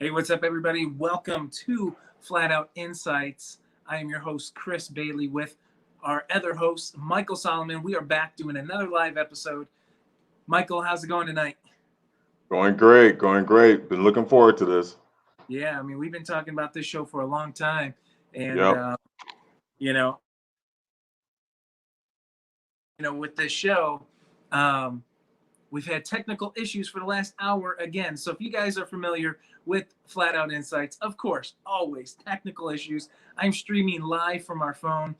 Hey, what's up, everybody? Welcome to Flat Out Insights. I am your host, Chris Bailey, with our other host, Michael Solomon. We are back doing another live episode. Michael, how's it going tonight? Going great, going great. Been looking forward to this. Yeah, I mean, we've been talking about this show for a long time, and Yep. you know, with this show, um, we've had technical issues for the last hour again. So if you guys are familiar with Flat Out Insights, of course, always technical issues. I'm streaming live from our phone.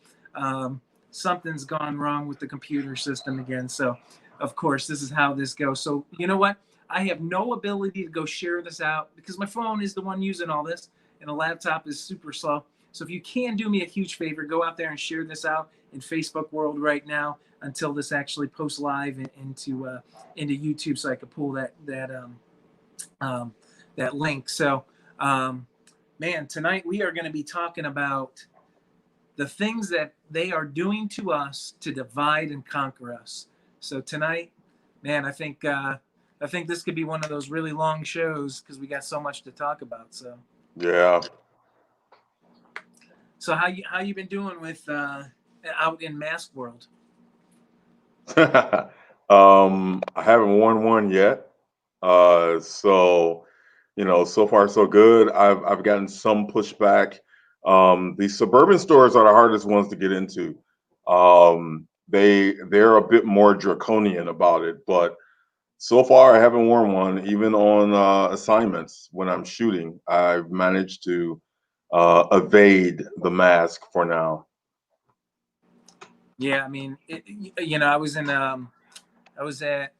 Something's gone wrong with the computer system again. So, of course, this is how this goes. So, you know what? I have no ability to go share this out because my phone is the one using all this and the laptop is super slow. So if you can do me a huge favor, go out there and share this out in Facebook world right now until this actually posts live into YouTube, so I could pull that link. So, man, tonight we are going to be talking about the things that they are doing to us to divide and conquer us. So tonight, man, I think this could be one of those really long shows because we got so much to talk about. So Yeah. how you been doing with out in mask world? I haven't worn one yet. So so far so good. I've gotten some pushback. The suburban stores are the hardest ones to get into. They're a bit more draconian about it, but so far I haven't worn one. Even on assignments when I'm shooting, I've managed to evade the mask for now. Yeah, I mean, I was at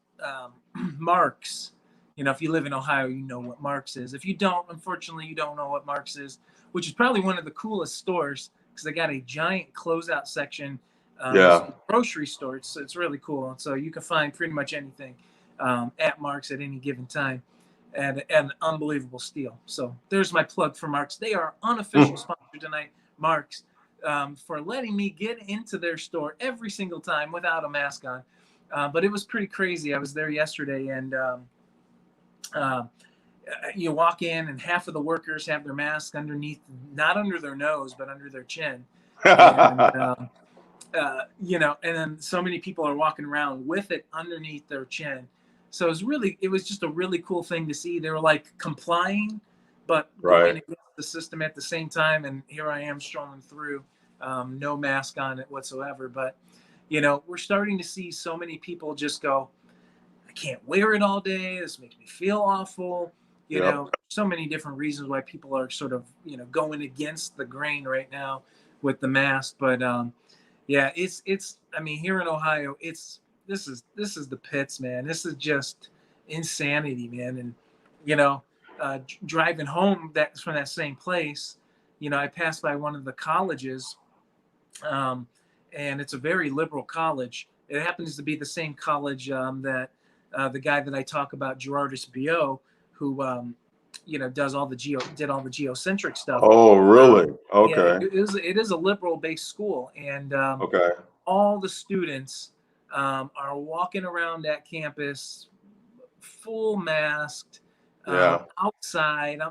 Mark's. If you live in Ohio, you know what Mark's is. If you don't, unfortunately, you don't know what Mark's is, which is probably one of the coolest stores because they got a giant closeout section. It's Yeah. a grocery store. It's really cool. And so you can find pretty much anything at Mark's at any given time at an unbelievable steal. So there's my plug for Mark's. They are unofficial sponsor tonight, Mark's, for letting me get into their store every single time without a mask on. But it was pretty crazy. I was there yesterday, and you walk in, and half of the workers have their mask underneath, not under their nose, but under their chin. And, and then so many people are walking around with it underneath their chin. So it was just a really cool thing to see. They were like complying, but going Right. against the system at the same time. And here I am strolling through, no mask on it whatsoever. But we're starting to see so many people just go, I can't wear it all day. This makes me feel awful. Yep. So many different reasons why people are sort of, going against the grain right now with the mask. But yeah, I mean, here in Ohio, this is the pits, man. This is just insanity, man. And, driving home from that same place, I passed by one of the colleges, and it's a very liberal college. It happens to be the same college that the guy that I talk about, Gerardus B.O., who did all the geocentric stuff. Oh, really? Yeah, Okay. it is a liberal based school, and Okay. all the students are walking around that campus full masked, Yeah. outside,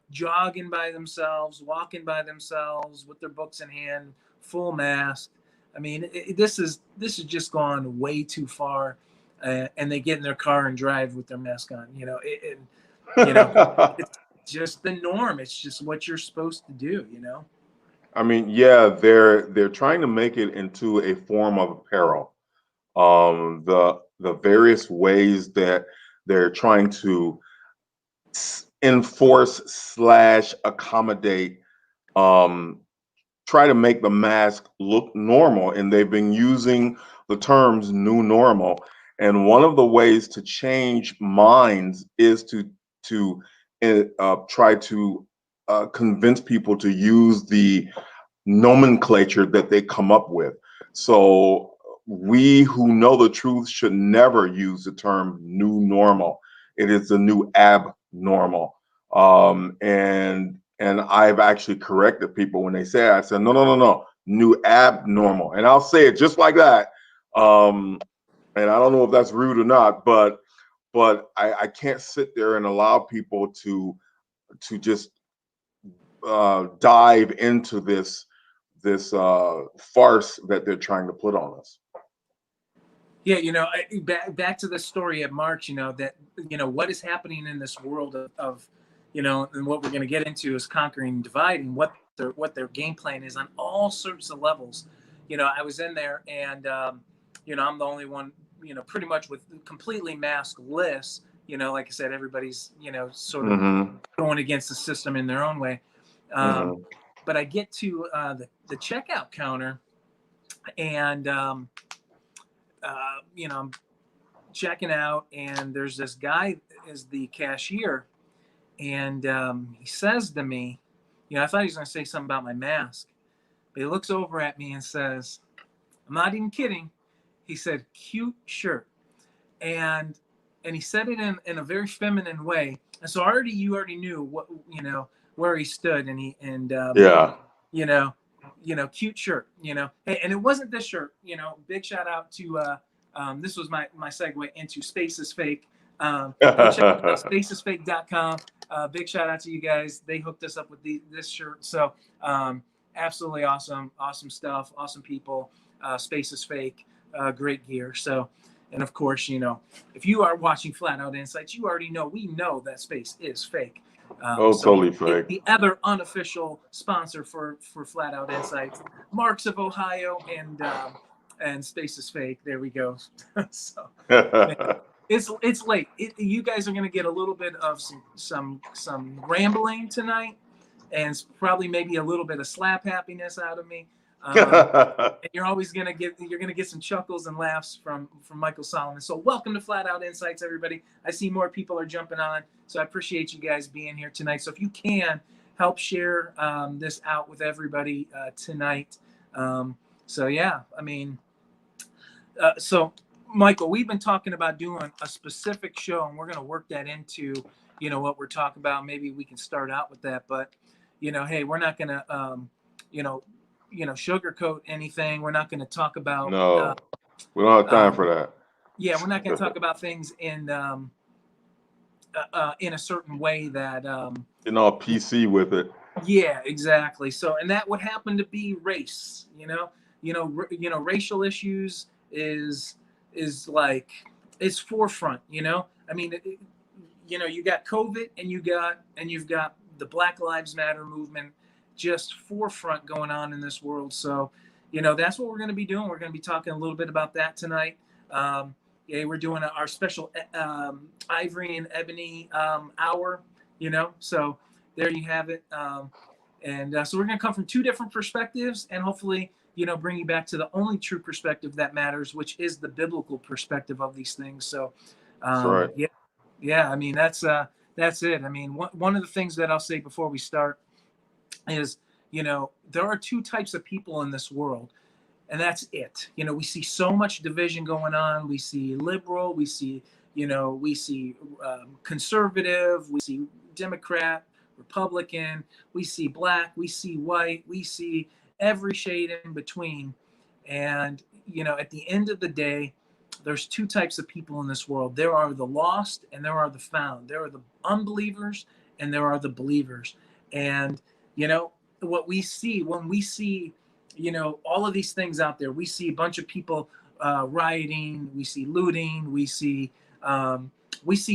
jogging by themselves, walking by themselves with their books in hand, full mask. I mean, this is just gone way too far, and they get in their car and drive with their mask on. It's just the norm. It's just what you're supposed to do. I mean, yeah, they're trying to make it into a form of apparel. The various ways that they're trying to enforce slash accommodate, um, try to make the mask look normal, and they've been using the terms new normal. And one of the ways to change minds is to try to convince people to use the nomenclature that they come up with. So we who know the truth should never use the term new normal. It is the new abnormal. And I've actually corrected people when they say it. I said, no, no, no, no, new abnormal. And I'll say it just like that. And I don't know if that's rude or not, but but I can't sit there and allow people to just dive into this farce that they're trying to put on us. Yeah, back to the story of March, that, what is happening in this world of and what we're going to get into is conquering and dividing, what their game plan is on all sorts of levels. I was in there, and I'm the only one, pretty much with completely maskless. Like I said, everybody's sort of going against the system in their own way. But I get to the checkout counter, and I'm checking out, and there's this guy as the cashier, and he says to me, I thought he was going to say something about my mask, but he looks over at me and says, I'm not even kidding. He said, "Cute shirt," and he said it in a very feminine way, and so you already knew what where he stood, and Yeah. Cute shirt, and it wasn't this shirt, big shout out to this was my segue into Space is Fake. Go check out spacesfake.com. Big shout out to you guys. They hooked us up with this shirt. So absolutely awesome stuff, awesome people. Space is Fake, great gear. So, and of course, if you are watching Flat Out Insights, you already know, we know that space is fake. Totally fake. The other unofficial sponsor for Flat Out Insights, Marks of Ohio and Space is Fake. There we go. So man, it's late. You guys are gonna get a little bit of some rambling tonight, and probably maybe a little bit of slap happiness out of me. And you're gonna get some chuckles and laughs from Michael Solomon. So welcome to Flat Out Insights, everybody. I see more people are jumping on, so I appreciate you guys being here tonight. So if you can help share this out with everybody tonight. So yeah, I mean, so Michael, we've been talking about doing a specific show, and we're gonna work that into what we're talking about. Maybe we can start out with that, but hey, we're not gonna sugarcoat anything. We're not going to talk about. No, we don't have time for that. Yeah, we're not going to talk about things in a certain way that. PC with it. Yeah, exactly. So, and that would happen to be race. Racial issues is like it's forefront. I mean, you got COVID, and you've got the Black Lives Matter movement, just forefront going on in this world. So, that's what we're going to be doing. We're going to be talking a little bit about that tonight. We're doing our special Ivory and Ebony hour, so there you have it. So we're going to come from two different perspectives, and hopefully, bring you back to the only true perspective that matters, which is the biblical perspective of these things. So, that's right. Yeah. I mean, that's it. I mean, one of the things that I'll say before we start is, there are two types of people in this world, and that's it. We see so much division going on. We see liberal, we see conservative, we see Democrat, Republican, we see black, we see white, we see every shade in between. And, at the end of the day, there's two types of people in this world. There are the lost and there are the found. There are the unbelievers and there are the believers. And, what we see when we see, all of these things out there, we see a bunch of people rioting, we see looting, we see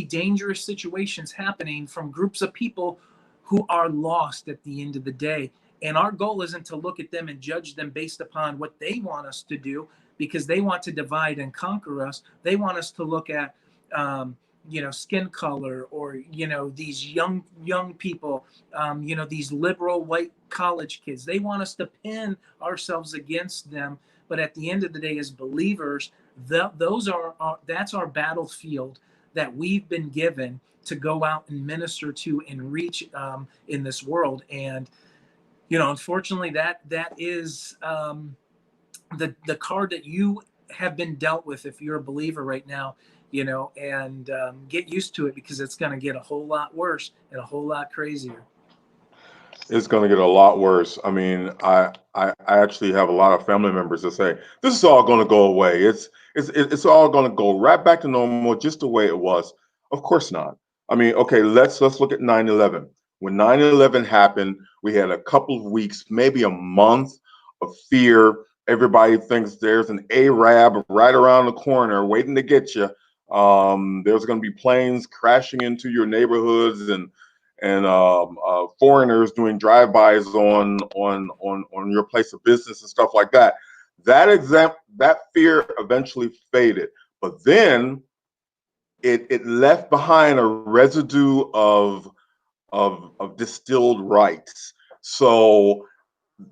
dangerous situations happening from groups of people who are lost at the end of the day. And our goal isn't to look at them and judge them based upon what they want us to do, because they want to divide and conquer us. They want us to look at, skin color, or, these young people, these liberal white college kids. They want us to pin ourselves against them. But at the end of the day, as believers, that's our battlefield that we've been given to go out and minister to and reach in this world. And, unfortunately, that is the card that you have been dealt with if you're a believer right now, and get used to it, because it's going to get a whole lot worse and a whole lot crazier. It's going to get a lot worse. I mean, I actually have a lot of family members that say this is all going to go away. It's all going to go right back to normal, just the way it was. Of course not. I mean, okay, let's look at 9/11. When 9/11 happened, we had a couple of weeks, maybe a month of fear. Everybody thinks there's an Arab right around the corner waiting to get you. There's going to be planes crashing into your neighborhoods and foreigners doing drive-bys on your place of business and stuff like that. That fear eventually faded, but then it left behind a residue of distilled rights. So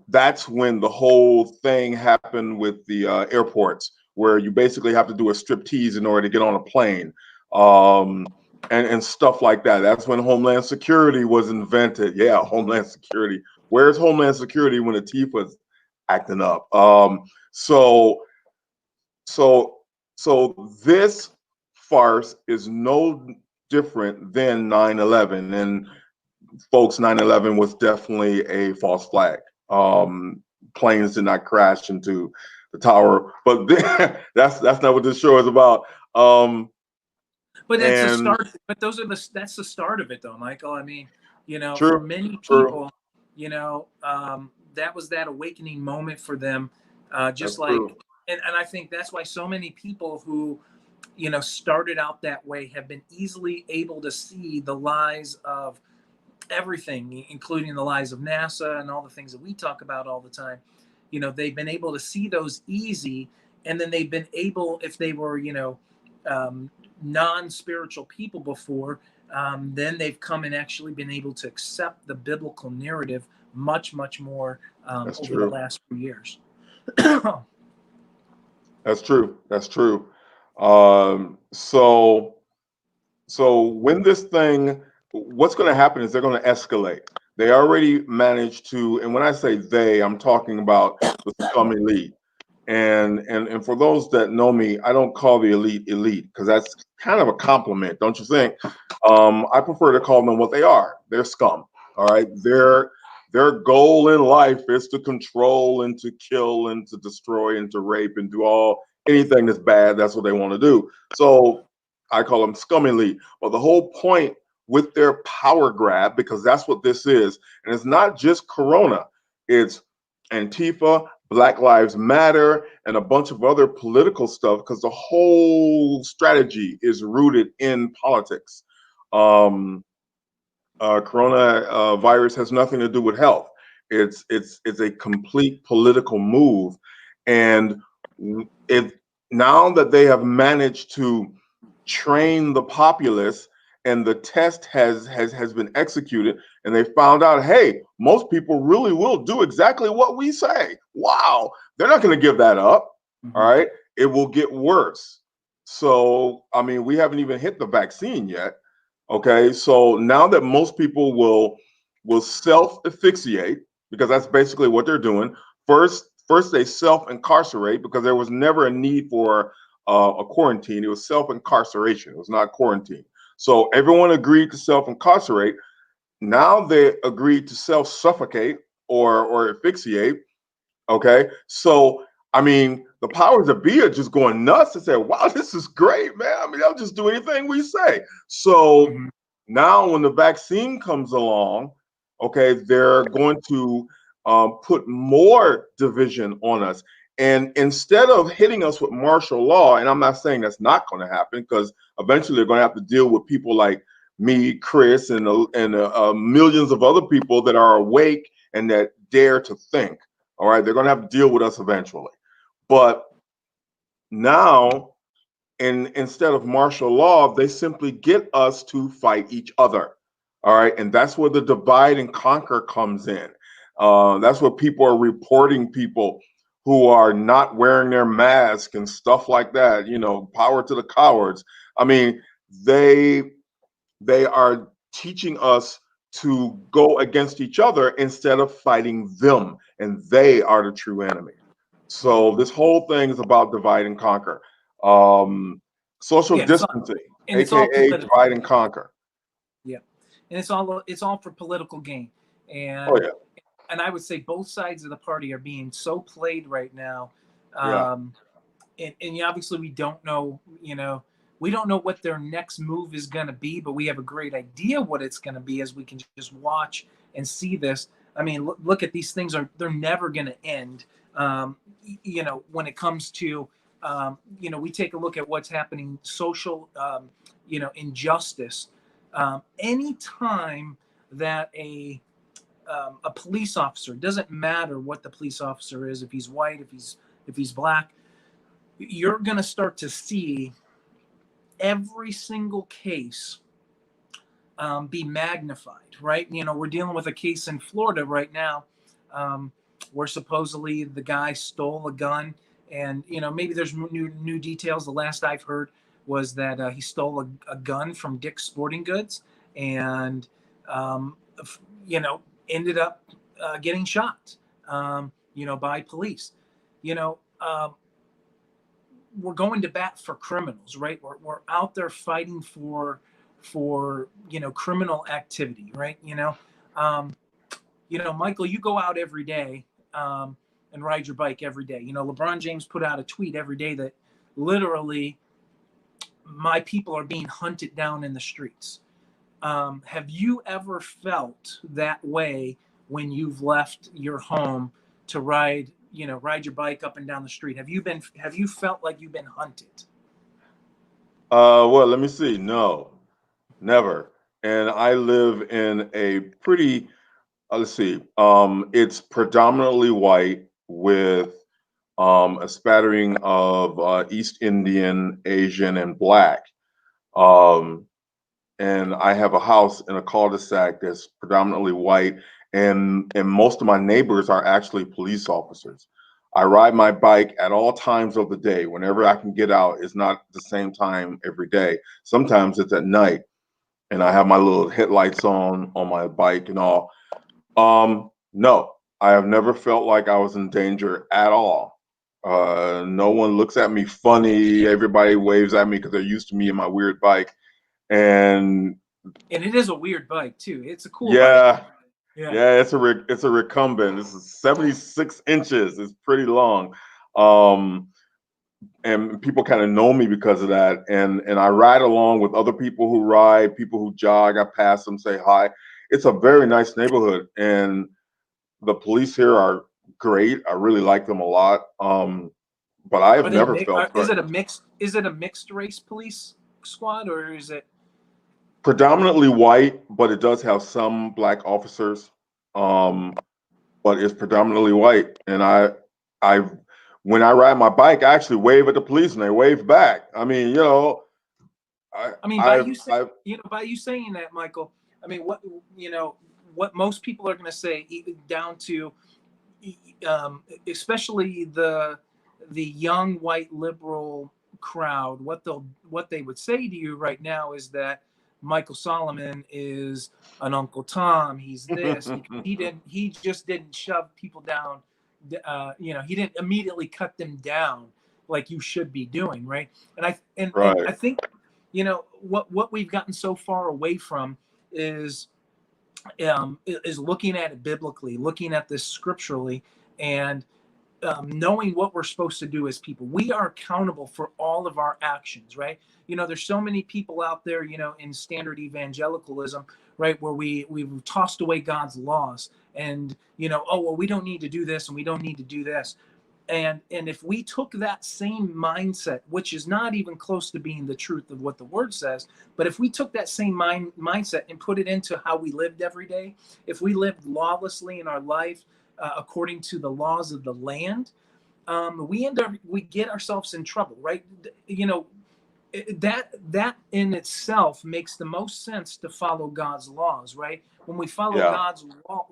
that's when the whole thing happened with the airports, where you basically have to do a striptease in order to get on a plane, um, and stuff like that. That's when Homeland Security was invented. Yeah, Homeland Security. Where's Homeland Security when Antifa's acting up? So so so this farce is no different than 9/11. And folks, 9/11 was definitely a false flag. Planes did not crash into the tower, but that's not what this show is about. But that's the And start. But that's the start of it, though, Michael. I mean, for true, many true, people, that was that awakening moment for them. Just that's like, true. and I think that's why so many people who, started out that way have been easily able to see the lies of everything, including the lies of NASA and all the things that we talk about all the time. They've been able to see those easy, and then they've been able, if they were, non-spiritual people before, then they've come and actually been able to accept the biblical narrative much, much more That's over the true. last few years. That's true. That's true. Um, so So when this thing, what's going to happen is they're going to escalate. They already managed to, and when I say they, I'm talking about the scum elite. And for those that know me, I don't call the elite because that's kind of a compliment, don't you think? I prefer to call them what they are. They're scum. All right. Their goal in life is to control and to kill and to destroy and to rape and do anything that's bad. That's what they want to do. So I call them scum elite. But the whole point with their power grab, because that's what this is, and it's not just Corona, it's Antifa, Black Lives Matter, and a bunch of other political stuff, because the whole strategy is rooted in politics. Um, Corona virus has nothing to do with health. It's a complete political move, and if now that they have managed to train the populace and the test has been executed and they found out, hey, most people really will do exactly what we say. Wow, they're not going to give that up. All Mhm. right, it will get worse. So I mean, we haven't even hit the vaccine yet. Okay, so now that most people will self asphyxiate, because that's basically what they're doing. First they self incarcerate, because there was never a need for a quarantine. It was self incarceration. It was not quarantine. So everyone agreed to self incarcerate. Now they agreed to self suffocate or asphyxiate. Okay, so I mean, the powers that be are just going nuts and say, "Wow, this is great, man." I mean, they'll just do anything we say. So Mhm. now, when the vaccine comes along, okay, they're going to put more division on us. And instead of hitting us with martial law, and I'm not saying that's not going to happen, because eventually they're going to have to deal with people like me, Chris, and millions of other people that are awake and that dare to think. All right, they're going to have to deal with us eventually. But now, instead of martial law, they simply get us to fight each other. All right. And that's where the divide and conquer comes in. That's where people are reporting people who are not wearing their mask and stuff like that. Power to the cowards. I mean, they they are teaching us to go against each other instead of fighting them, and they are the true enemy. So this whole thing is about divide and conquer. Um, Social Yeah, distancing, it's all aka political. divide and conquer. Yeah, and it's all for political gain, Oh and yeah, and I would say both sides of the party are being so played right now. yeah, And obviously we don't know, We don't know what their next move is going to be, but we have a great idea what it's going to be as we can just watch and see this. I mean, look at these things, they're never going to end. When it comes to, we take a look at what's happening, social, injustice. Anytime that a police officer, doesn't matter what the police officer is, if he's white, if he's black, you're going to start to see every single case be magnified, right? We're dealing with a case in Florida right now, where supposedly the guy stole a gun, and maybe there's new details. The last I've heard was that he stole a gun from Dick's Sporting Goods, and ended up getting shot, by police. We're going to bat for criminals, right? We're out there fighting for criminal activity, right? Michael, you go out every day and ride your bike every day. LeBron James put out a tweet every day that literally my people are being hunted down in the streets. Have you ever felt that way when you've left your home to ride your bike up and down the street? Have you felt like you've been hunted? Well, let me see. No, never. And I live in a pretty, let's see, it's predominantly white with a spattering of East Indian, Asian, and Black. Um, and I have a house in a cul-de-sac that's predominantly white, and most of my neighbors are actually police officers. I ride my bike at all times of the day. Whenever I can get out, it's not the same time every day. Sometimes it's at night, and I have my little headlights on my bike and all. No, I have never felt like I was in danger at all. No one looks at me funny. Everybody waves at me because they're used to me and my weird bike. And it is a weird bike too. It's a cool bike. yeah, Yeah. yeah, it's a recumbent. This is 76 inches. It's pretty long. Um, and people kind of know me because of that. And I ride along with other people who ride, people who jog. I pass them, say hi. It's a very nice neighborhood, and the police here are great. I really like them a lot. But I have Are they never felt is it a threatened. mixed is it a mixed race police squad, or is it? Predominantly white, but it does have some Black officers. Um, but it's predominantly white. And I, when I ride my bike, I actually wave at the police and they wave back. I mean, I mean, I've, by you saying that, Michael, I mean, what most people are going to say, down to, especially the young white liberal crowd, what they would say to you right now is that Michael Solomon is an Uncle Tom. He's this because he just didn't shove people down. He didn't immediately cut them down like you should be doing, right? And right. I think what we've gotten so far away from is looking at it biblically, looking at this scripturally, and knowing what we're supposed to do as people. We are accountable for all of our actions, right? There's so many people out there, in standard evangelicalism, right, where we've tossed away God's laws, and oh well, we don't need to do this and we don't need to do this. And if we took that same mindset, which is not even close to being the truth of what the word says, but if we took that same mindset and put it into how we lived every day, if we lived lawlessly in our life, according to the laws of the land, we get ourselves in trouble, right? That in itself makes the most sense to follow God's laws, right? When we follow Yeah. God's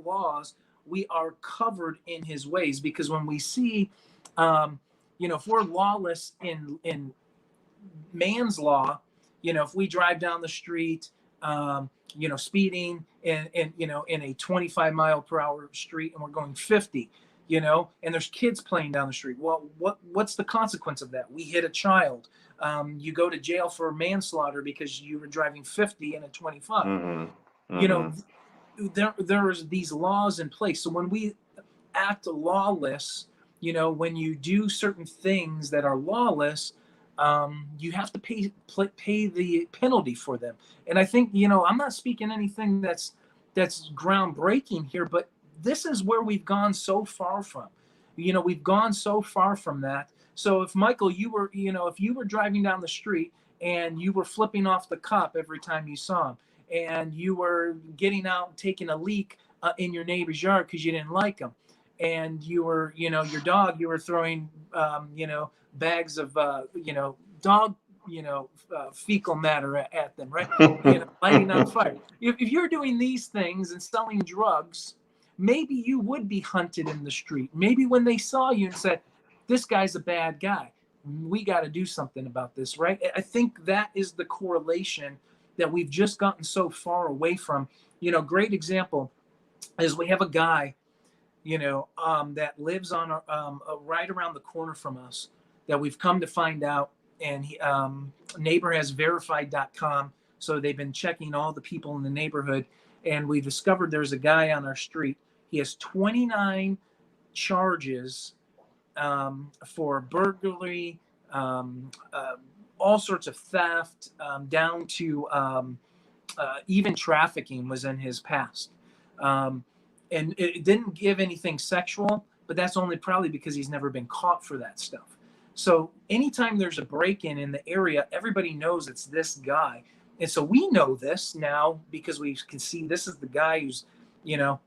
laws, we are covered in His ways, because when we see, if we're lawless in man's law, if we drive down the street, speeding in a 25 mile per hour street, and we're going 50, and there's kids playing down the street. Well, what's the consequence of that? We hit a child. You go to jail for manslaughter because you were driving 50 in a 25. Mm-hmm. You know, Mm-hmm. there's these laws in place. So when we act lawless, when you do certain things that are lawless, you have to pay the penalty for them. And I think, you know, I'm not speaking anything that's groundbreaking here, but this is where we've gone so far from. You know, we've gone so far from that. So if Michael, you were, you know, if you were driving down the street and you were flipping off the cop every time you saw him, and you were getting out and taking a leak in your neighbor's yard because you didn't like him, and you were, you know, your dog, you were throwing, you know, bags of, you know, dog, you know, fecal matter at them, right? You know, lighting on fire. If you're doing these things and selling drugs, maybe you would be hunted in the street. Maybe when they saw you and said, this guy's a bad guy, we got to do something about this, right? I think that is the correlation that we've just gotten so far away from. You know, great example is we have a guy, you know, that lives on right around the corner from us that we've come to find out. And he, neighbor has verified.com. So they've been checking all the people in the neighborhood. And we discovered there's a guy on our street. He has 29 charges for burglary, all sorts of theft, down to even trafficking was in his past. And it didn't give anything sexual, but that's only probably because he's never been caught for that stuff. So anytime there's a break-in in the area, everybody knows it's this guy. And so we know this now because we can see this is the guy who's, you know,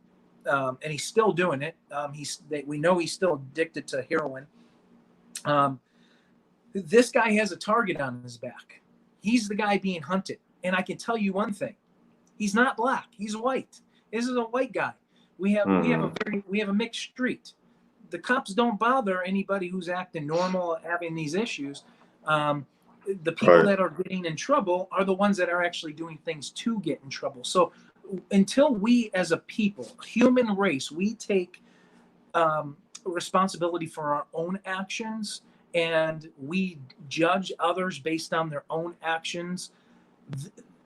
and he's still doing it. We know he's still addicted to heroin. This guy has a target on his back. He's the guy being hunted. And I can tell you one thing: he's not black. He's white. This is a white guy. We have a mixed street. The cops don't bother anybody who's acting normal, having these issues. The people that are getting in trouble are the ones that are actually doing things to get in trouble. So until we as a people, human race, we take responsibility for our own actions and we judge others based on their own actions,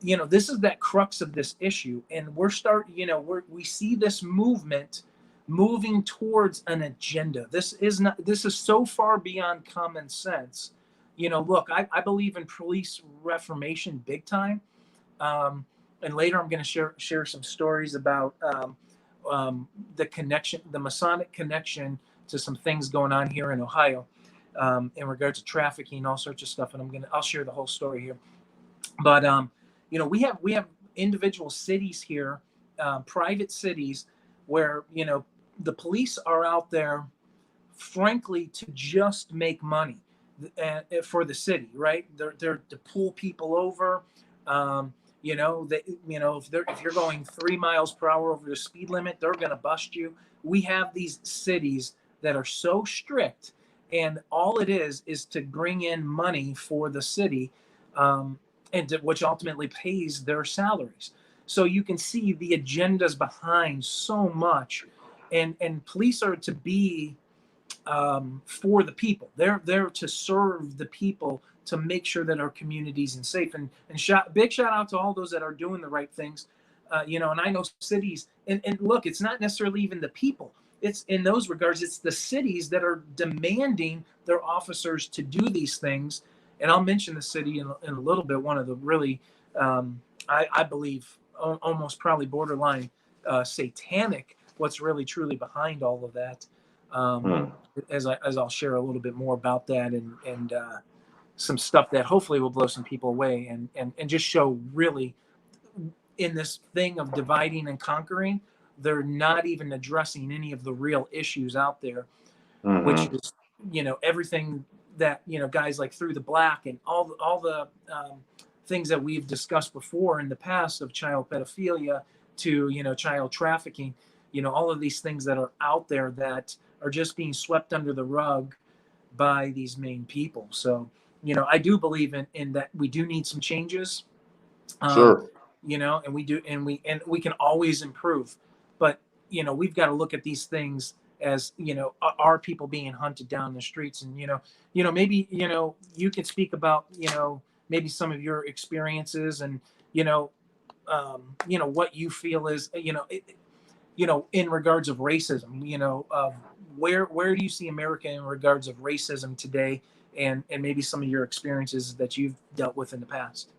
you know, this is that crux of this issue. And we see this movement moving towards an agenda. This is so far beyond common sense. You know, look, I believe in police reformation big time. And later I'm going to share some stories about the connection, the Masonic connection to some things going on here in Ohio in regards to trafficking, all sorts of stuff. And I'll share the whole story here. But you know, we have individual cities here, private cities, where, you know, the police are out there, frankly, to just make money for the city, right? They're to pull people over. You know, if you're going 3 miles per hour over the speed limit, they're going to bust you. We have these cities that are so strict, and all it is to bring in money for the city, which ultimately pays their salaries. So you can see the agendas behind so much, and police are to be for the people. They're there to serve the people, to make sure that our communities are safe. And big shout out to all those that are doing the right things. You know, and I know cities, and look, it's not necessarily even the people. It's in those regards, it's the cities that are demanding their officers to do these things. And I'll mention the city in a little bit. One of the really, I believe, almost probably borderline satanic, what's really truly behind all of that. As I'll share a little bit more about that, and some stuff that hopefully will blow some people away, and just show really, in this thing of dividing and conquering, they're not even addressing any of the real issues out there, which is, you know, everything that, you know, guys like Through the Black and all the things that we've discussed before in the past, of child pedophilia to, you know, child trafficking, you know, all of these things that are out there that are just being swept under the rug by these main people. So, you know, I do believe in that we do need some changes. Sure. You know, and we can always improve, but, you know, we've got to look at these things as, you know, are people being hunted down the streets. And, you know, maybe, you know, you could speak about, you know, maybe some of your experiences, and, you know, what you feel is, you know, in regards of racism, you know, where do you see America in regards of racism today? and maybe some of your experiences that you've dealt with in the past.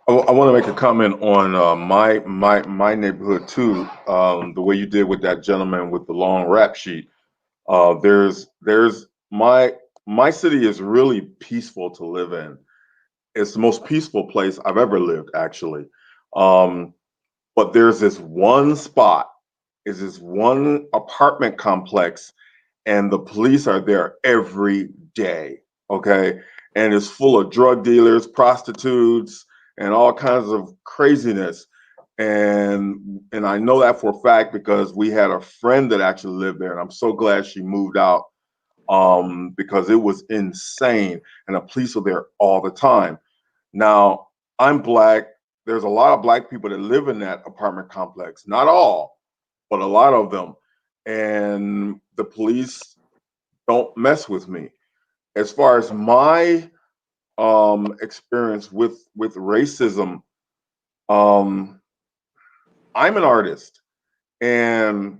I want to make a comment on my neighborhood too. The way you did with that gentleman with the long rap sheet. There's my city is really peaceful to live in. It's the most peaceful place I've ever lived, actually. Um, but there's this one spot, is this one apartment complex, and the police are there every day. Okay, and it's full of drug dealers, prostitutes, and all kinds of craziness. And I know that for a fact because we had a friend that actually lived there, and I'm so glad she moved out because it was insane, and the police are there all the time. Now, I'm Black. There's a lot of Black people that live in that apartment complex. Not all, but a lot of them. And the police don't mess with me. As far as my experience with racism, um, I'm an artist, and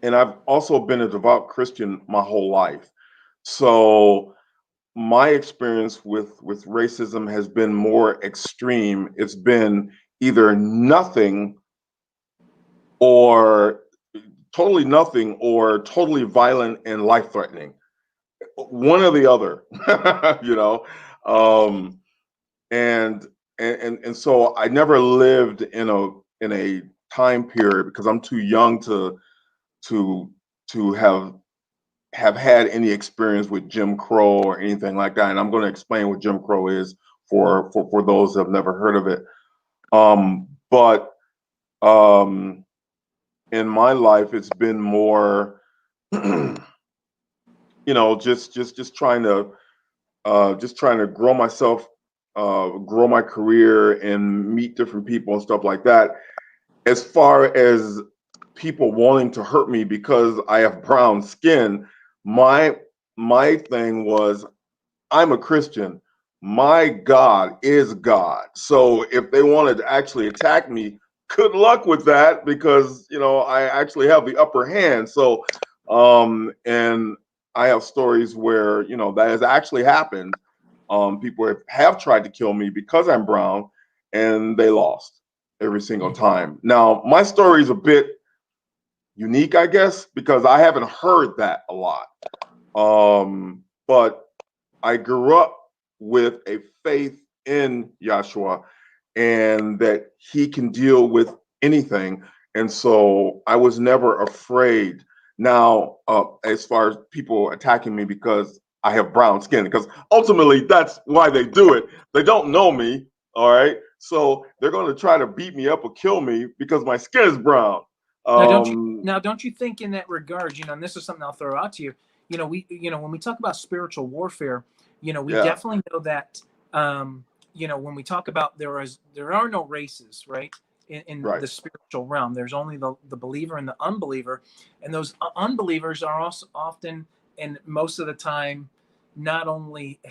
I've also been a devout Christian my whole life. So my experience with racism has been more extreme. It's been either nothing or totally nothing or totally violent and life threatening. One or the other, you know. Um, and and so I never lived in a time period because I'm too young to to have had any experience with Jim Crow or anything like that. And I'm going to explain what Jim Crow is for those that have never heard of it. But in my life, it's been more, just trying to grow myself, grow my career, and meet different people and stuff like that. As far as people wanting to hurt me because I have brown skin, my my thing was I'm a Christian. My God is God. So if they wanted to actually attack me, good luck with that because I actually have the upper hand. So and I have stories where that has actually happened. People have tried to kill me because I'm brown, and they lost every single time. Now my story is a bit unique, I guess, because I haven't heard that a lot. But I grew up with a faith in Yahshua and that he can deal with anything. And so I was never afraid. Now, as far as people attacking me because I have brown skin, because ultimately that's why they do it. They don't know me. All right. So they're going to try to beat me up or kill me because my skin is brown. Don't you think in that regard, and this is something I'll throw out to you, when we talk about spiritual warfare, we Yeah. definitely know that, when we talk about there are no races, right? In Right. the spiritual realm, there's only the believer and the unbeliever, and those unbelievers are also often and most of the time not only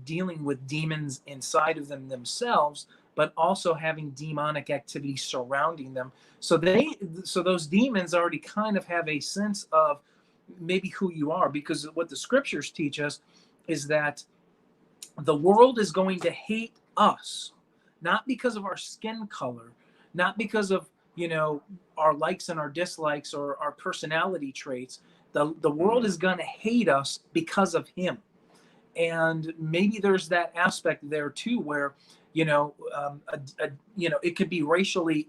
dealing with demons inside of them themselves, but also having demonic activity surrounding them. So those demons already kind of have a sense of maybe who you are, because what the scriptures teach us is that the world is going to hate us, not because of our skin color, not because of our likes and our dislikes or our personality traits. The world is going to hate us because of him. And maybe there's that aspect there too where it could be racially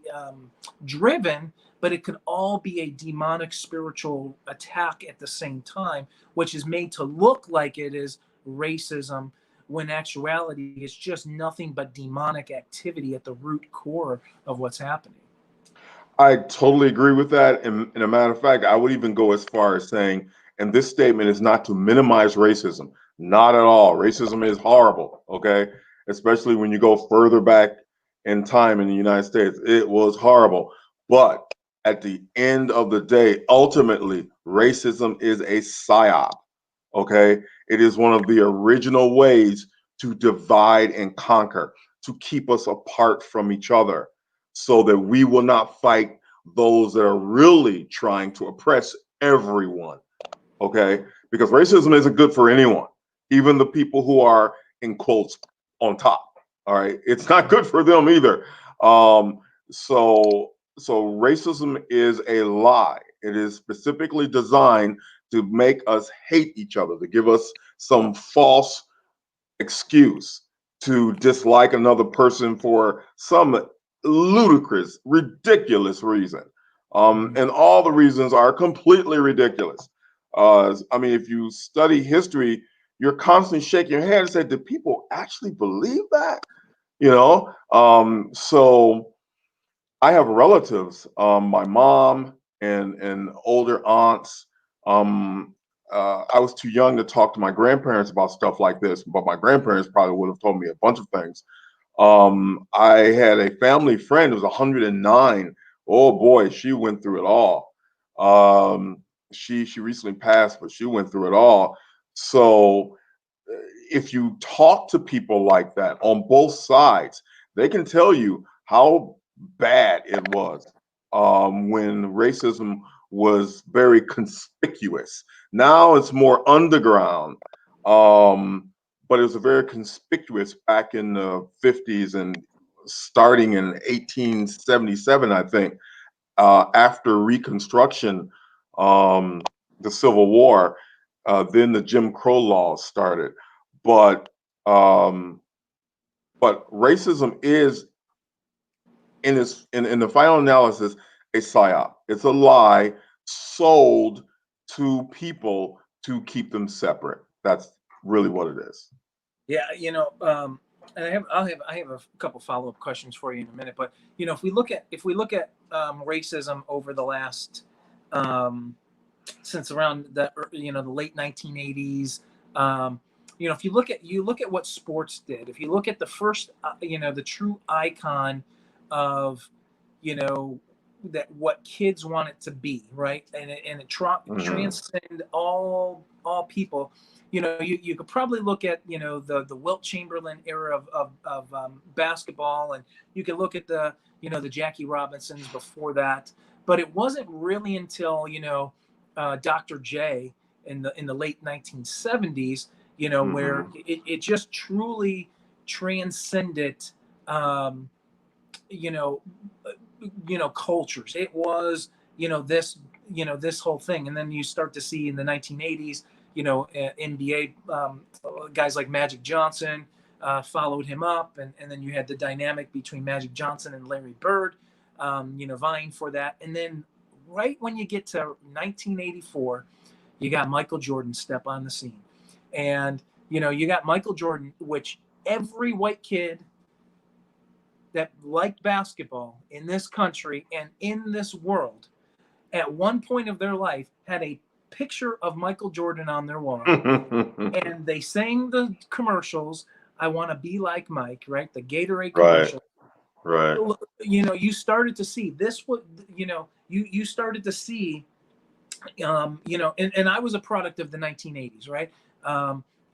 driven, but it could all be a demonic spiritual attack at the same time, which is made to look like it is racism, when actuality it's just nothing but demonic activity at the root core of what's happening. I totally agree with that. And a matter of fact, I would even go as far as saying, and this statement is not to minimize racism. Not at all. Racism is horrible, okay? Especially when you go further back in time in the United States. It was horrible. But at the end of the day, ultimately, racism is a psyop, okay? It is one of the original ways to divide and conquer, to keep us apart from each other, so that we will not fight those that are really trying to oppress everyone, okay? Because racism isn't good for anyone. even the people who are in quotes on top. All right, it's not good for them either. Um, so racism is a lie. It is specifically designed to make us hate each other, to give us some false excuse to dislike another person for some ludicrous, ridiculous reason. And all the reasons are completely ridiculous. I mean, if you study history, you're constantly shaking your head and say, "Did people actually believe that?" You know. So I have relatives, my mom and older aunts. Um, I was too young to talk to my grandparents about stuff like this, but my grandparents probably would have told me a bunch of things. I had a family friend who was 109. Oh boy, she went through it all. She recently passed, but she went through it all. So if you talk to people like that on both sides, they can tell you how bad it was when racism was very conspicuous. Now it's more underground, um, but it was very conspicuous back in the 50s and starting in 1877, I think, after Reconstruction, um, the Civil War, then the Jim Crow laws started. But um, racism is in the final analysis a psyop. It's a lie sold to people to keep them separate. That's really what it is. Yeah, and I have a couple follow up questions for you in a minute. But if we look at racism over the last since around the late 1980s, if you look at what sports did, if you look at the first the true icon of you know that what kids want it to be, right, and it Mhm. transcend all people. You could probably look at the Wilt Chamberlain era of basketball, and you could look at the Jackie Robinsons before that. But it wasn't really until Dr. J in the late 1970s, where Mhm. it just truly transcended, um, you know, cultures. It was this whole thing, and then you start to see in the 1980s, NBA guys like Magic Johnson followed him up, and then you had the dynamic between Magic Johnson and Larry Bird, vying for that, and then right when you get to 1984, you got Michael Jordan step on the scene, and you got Michael Jordan, which every white kid that liked basketball in this country and in this world at one point of their life had a picture of Michael Jordan on their wall, and they sang the commercials. I want to be like Mike, right? The Gatorade Right. commercial. Right. You started to see this. What you started to see. And I was a product of the 1980s, right?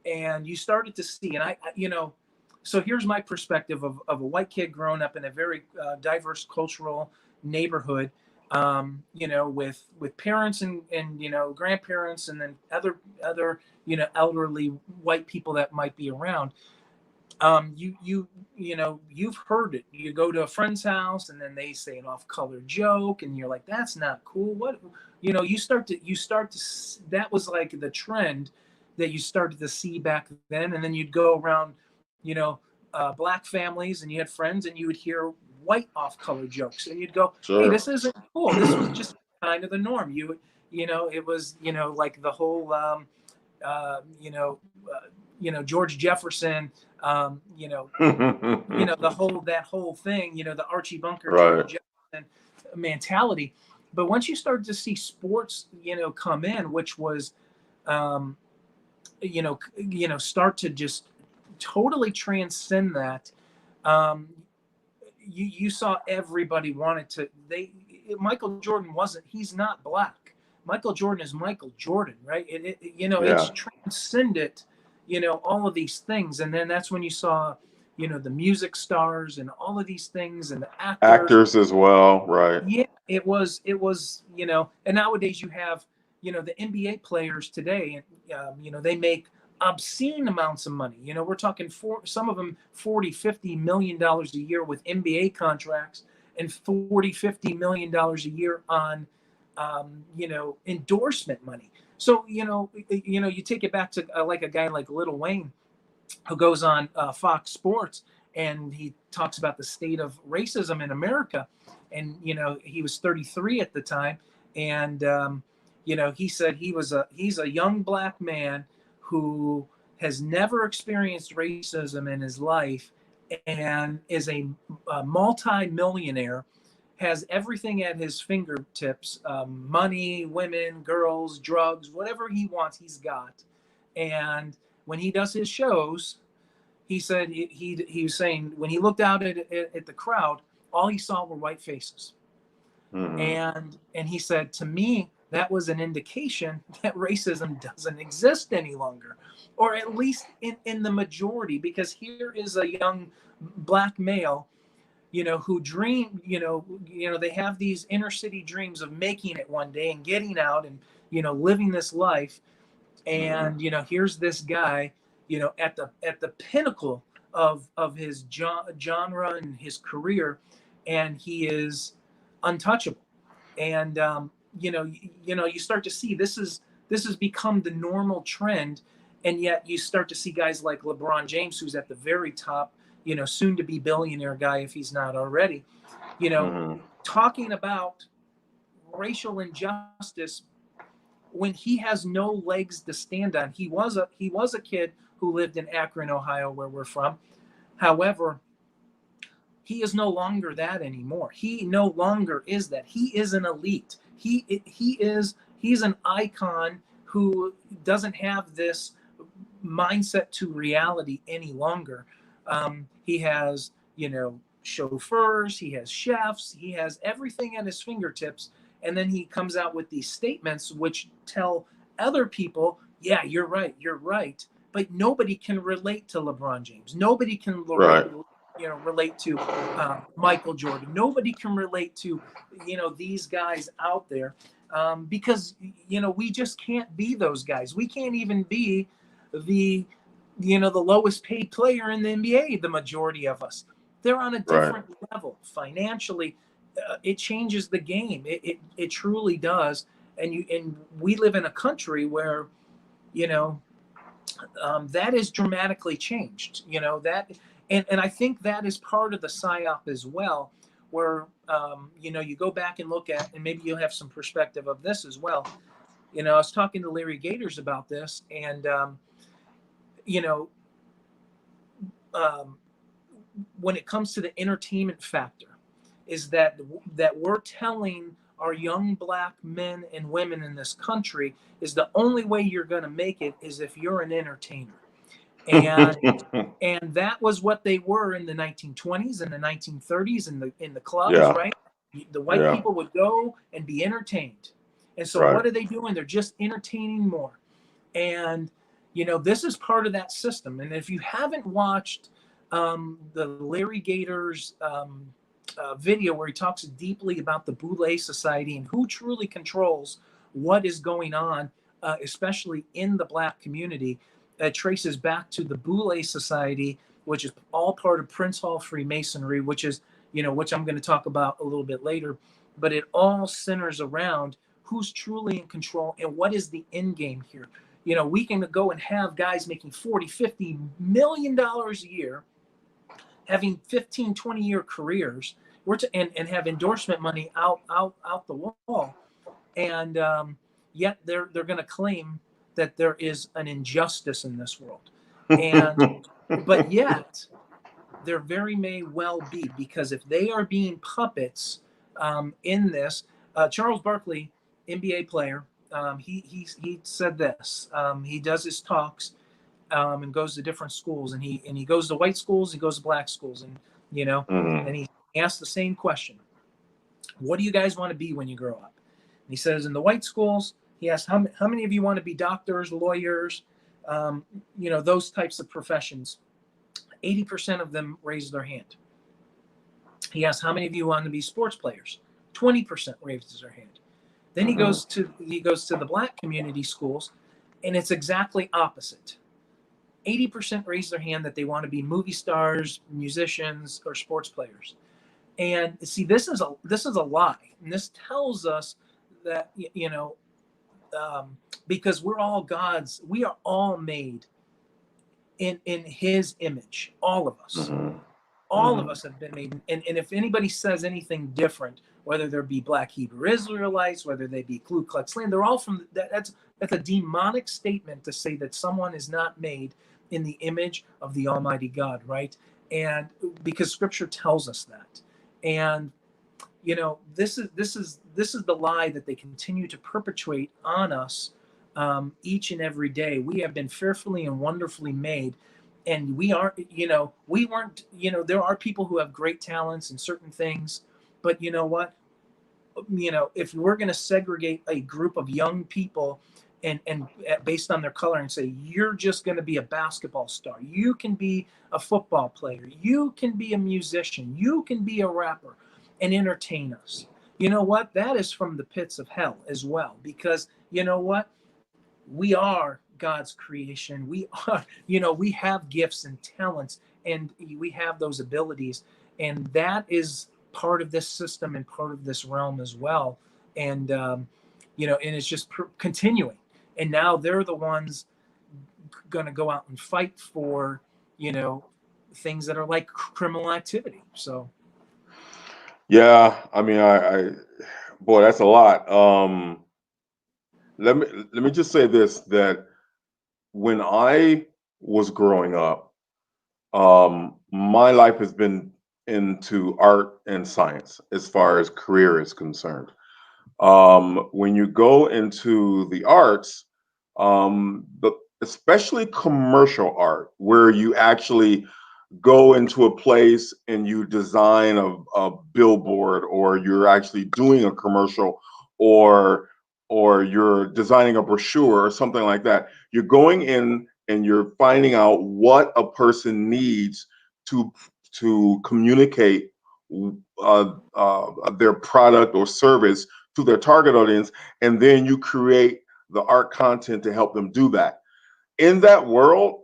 And you started to see, and so here's my perspective of a white kid growing up in a very diverse cultural neighborhood, with parents and grandparents, and then other elderly white people that might be around. You've heard it. You go to a friend's house and then they say an off-color joke, and you're like, that's not cool. What, you start to that was like the trend that you started to see back then. And then you'd go around, you know, black families, and you had friends, and you would hear white off-color jokes, and you'd go, hey, Sure. this isn't cool. This was just kind of the norm. It was, like the whole, uh, you know, George Jefferson, um, you know, that whole thing, the Archie Bunker, Right. George Jefferson mentality. But once you started to see sports, come in, which was, um, start to just totally transcend that. Um, you saw everybody wanted to. Michael Jordan wasn't. He's not black. Michael Jordan is Michael Jordan, right? It's Yeah. transcended, all of these things, and then that's when you saw, the music stars and all of these things and the actors. Actors as well. Right. Yeah, it was, and nowadays you have, the NBA players today, and they make obscene amounts of money. You know, we're talking some of them $40-50 million a year with NBA contracts, and $40-50 million a year on, you know, endorsement money. So, you take it back to like a guy like Lil Wayne, who goes on Fox Sports, and he talks about the state of racism in America. And, you know, he was 33 at the time. And, you know, he said he's a young black man who has never experienced racism in his life, and is a multi-millionaire, has everything at his fingertips, money, women, girls, drugs, whatever he wants, he's got. And when he does his shows, he said he was saying when he looked out at the crowd, all he saw were white faces. And he said, to me, that was an indication that racism doesn't exist any longer, or at least in the majority, because here is a young black male, you know, who dream, you know, they have these inner city dreams of making it one day and getting out and, you know, living this life. And, you know, here's this guy, you know, at the pinnacle of his genre and his career, and he is untouchable. And, you know, you start to see this has become the normal trend. And yet you start to see guys like LeBron James, who's at the very top, you know, soon to be billionaire guy, if he's not already, you know, talking about racial injustice when he has no legs to stand on. He was a kid who lived in Akron, Ohio, where we're from. However, he is no longer that anymore. He no longer is that. He is an elite. He's an icon who doesn't have this mindset to reality any longer. He has, you know, chauffeurs, he has chefs, he has everything at his fingertips. And then he comes out with these statements which tell other people, yeah, you're right. But nobody can relate to LeBron James. Nobody can relate to Michael Jordan. Nobody can relate to, you know, these guys out there, because, you know, we just can't be those guys. We can't even be the lowest paid player in the NBA. The majority of us, they're on a different level financially. It changes the game. It truly does. And we live in a country where, you know, that is dramatically changed. You know that, and I think that is part of the psyop as well, where you know, you go back and look at, and maybe you'll have some perspective of this as well. You know, I was talking to Larry Gators about this, and you know, when it comes to the entertainment factor, is that we're telling our young black men and women in this country is the only way you're going to make it is if you're an entertainer. And and that was what they were in the 1920s and the 1930s in the clubs, right? The white people would go and be entertained. And so what are they doing? They're just entertaining more. And, you know, this is part of that system. And if you haven't watched the Larry Gators video where he talks deeply about the Boule Society and who truly controls what is going on, especially in the black community, traces back to the Boule Society, which is all part of Prince Hall Freemasonry, which is, you know, which I'm going to talk about a little bit later. But it all centers around who's truly in control and what is the end game here. You know, we can go and have guys making $40-50 million a year, having 15-20-year careers, and have endorsement money out the wall, and yet they're going to claim that there is an injustice in this world, and but yet there very may well be, because if they are being puppets in this, Charles Barkley, NBA player, he said this. He does his talks and goes to different schools, and he goes to white schools, he goes to black schools, and you know, and he asks the same question: what do you guys want to be when you grow up? And he says, in the white schools, he asks, how many of you want to be doctors, lawyers, you know, those types of professions? 80% of them raise their hand. He asks, how many of you want to be sports players? 20% raises their hand. Then he goes to the black community schools, and it's exactly opposite. 80% raise their hand that they want to be movie stars, musicians, or sports players. And see, this is a lie, and this tells us that because we're all God's, we are all made in His image, all of us. Mm-hmm. All of Mm-hmm. us have been made. And if anybody says anything different, whether there be Black Hebrew Israelites, whether they be Ku Klux Klan, they're all from that's a demonic statement to say that someone is not made in the image of the Almighty God, right? And because Scripture tells us that. And this is the lie that they continue to perpetuate on us each and every day. We have been fearfully and wonderfully made, and we aren't. We weren't. There are people who have great talents in certain things, but you know what? If we're going to segregate a group of young people and based on their color and say you're just going to be a basketball star, you can be a football player, you can be a musician, you can be a rapper and entertain us, you know what, that is from the pits of hell as well, because you know what, we are God's creation. We are, we have gifts and talents, and we have those abilities, and that is part of this system and part of this realm as well. And and it's just continuing. And now they're the ones going to go out and fight for, things that are like criminal activity. So Yeah, I mean, boy, that's a lot. Let me just say this, that when I was growing up, my life has been into art and science as far as career is concerned. When you go into the arts, especially commercial art, where you actually go into a place and you design a billboard, or you're actually doing a commercial, or you're designing a brochure or something like that. You're going in and you're finding out what a person needs to communicate their product or service to their target audience, and then you create the art content to help them do that. In that world,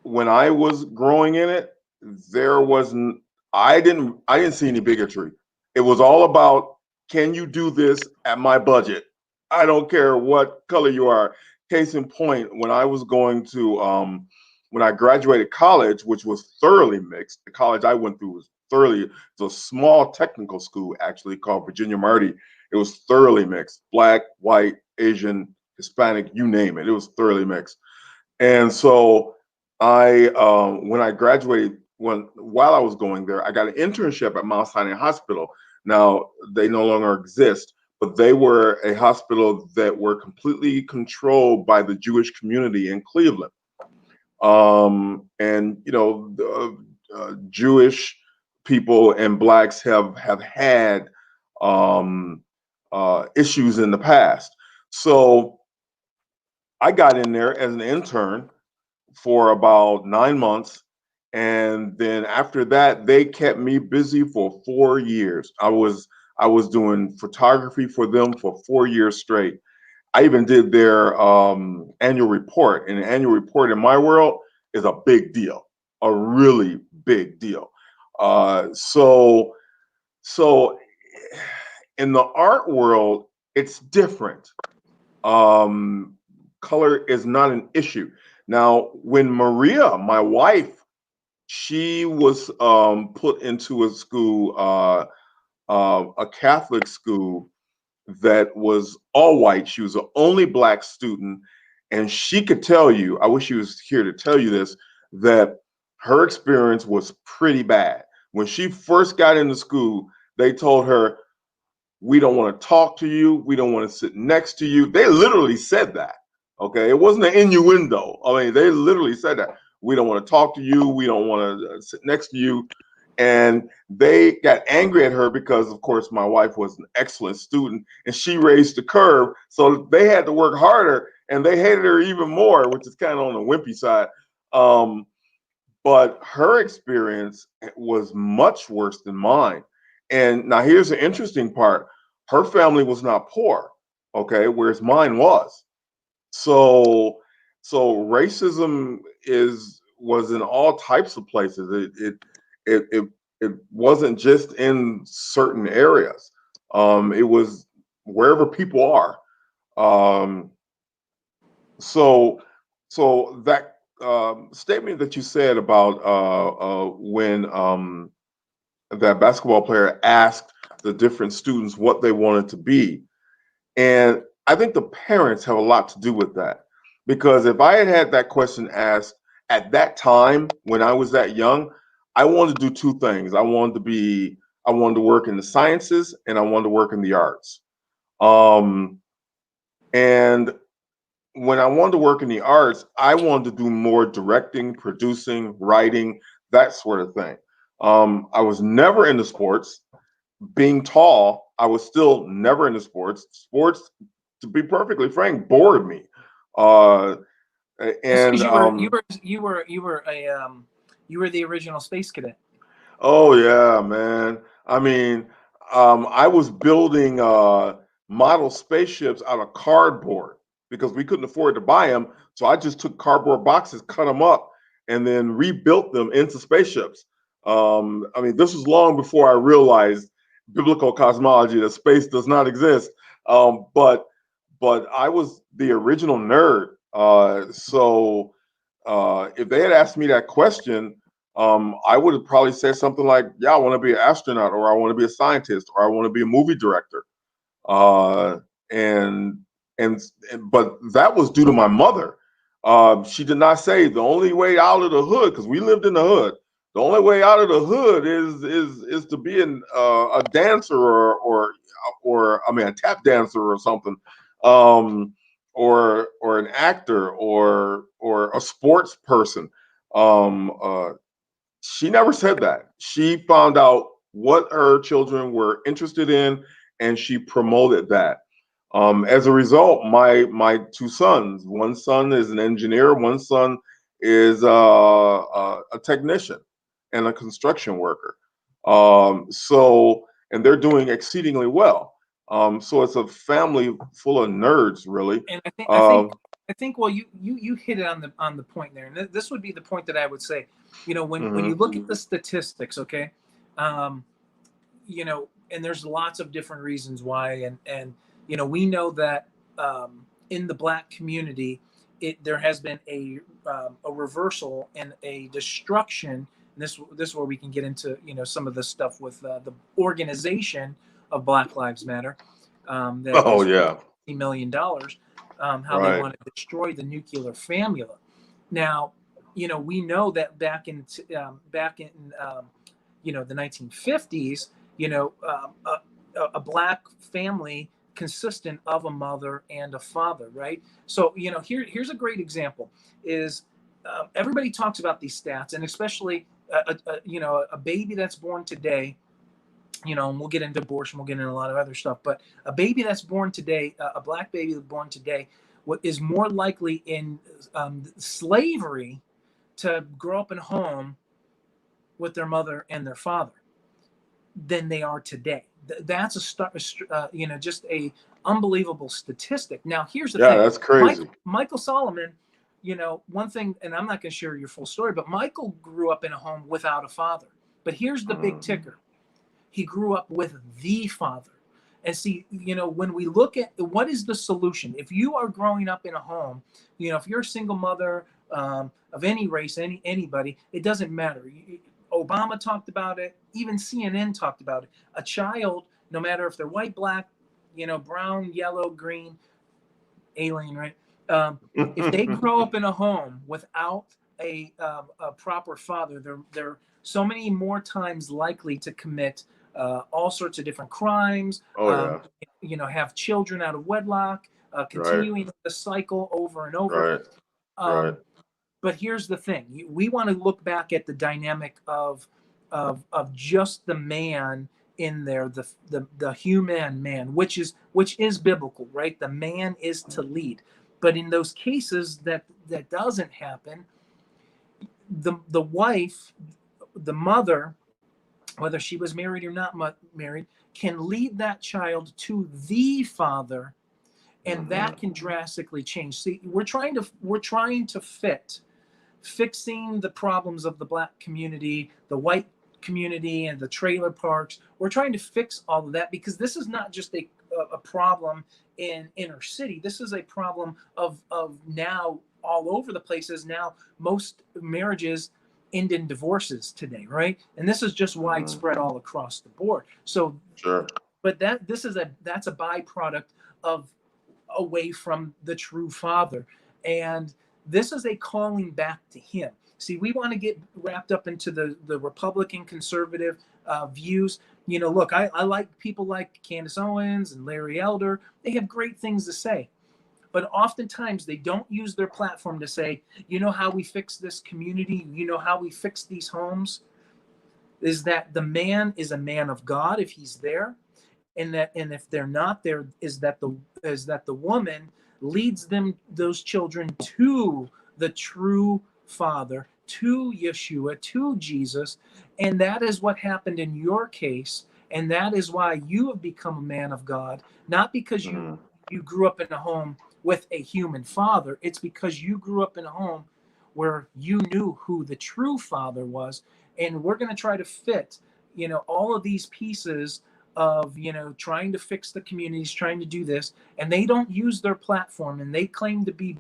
when I was growing in it, there wasn't I didn't see any bigotry. It was all about, can you do this at my budget? I don't care what color you are. Case in point, when I graduated college, which was thoroughly mixed. The college I went through was it's a small technical school actually called Virginia Marty. It was thoroughly mixed. Black, white, Asian, Hispanic, you name it. It was thoroughly mixed. And so when I graduated, while I was going there, I got an internship at Mount Sinai Hospital. Now they no longer exist, but they were a hospital that were completely controlled by the Jewish community in Cleveland. And Jewish people and blacks have had issues in the past. So I got in there as an intern for about 9 months. And then after that, they kept me busy for 4 years. I was doing photography for them for 4 years straight. I even did their annual report, and the annual report in my world is a big deal, a really big deal. So in the art world, it's different. Um, Color is not an issue. Now, when Maria, my wife, she was put into a school, a Catholic school that was all white. She was the only black student, and she could tell you, I wish she was here to tell you this, that her experience was pretty bad. When she first got into school, they told her, we don't want to talk to you. We don't want to sit next to you. They literally said that. Okay. It wasn't an innuendo. I mean, they literally said that. We don't want to talk to you. We don't want to sit next to you. And they got angry at her because, of course, my wife was an excellent student and she raised the curve. So they had to work harder, and they hated her even more, which is kind of on the wimpy side. But her experience was much worse than mine. And now here's the interesting part. Her family was not poor, okay, whereas mine was. So So racism was in all types of places. It wasn't just in certain areas. It was wherever people are. Um, so so that statement that you said about when that basketball player asked the different students what they wanted to be, and I think the parents have a lot to do with that. Because if I had had that question asked at that time when I was that young, I wanted to do two things. I wanted to work in the sciences and I wanted to work in the arts. Um, and when I wanted to work in the arts, I wanted to do more directing, producing, writing, that sort of thing. I was never into sports. Being tall, I was still never into sports. Sports, to be perfectly frank, bored me. Uh, That's because and you were the original space cadet. Oh yeah, man. I mean, I was building model spaceships out of cardboard because we couldn't afford to buy them. So I just took cardboard boxes, cut them up, and then rebuilt them into spaceships. I mean, this was long before I realized biblical cosmology that space does not exist. But I was the original nerd. If they had asked me that question, I would have probably said something like, "Yeah, I want to be an astronaut, or I want to be a scientist, or I want to be a movie director." Uh, and and but that was due to my mother. She did not say the only way out of the hood, because we lived in the hood. The only way out of the hood is to be a dancer or I mean a tap dancer or something, um, or an actor or a sports person. She never said that. She found out what her children were interested in, and she promoted that. As a result, my two sons, one son is an engineer, one son is a technician and a construction worker. And they're doing exceedingly well. So it's a family full of nerds, really. And Um, I think well you hit it on the point there, and this would be the point that I would say, when you mhm. look at the statistics, okay, um, and there's lots of different reasons why, and we know that in the Black community, there has been a reversal and a destruction. And this is where we can get into some of the stuff with the organization of Black Lives Matter, that Oh is yeah, $50 million, how they right. want to destroy the nuclear formula. Now, we know that back in the 1950s, a Black family consistent of a mother and a father, right? So here's a great example: is everybody talks about these stats, and especially a baby that's born today. And we'll get into abortion, we'll get into a lot of other stuff, but a baby that's born today, a Black baby that's born today, what is more likely in slavery to grow up in a home with their mother and their father than they are today. That's just a unbelievable statistic. Now, here's the Yeah, thing, that's crazy. Michael Solomon. One thing, and I'm not going to share your full story, but Michael grew up in a home without a father. But here's the big Mhm. ticker: he grew up with the father. And see, when we look at what is the solution, if you are growing up in a home, if you're a single mother, of any race, anybody, it doesn't matter. Obama talked about it, even CNN talked about it. A child, no matter if they're white, black, brown, yellow, green, alien, right? If they grow up in a home without a proper father, they're so many more times likely to commit all sorts of different crimes, Oh yeah, have children out of wedlock, right, continuing the cycle over and over. right, right. Um, but here's the thing: we want to look back at the dynamic of just the man in there, the human man, which is biblical, right? The man is to lead. But in those cases that doesn't happen, the wife, the mother, whether she was married or not married, can lead that child to the father, and that can drastically change. See, we're trying to fixing the problems of the Black community, the white community, and the trailer parks. We're trying to fix all of that, because this is not just a problem in inner city. This is a problem of now all over the places. Now most marriages end in divorces today, right? And this is just widespread all across the board. So Sure. but that's a byproduct of away from the true Father. And this is a calling back to him. See, we want to get wrapped up into the Republican conservative views. You know, look, I like people like Candace Owens and Larry Elder. They have great things to say. But oftentimes they don't use their platform to say, you know how we fix this community? You know how we fix these homes? Is that the man is a man of God if he's there, and if they're not there, is that the woman leads those children to the true Father, to Yeshua, to Jesus. And that is what happened in your case, and that is why you have become a man of God, not because you grew up in a home with a human father. It's because you grew up in a home where you knew who the true Father was. And we're going to try to fit, all of these pieces of, trying to fix the communities, trying to do this, and they don't use their platform, and they claim to be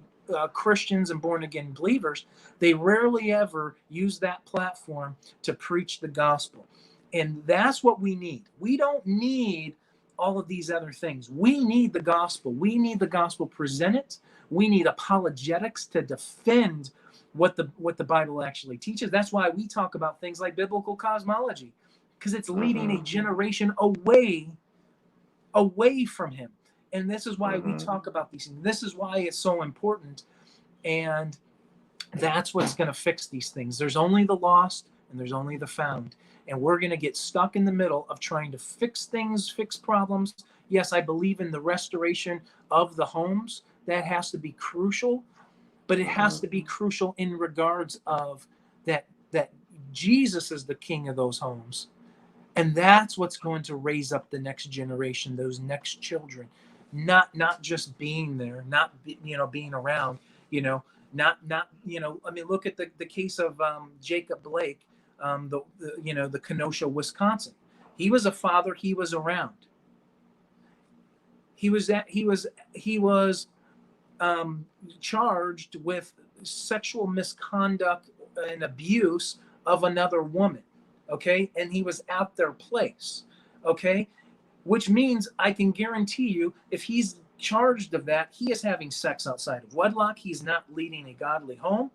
Christians and born again believers. They rarely ever use that platform to preach the gospel. And that's what we need. We don't need all of these other things. We need the gospel. We need the gospel presented. We need apologetics to defend what the Bible actually teaches. That's why we talk about things like biblical cosmology, because it's leading a generation away from him. And this is why we talk about these things. This is why it's so important. And that's what's going to fix these things. There's only the lost and there's only the found. And we're going to get stuck in the middle of trying to fix things, fix problems. Yes, I believe in the restoration of the homes. That has to be crucial. But it has to be crucial in regards of that Jesus is the king of those homes. And that's what's going to raise up the next generation, those next children. Not just being there, not being around, not I mean, look at the case of Jacob Blake, the Kenosha, Wisconsin. He was a father, he was around. He was charged with sexual misconduct and abuse of another woman, okay? And he was at their place, okay? Which means I can guarantee you, if he's charged of that, he is having sex outside of wedlock. He's not leading a godly home.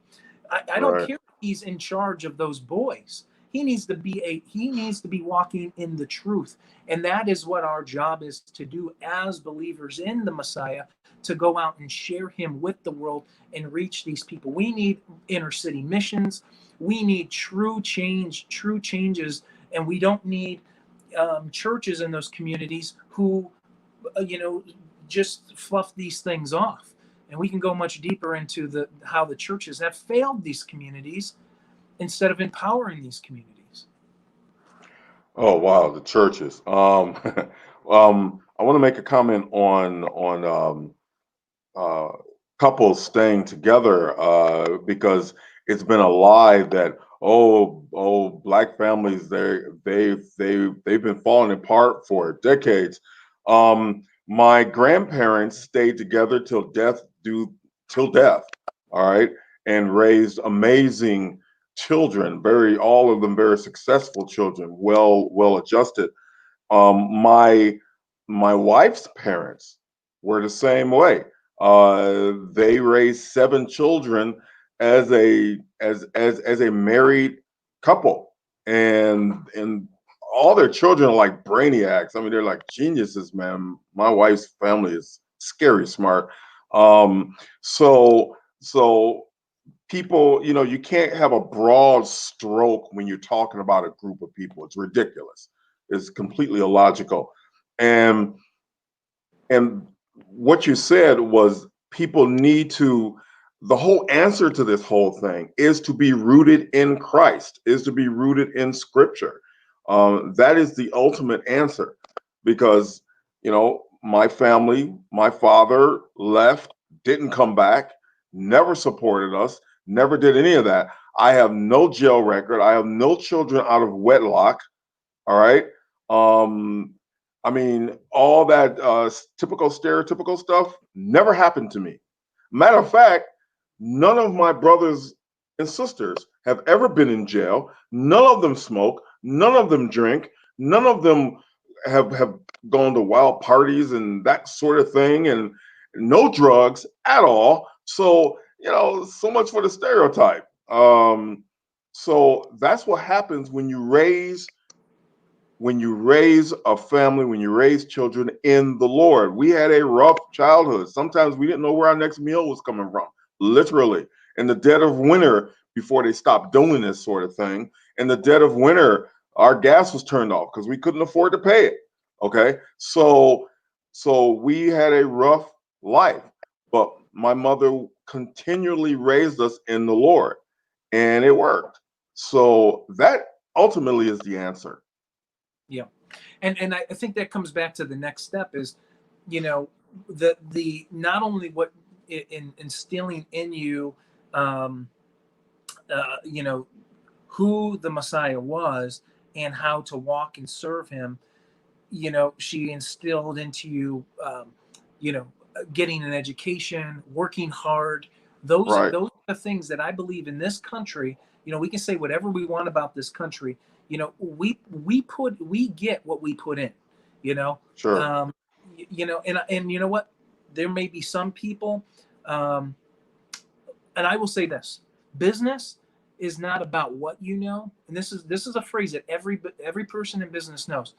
I don't care if he's in charge of those boys. He needs to be walking in the truth. And that is what our job is to do as believers in the Messiah, to go out and share him with the world and reach these people. We need inner city missions. We need true changes, and we don't need churches in those communities who, just fluff these things off. And we can go much deeper into how the churches have failed these communities instead of empowering these communities. Oh wow, the churches. I want to make a comment on couples staying together, because it's been a lie that Black families, they've been falling apart for decades. My grandparents stayed together till death, all right, and raised amazing children, all of them very successful children, well adjusted. My wife's parents were the same way. They raised 7 children as a married couple, and all their children are like brainiacs. I mean, they're like geniuses, man. My wife's family is scary smart. So people, you can't have a broad stroke when you're talking about a group of people. It's ridiculous. It's completely illogical. And what you said was, people need to, the whole answer to this whole thing is to be rooted in Christ, is to be rooted in Scripture. That is the ultimate answer, because my family, my father left, didn't come back, never supported us, never did any of that. I have no jail record. I have no children out of wedlock. All right. Um, I mean, all that typical stereotypical stuff never happened to me. Matter of fact, none of my brothers and sisters have ever been in jail. None of them smoke. None of them drink. None of them have gone to wild parties and that sort of thing, and no drugs at all. So, so much for the stereotype. So that's what happens when you raise a family, when you raise children in the Lord. We had a rough childhood. Sometimes we didn't know where our next meal was coming from, literally. In the dead of winter, before they stopped doing this sort of thing, in the dead of winter, our gas was turned off because we couldn't afford to pay it. Okay. So we had a rough life, but my mother continually raised us in the Lord, and it worked. So that ultimately is the answer. Yeah. And I think that comes back to the next step is, the not only what instilling in you, um, who the Messiah was and how to walk and serve him. She instilled into you, you know, getting an education, working hard. Right. Those are the things that I believe in this country. We can say whatever we want about this country. We get what we put in. You know, Sure. um, and you know what? There may be some people, um, and I will say this: business is not about what you know, and this is a phrase that every person in business knows.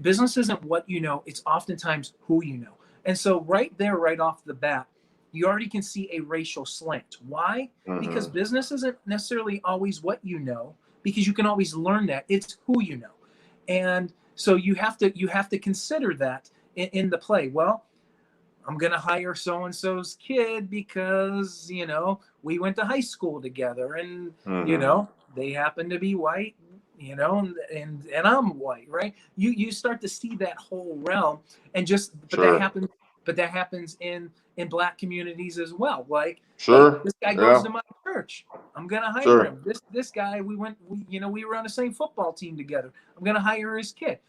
Business isn't what you know, it's oftentimes who you know. And so right there, right off the bat, you already can see a racial slant. Why? Because Hmm. business isn't necessarily always what you know, because you can always learn that. It's who you know. And so you have to consider that in the play. Well, I'm going to hire so and so's kid because, we went to high school together and, Hmm. they happen to be white, and I'm white, right? You start to see that whole realm and but that Sure. happens, in black communities as well. Like, hey, Sure. this guy goes Yeah. to my church. I'm going to hire Sure. him. This guy, we were on the same football team together. I'm going to hire his kid,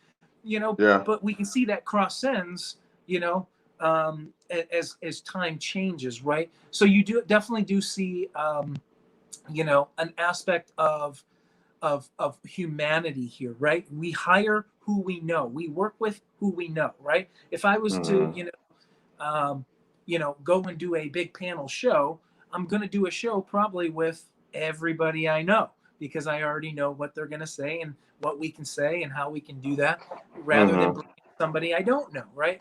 Yeah. but we can see that cross ends, as time changes, right? So you definitely do see, an aspect of humanity here, right? We hire who we know, we work with who we know, right? If I was to, Hmm. go and do a big panel show, I'm going to do a show probably with everybody I know because I already know what they're going to say and what we can say and how we can do that, rather than Hmm. bringing somebody I don't know, right?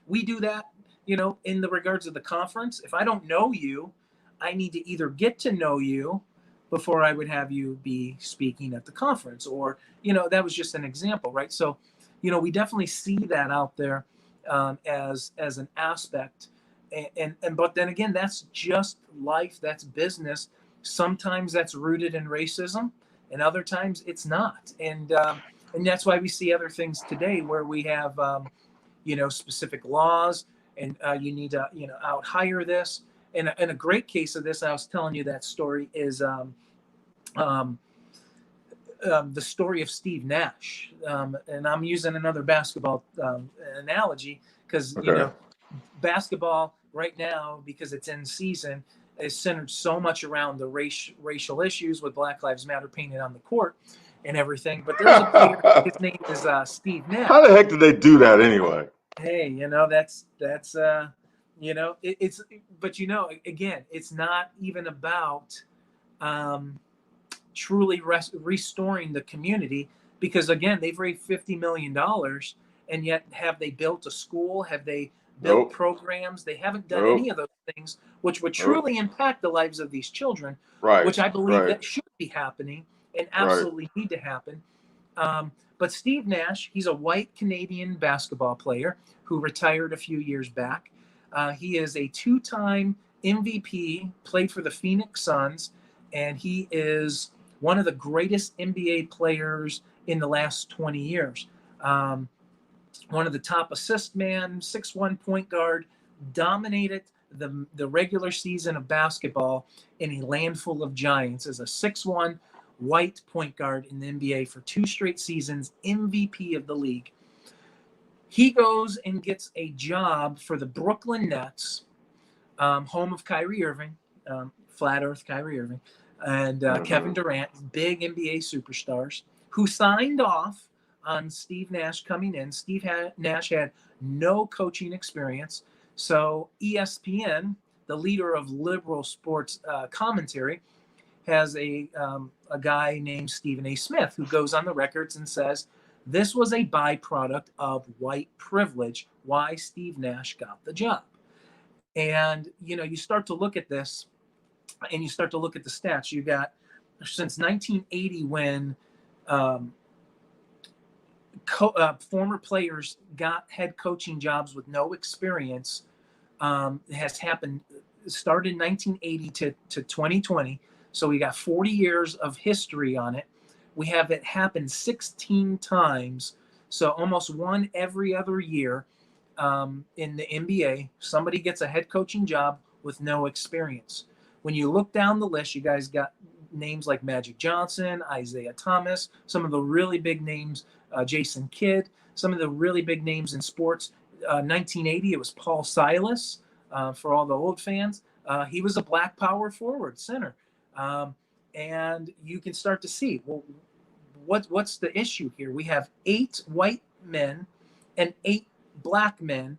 We do that, in the regards of the conference. If I don't know you, I need to either get to know you before I would have you be speaking at the conference, or, that was just an example, right? So, we definitely see that out there, as an aspect, and but then again, that's just life, that's business. Sometimes that's rooted in racism, and other times it's not, and that's why we see other things today where we have, specific laws, and you need to, out hire this. And a great case of this, I was telling you that story, is um, the story of Steve Nash. And I'm using another basketball analogy because, Okay. basketball right now, because it's in season, is centered so much around the racial issues with Black Lives Matter painted on the court and everything. But there's a player, How his name is Steve the Nash. heck did they do that anyway? Hey, that's it's but again, it's not even about um, truly restoring the community, because again, they've raised $50 million, and yet have they built a school? Have they built Nope. programs? They haven't done any Nope. of those things which would Nope. truly impact the lives of these children, Right. which I believe Right. that should be happening and Right. absolutely need to happen. But Steve Nash, he's a white Canadian basketball player who retired a few years back. He is a two-time MVP, played for the Phoenix Suns, and he is one of the greatest NBA players in the last 20 years. Um, one of the top assist man, 6'1" point guard, dominated the regular season of basketball in a land full of giants as a 6'1" white point guard in the NBA for 2 straight seasons, MVP of the league. He goes and gets a job for the Brooklyn Nets, home of Kyrie Irving, flat earth Kyrie Irving, and Kevin Durant, big NBA superstars, who signed off on Steve Nash coming in. Steve Nash had no coaching experience. So ESPN, the leader of liberal sports commentary, has a guy named Stephen A. Smith who goes on the records and says this was a byproduct of white privilege, why Steve Nash got the job. And, you start to look at this and you start to look at the stats. You got since 1980 when former players got head coaching jobs with no experience. Has happened, started in 1980 to 2020. So we got 40 years of history on it. We have it happen 16 times. So almost one every other year in the NBA. Somebody gets a head coaching job with no experience. When you look down the list, you guys got names like Magic Johnson, Isaiah Thomas, some of the really big names, Jason Kidd, some of the really big names in sports. 1980, it was Paul Silas, for all the old fans. He was a black power forward center. And you can start to see, well, what's the issue here? We have 8 white men and 8 black men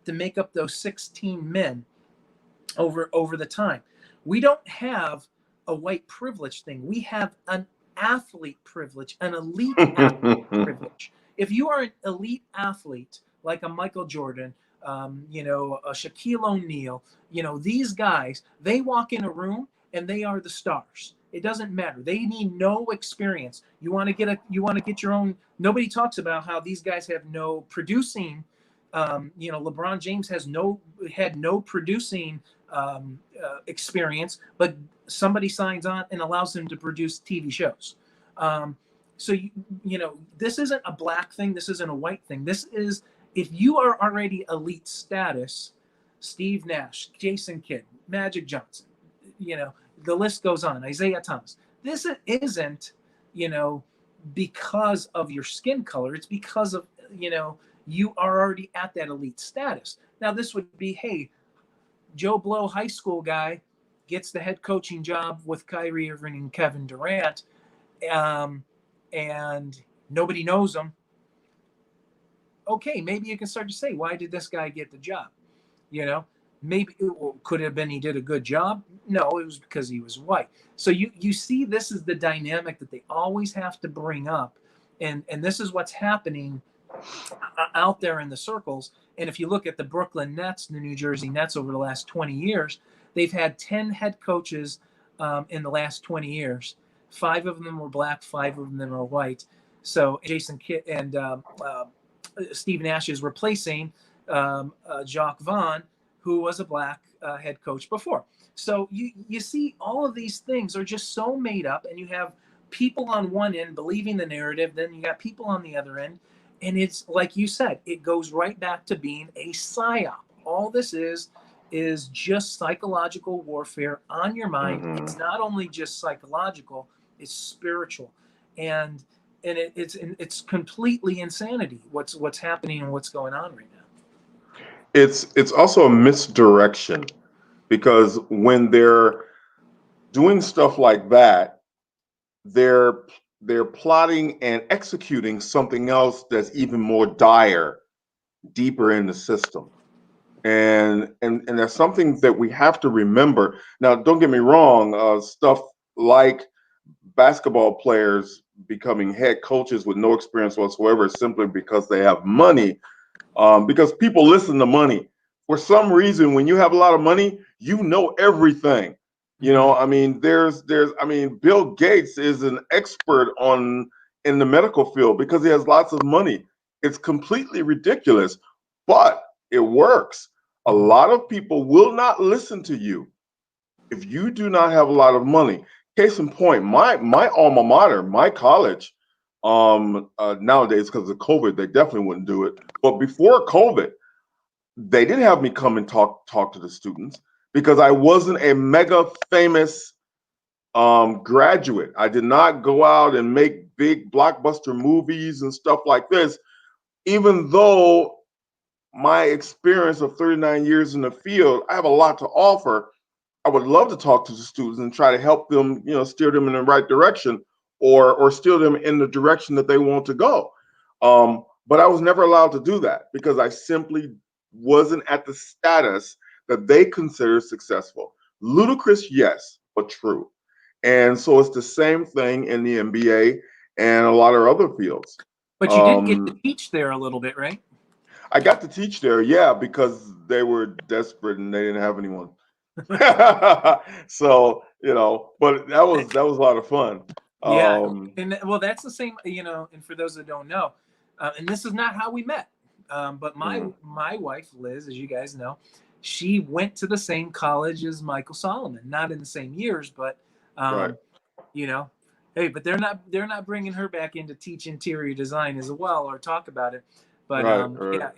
to make up those 16 men over the time. We don't have a white privilege thing. We have an athlete privilege, an elite athlete privilege. If you are an elite athlete like a Michael Jordan, a Shaquille O'Neal, these guys, they walk in a room and they are the stars. It doesn't matter. They need no experience. You want to get your own. Nobody talks about how these guys have no producing. LeBron James had no producing experience, but somebody signs on and allows him to produce TV shows. So this isn't a black thing. This isn't a white thing. This is, if you are already elite status, Steve Nash, Jason Kidd, Magic Johnson, the list goes on, Isaiah Thomas. This isn't, because of your skin color. It's because of, you are already at that elite status. Now, this would be, hey, Joe Blow high school guy gets the head coaching job with Kyrie Irving and Kevin Durant, and nobody knows him. Okay, maybe you can start to say, why did this guy get the job? Maybe could have been he did a good job. No, it was because he was white. So you see, this is the dynamic that they always have to bring up, and this is what's happening out there in the circles. And if you look at the Brooklyn Nets, the New Jersey Nets, over the last 20 years, they've had 10 head coaches in the last 20 years. 5 of them were black, 5 of them are white. So Jason Kidd and Steve Nash is replacing Jacques Vaughn, who was a black head coach before. So you see, all of these things are just so made up, and you have people on one end believing the narrative, then you got people on the other end, and it's like you said, it goes right back to being a psyop. All this is just psychological warfare on your mind. Mm-hmm. It's not only just psychological, it's spiritual, and it's completely insanity what's happening and what's going on right now. It's also a misdirection, because when they're doing stuff like that, they're plotting and executing something else that's even more dire, deeper in the system. And that's something that we have to remember. Now, don't get me wrong, stuff like basketball players becoming head coaches with no experience whatsoever simply because they have money, because people listen to money. For some reason, when you have a lot of money, you know everything. Bill Gates is an expert in the medical field because he has lots of money. It's completely ridiculous, but it works. A lot of people will not listen to you if you do not have a lot of money. Case in point, my alma mater, my college, Nowadays, because of COVID, they definitely wouldn't do it. But before COVID, they did have me come and talk to the students because I wasn't a mega famous graduate. I did not go out and make big blockbuster movies and stuff like this, even though my experience of 39 years in the field, I have a lot to offer. I would love to talk to the students and try to help them, steer them in the right direction, or steer them in the direction that they want to go. But I was never allowed to do that because I simply wasn't at the status that they consider successful. Ludicrous, yes, but true. And so it's the same thing in the MBA and a lot of other fields. But you did get to teach there a little bit, right? I got to teach there, yeah, because they were desperate and they didn't have anyone. So, but that was a lot of fun. Yeah, and well, that's the same, and for those that don't know, and this is not how we met, but my wife Liz, as you guys know, she went to the same college as Michael Solomon, not in the same years, but right. Hey, but they're not bringing her back in to teach interior design as well or talk about it. But right. yeah,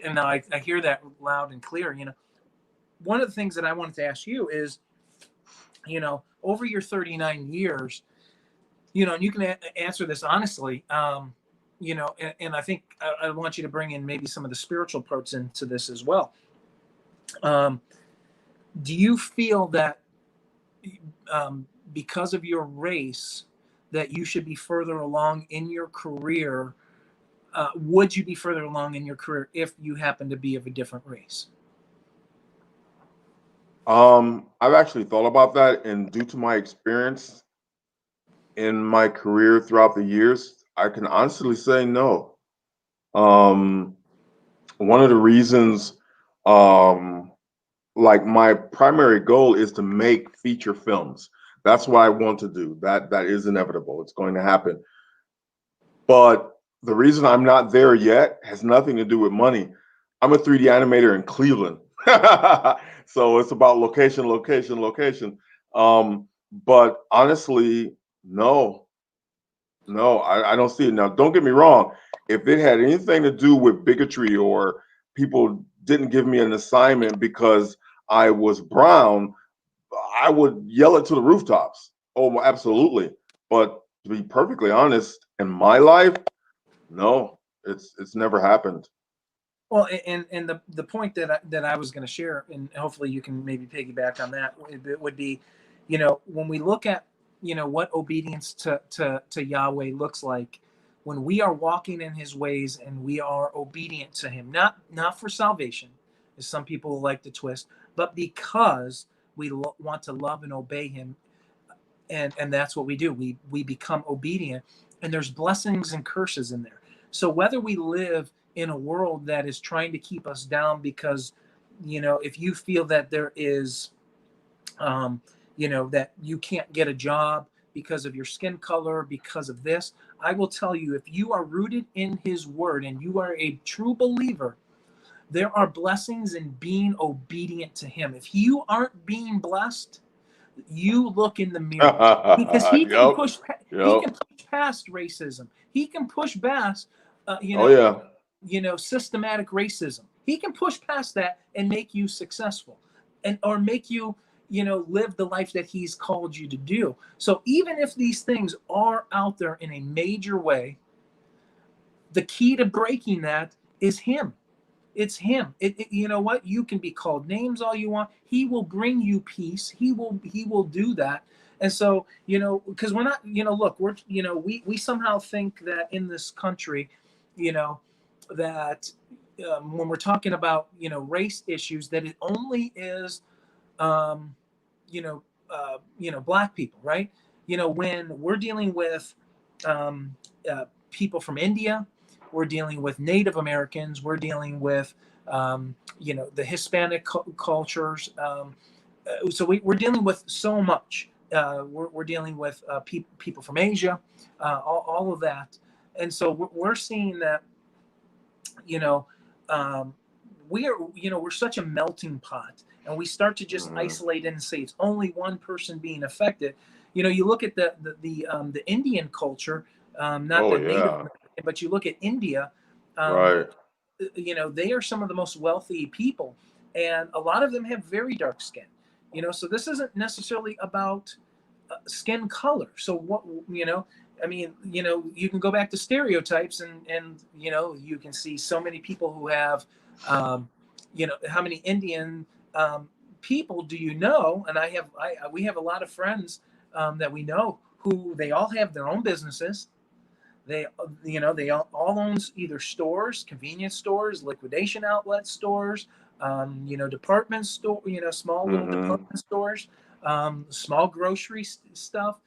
and I hear that loud and clear. One of the things that I wanted to ask you is, over your 39 years, and you can answer this honestly, and I think I want you to bring in maybe some of the spiritual parts into this as well. Do you feel that because of your race that you should be further along in your career? Would you be further along in your career if you happen to be of a different race? I've actually thought about that, and due to my experience in my career throughout the years, I can honestly say no. One of the reasons, like my primary goal is to make feature films. That's what I want to do. That is inevitable. It's going to happen. But the reason I'm not there yet has nothing to do with money. I'm a 3D animator in Cleveland. So it's about location, location, location. But honestly, no, I don't see it. Now, don't get me wrong. If it had anything to do with bigotry or people didn't give me an assignment because I was brown, I would yell it to the rooftops. Oh, absolutely. But to be perfectly honest, in my life, no, it's never happened. Well, and the point that I was going to share, and hopefully you can maybe piggyback on that, it would be, when we look at, what obedience to Yahweh looks like, when we are walking in His ways and we are obedient to Him, not for salvation, as some people like to twist, but because we want to love and obey Him, and that's what we do. We become obedient, and there's blessings and curses in there. So whether we live in a world that is trying to keep us down because, if you feel that there is, that you can't get a job because of your skin color, because of this, I will tell you, if you are rooted in His word and you are a true believer, there are blessings in being obedient to Him. If you aren't being blessed, you look in the mirror, because He can push. He Yep. can push past racism. He can push past, Oh yeah. systematic racism. He can push past that and make you successful, or make you, live the life that He's called you to do. So even if these things are out there in a major way, the key to breaking that is Him. It's Him. You know what? You can be called names all you want. He will bring you peace. He will do that. And so, because we're not, look, we're, we somehow think that in this country, that when we're talking about, race issues, that it only is, um, black people, right? When we're dealing with people from India, we're dealing with Native Americans, we're dealing with, the Hispanic cultures. So we're dealing with so much. We're dealing with people from Asia, all of that. And so we're seeing that, you know, we're such a melting pot, and we start to just isolate and say it's only one person being affected. You look at the Indian culture. not Oh the Native yeah. American, but you look at India, um, Right. they are some of the most wealthy people, and a lot of them have very dark skin. So this isn't necessarily about skin color. So what, I mean, you can go back to stereotypes, and you can see so many people who have, how many Indian people do you know? And we have a lot of friends that we know who they all have their own businesses. They all owns either stores, convenience stores, liquidation outlet stores, department store, small little Mm-hmm. department stores, small grocery stuff.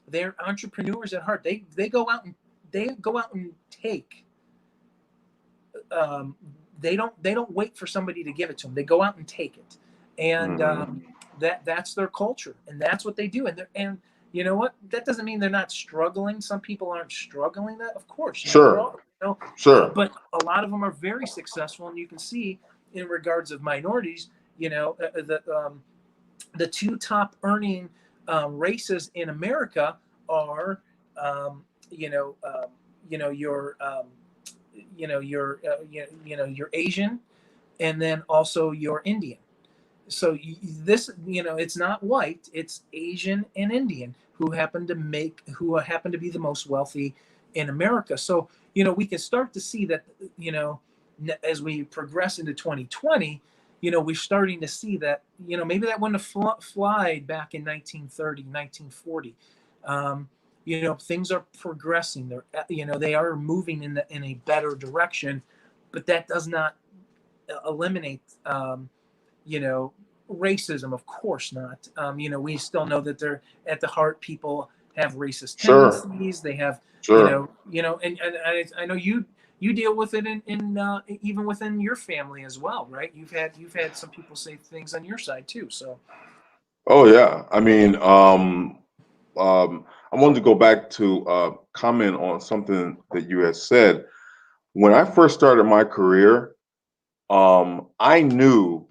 They're entrepreneurs at heart. They go out and take. Um, they don't wait for somebody to give it to them. They go out and take it, and Mm-hmm. that's their culture, and that's what they do. And you know what? That doesn't mean they're not struggling. Some people aren't struggling. That, of course, there Sure. are. Sure. But a lot of them are very successful, and you can see in regards of minorities. The two top earning races in America are, you know, your your Asian, and then also your Indian. So it's not white, it's Asian and Indian who happen to be the most wealthy in America. So we can start to see that, as we progress into 2020, we're starting to see that, maybe that wouldn't have flied back in 1930, 1940. Things are progressing. They are moving in a better direction, but that does not eliminate, you know, racism. Of course not. We still know that they're at the heart. People have racist Sure. tendencies. They have, Sure. and I know you deal with it in even within your family as well, right? You've had some people say things on your side too. So Oh yeah. I mean, I wanted to go back to comment on something that you had said. When I first started my career, I knew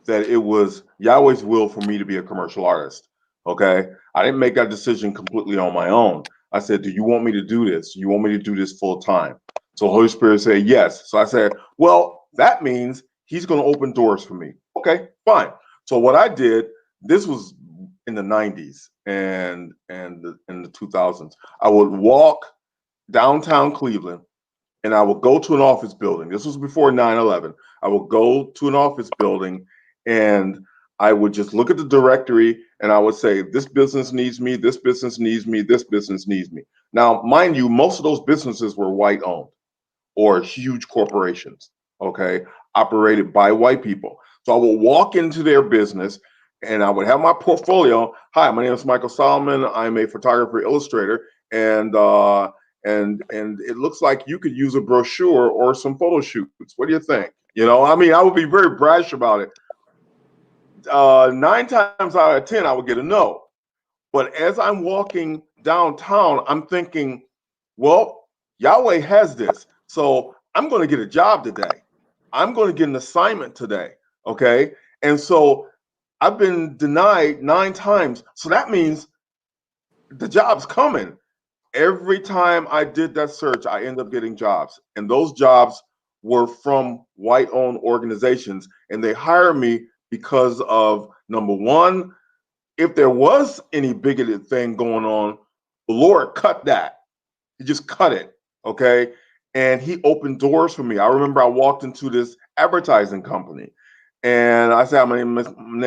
that it was Yahweh's will for me to be a commercial artist. Okay. I didn't make that decision completely on my own. I said, do you want me to do this? You want me to do this full time? So Holy Spirit said, yes. So I said, well, that means he's going to open doors for me. Okay, fine. So what I did, this was in the 90s and in the 2000s. I would walk downtown Cleveland and I would go to an office building. This was before 9/11. I would go to an office building and I would just look at the directory and I would say, this business needs me, this business needs me, this business needs me. Now, mind you, most of those businesses were white owned or huge corporations, okay, operated by white people. So I would walk into their business and I would have my portfolio. Hi, my name is Michael Solomon. I'm a photographer illustrator, and it looks like you could use a brochure or some photo shoots. What do you think? I mean, I would be very brash about it. 9 times out of 10, I would get a no. But as I'm walking downtown, I'm thinking, well, Yahweh has this. So I'm going to get a job today. I'm going to get an assignment today. Okay. And so I've been denied 9 times. So that means the job's coming. Every time I did that search, I ended up getting jobs. And those jobs were from white owned organizations. And they hired me because of number one, if there was any bigoted thing going on, the Lord cut that. He just cut it. Okay. And he opened doors for me. I remember I walked into this advertising company and I said, my name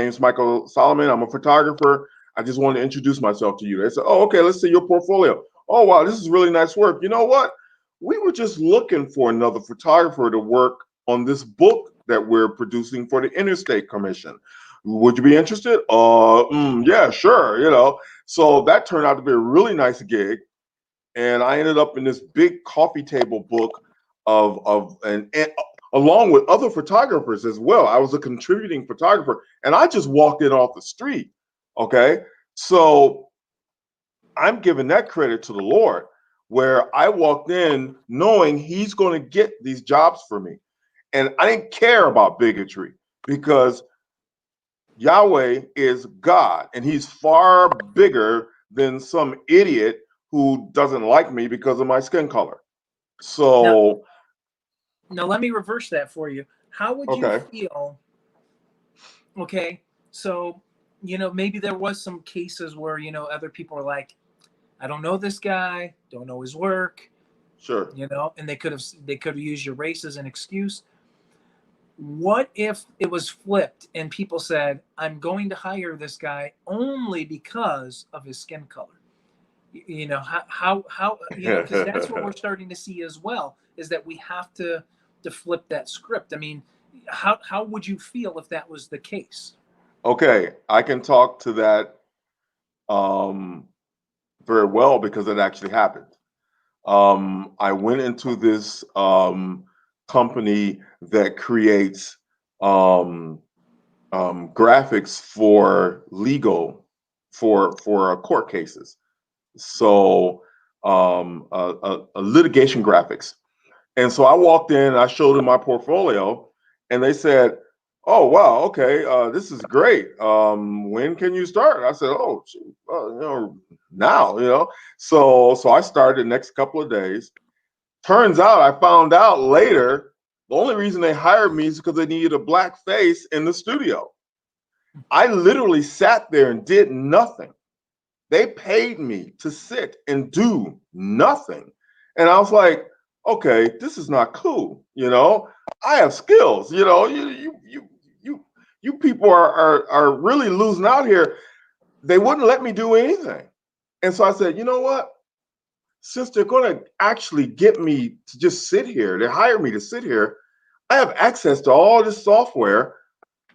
is Michael Solomon. I'm a photographer. I just wanted to introduce myself to you. They said, oh, okay, let's see your portfolio. Oh, wow, this is really nice work. You know what? We were just looking for another photographer to work on this book that we're producing for the Interstate Commission. Would you be interested? Yeah, sure. So that turned out to be a really nice gig, and I ended up in this big coffee table book and along with other photographers as well. I was a contributing photographer, and I just walked in off the street. Okay, so I'm giving that credit to the Lord, where I walked in knowing He's going to get these jobs for me, and I didn't care about bigotry because Yahweh is God, and He's far bigger than some idiot who doesn't like me because of my skin color. Now, So, now let me reverse that for you. How would you okay, feel? Okay, so maybe there was some cases where other people are like, I don't know this guy, don't know his work, sure. and they could have used your race as an excuse. What if it was flipped and people said, I'm going to hire this guy only because of his skin color? How because that's what we're starting to see as well, is that we have to flip that script. I mean, how would you feel if that was the case? Okay, I can talk to that um, very well because it actually happened. I went into this company that creates um, graphics for legal for court cases. So litigation graphics. And so I walked in, I showed them my portfolio, and they said, "Oh wow, okay, this is great. When can you start?" I said, "Oh, shoot, now, So I started the next couple of days. Turns out, I found out later, the only reason they hired me is because they needed a black face in the studio. I literally sat there and did nothing. They paid me to sit and do nothing. And I was like, okay, this is not cool. I have skills. You people are really losing out here. They wouldn't let me do anything. And so I said, you know what? Since they're going to actually get me to just sit here, they hire me to sit here, I have access to all this software.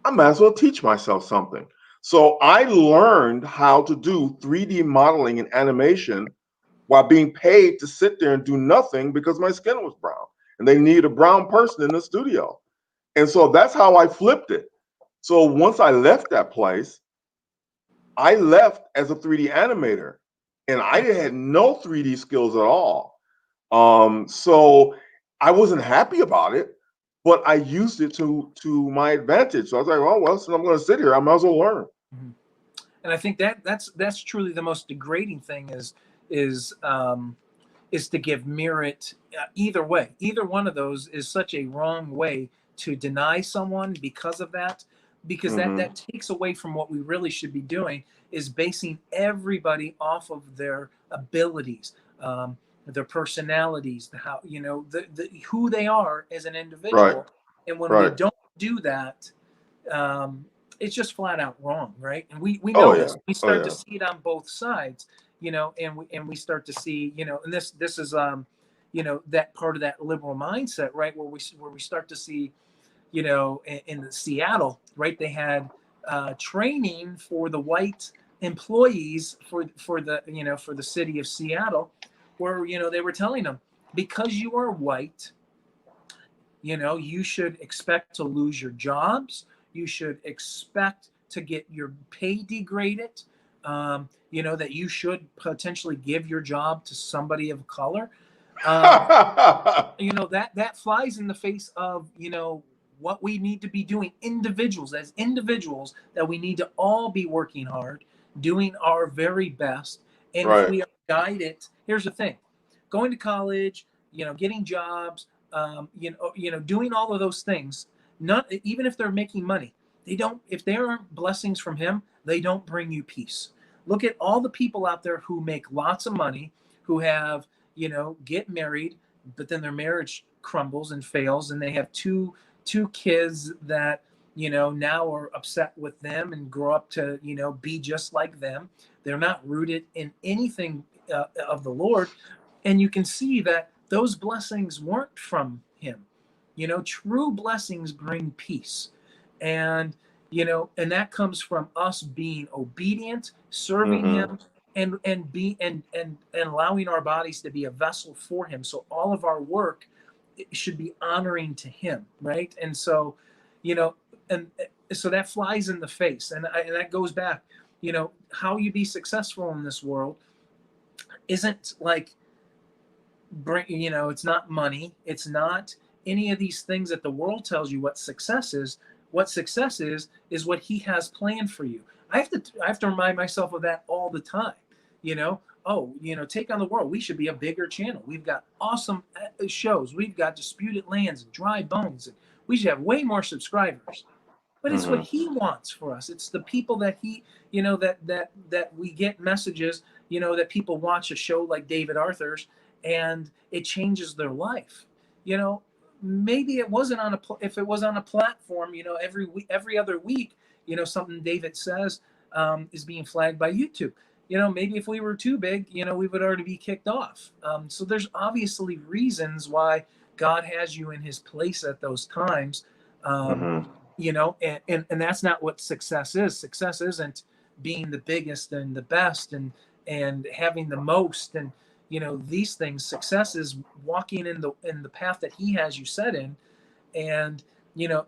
I might as well teach myself something. So I learned how to do 3D modeling and animation while being paid to sit there and do nothing because my skin was brown and they needed a brown person in the studio. And so that's how I flipped it. So once I left that place, I left as a 3D animator and I had no 3D skills at all. So I wasn't happy about it, but I used it to my advantage. So I was like, oh well, since I'm going to sit here, I might as well learn. Mhm. And I think that's truly the most degrading thing is to give merit either way. Either one of those is such a wrong way to deny someone because of that, because that Hmm. that takes away from what we really should be doing, is basing everybody off of their abilities, their personalities, how the who they are as an Right, individual. And when we right. don't do that, um, it's just flat out wrong, right? And we Oh know yeah, this. We oh start to yeah. see it on both sides, and we start to see, and this is that part of that liberal mindset, right, where we start to see, in Seattle, right, they had training for the white employees for the city of Seattle, where they were telling them, because you are white, you should expect to lose your jobs. You should expect to get your pay degraded. That you should potentially give your job to somebody of color. Um, that flies in the face of what we need to be doing, as individuals, that we need to all be working hard, doing our very best. And if Right. we are guided, here's the thing: going to college, getting jobs, doing all of those things, not even if they're making money, they don't, if they aren't blessings from him, they don't bring you peace. Look at all the people out there who make lots of money, who have, get married, but then their marriage crumbles and fails, and they have two kids that now are upset with them and grow up to be just like them. They're not rooted in anything of the Lord, and you can see that those blessings weren't from him. True blessings bring peace, and and that comes from us being obedient, serving Hmm. him, and allowing our bodies to be a vessel for him. So all of our work should be honoring to him, right? And so, you know, and so that flies in the face, and that goes back. How you be successful in this world isn't like it's not money, it's not any of these things that the world tells you what success is. What success is what he has planned for you. I have to remind myself of that all the time. oh, Take on the World, we should be a bigger channel. We've got awesome shows. We've got Disputed Lands and Dry Bones. And we should have way more subscribers. But it's what Hmm. he wants for us. It's the people that that we get messages, that people watch a show like David Arthur's and it changes their life. You know, Maybe it wasn't if it was on a platform, every other week, something David says is being flagged by YouTube. Maybe if we were too big, we would already be kicked off. So there's obviously reasons why God has you in his place at those times. Um, Hmm. and that's not what success is. Success isn't being the biggest and the best and having the most and these things. Success is walking in the path that he has you set in, and you know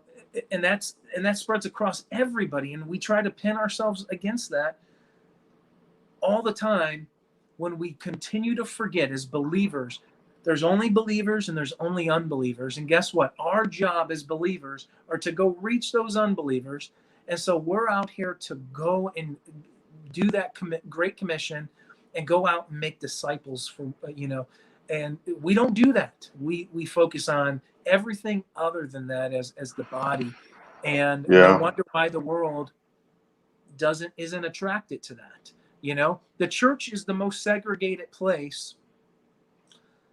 and that spreads across everybody, and we try to pin ourselves against that all the time when we continue to forget as believers. There's only believers and there's only unbelievers. And guess what? Our job as believers are to go reach those unbelievers. And so we're out here to go and do that great commission and go out and make disciples and we don't do that. We focus on everything other than that as the body. And we Yeah. wonder why the world isn't attracted to that. The church is the most segregated place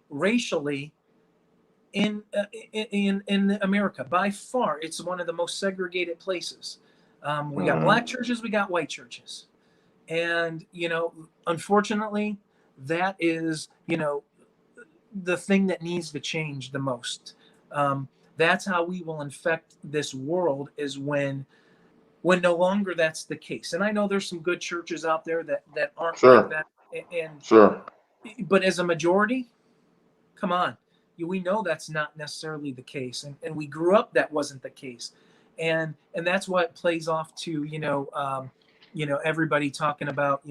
racially in America by far. It's one of the most segregated places. We got Hmm. black churches, we got white churches, and unfortunately, that is the thing that needs to change the most. That's how we will infect this world, is when no longer that's the case. And I know there's some good churches out there that aren't like Sure. that, and Sure. but as a majority, come on, we know that's not necessarily the case, and we grew up that wasn't the case, and that's what plays off to everybody talking about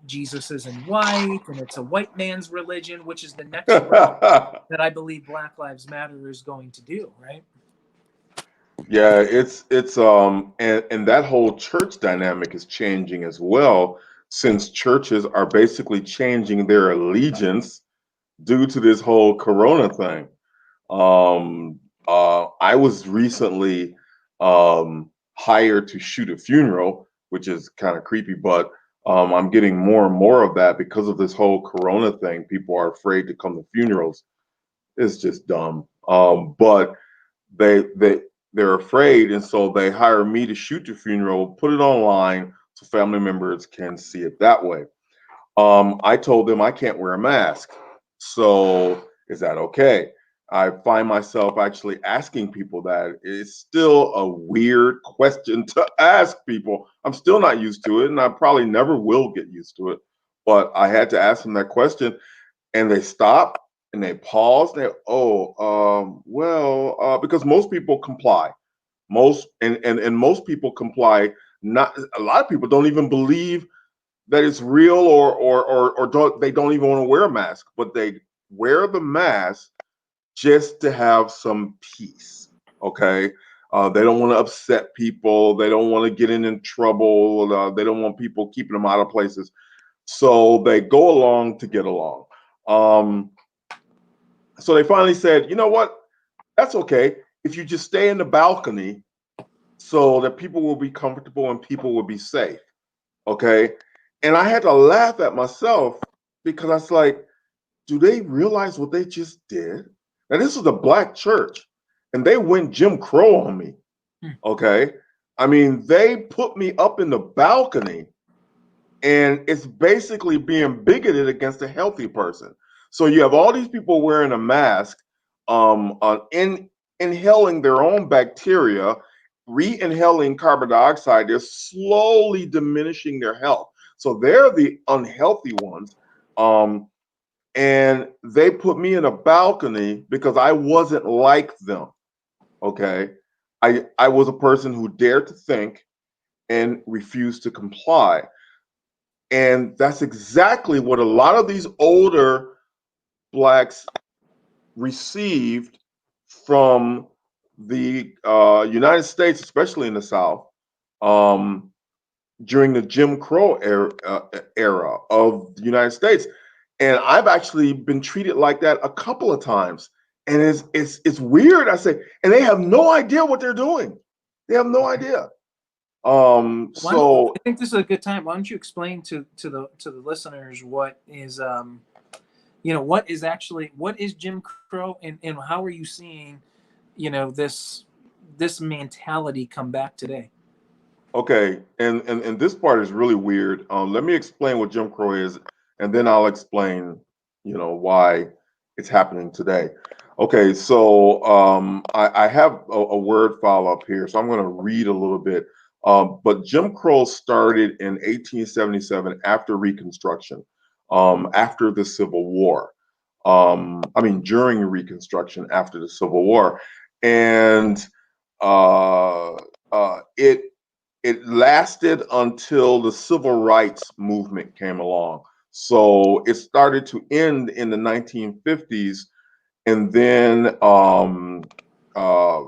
Jesus isn't white and it's a white man's religion, which is the next route that I believe Black Lives Matter is going to do, right? Yeah, it's and that whole church dynamic is changing as well, since churches are basically changing their allegiance due to this whole corona thing. I was recently hired to shoot a funeral, which is kind of creepy, but I'm getting more and more of that because of this whole corona thing. People are afraid to come to funerals. It's just dumb. But they they they're afraid, and so they hire me to shoot the funeral, put it online so family members can see it that way. I told them I can't wear a mask. So is that okay? I find myself actually asking people that. It's still a weird question to ask people. I'm still not used to it, and I probably never will get used to it. But I had to ask them that question, and they stop and they pause. They, because most people comply. And most people comply. Not a lot of people don't even believe that it's real, or they don't even want to wear a mask, but they wear the mask just to have some peace. Okay. They don't want to upset people. They don't want to get in trouble. They don't want people keeping them out of places. So they go along to get along. Um, so they finally said, you know what? That's okay. If you just stay in the balcony so that people will be comfortable and people will be safe. Okay. And I had to laugh at myself because I was like, do they realize what they just did? Now, this was a black church and they went Jim Crow on me. Hmm. Okay. I mean, they put me up in the balcony, and it's basically being bigoted against a healthy person. So you have all these people wearing a mask, inhaling their own bacteria, re-inhaling carbon dioxide. They're slowly diminishing their health. So they're the unhealthy ones. And they put me in a balcony because I wasn't like them. Okay. I was a person who dared to think and refused to comply. And that's exactly what a lot of these older blacks received from the United States, especially in the South. Um, during the Jim Crow era of the United States. And I've actually been treated like that a couple of times. And it's weird. I say, and they have no idea what they're doing. They have no idea. Why don't, So I think this is a good time. Why don't you explain to the listeners what is what is actually, what is Jim Crow, and how are you seeing this mentality come back today? okay, and this part is really weird. Let me explain what Jim Crow is, and then I'll explain, why it's happening today. Okay, so I have a word file up here, so I'm going to read a little bit. But Jim Crow started in 1877 after Reconstruction, after the Civil War. I mean, during Reconstruction, after the Civil War, and uh, it lasted until the civil rights movement came along. So it started to end in the 1950s, and then uh, uh,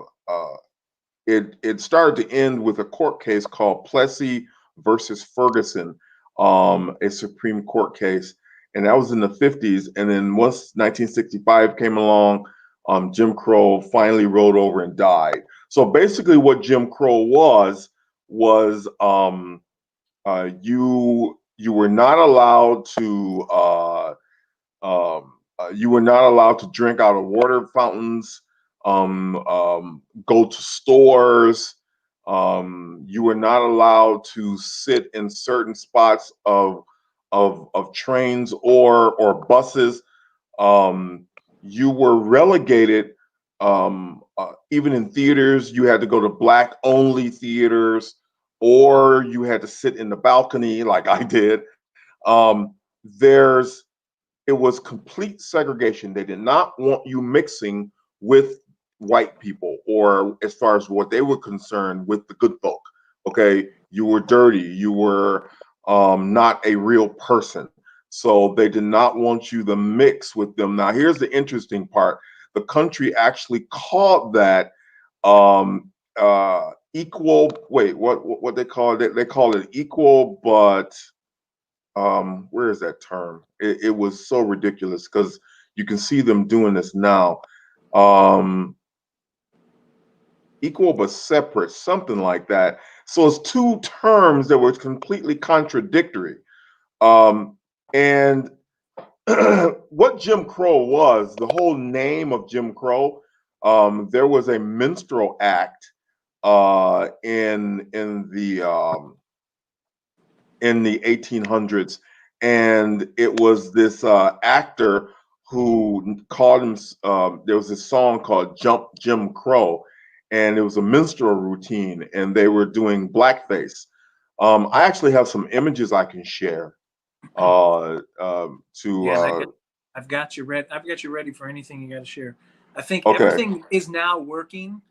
it started to end with a court case called Plessy versus Ferguson, a Supreme Court case, and that was in the 50s. And then once 1965 came along, Jim Crow finally rolled over and died. So basically, what Jim Crow was you were not allowed to you were not allowed to drink out of water fountains, go to stores. You were not allowed to sit in certain spots of trains or buses. You were relegated. Even in theaters, you had to go to black only theaters, or you had to sit in the balcony like I did. There's It was complete segregation. They did not want you mixing with white people, or as far as what they were concerned, with the good folk. Okay, you were dirty. You were not a real person. So they did not want you to mix with them. Now, here's the interesting part. The country actually called that equal. Wait, what they call it? They call it equal, but where is that term? It was so ridiculous because you can see them doing this now. Um, Equal but separate, something like that. So it's two terms that were completely contradictory. And what Jim Crow was, the whole name of Jim Crow, there was a minstrel act in the 1800s, and it was this actor who called him. There was this song called "Jump Jim Crow," and it was a minstrel routine, and they were doing blackface. I actually have some images I can share. To Yeah, and I've got you ready. I've got you ready for anything you got to share. I think Okay. everything is now working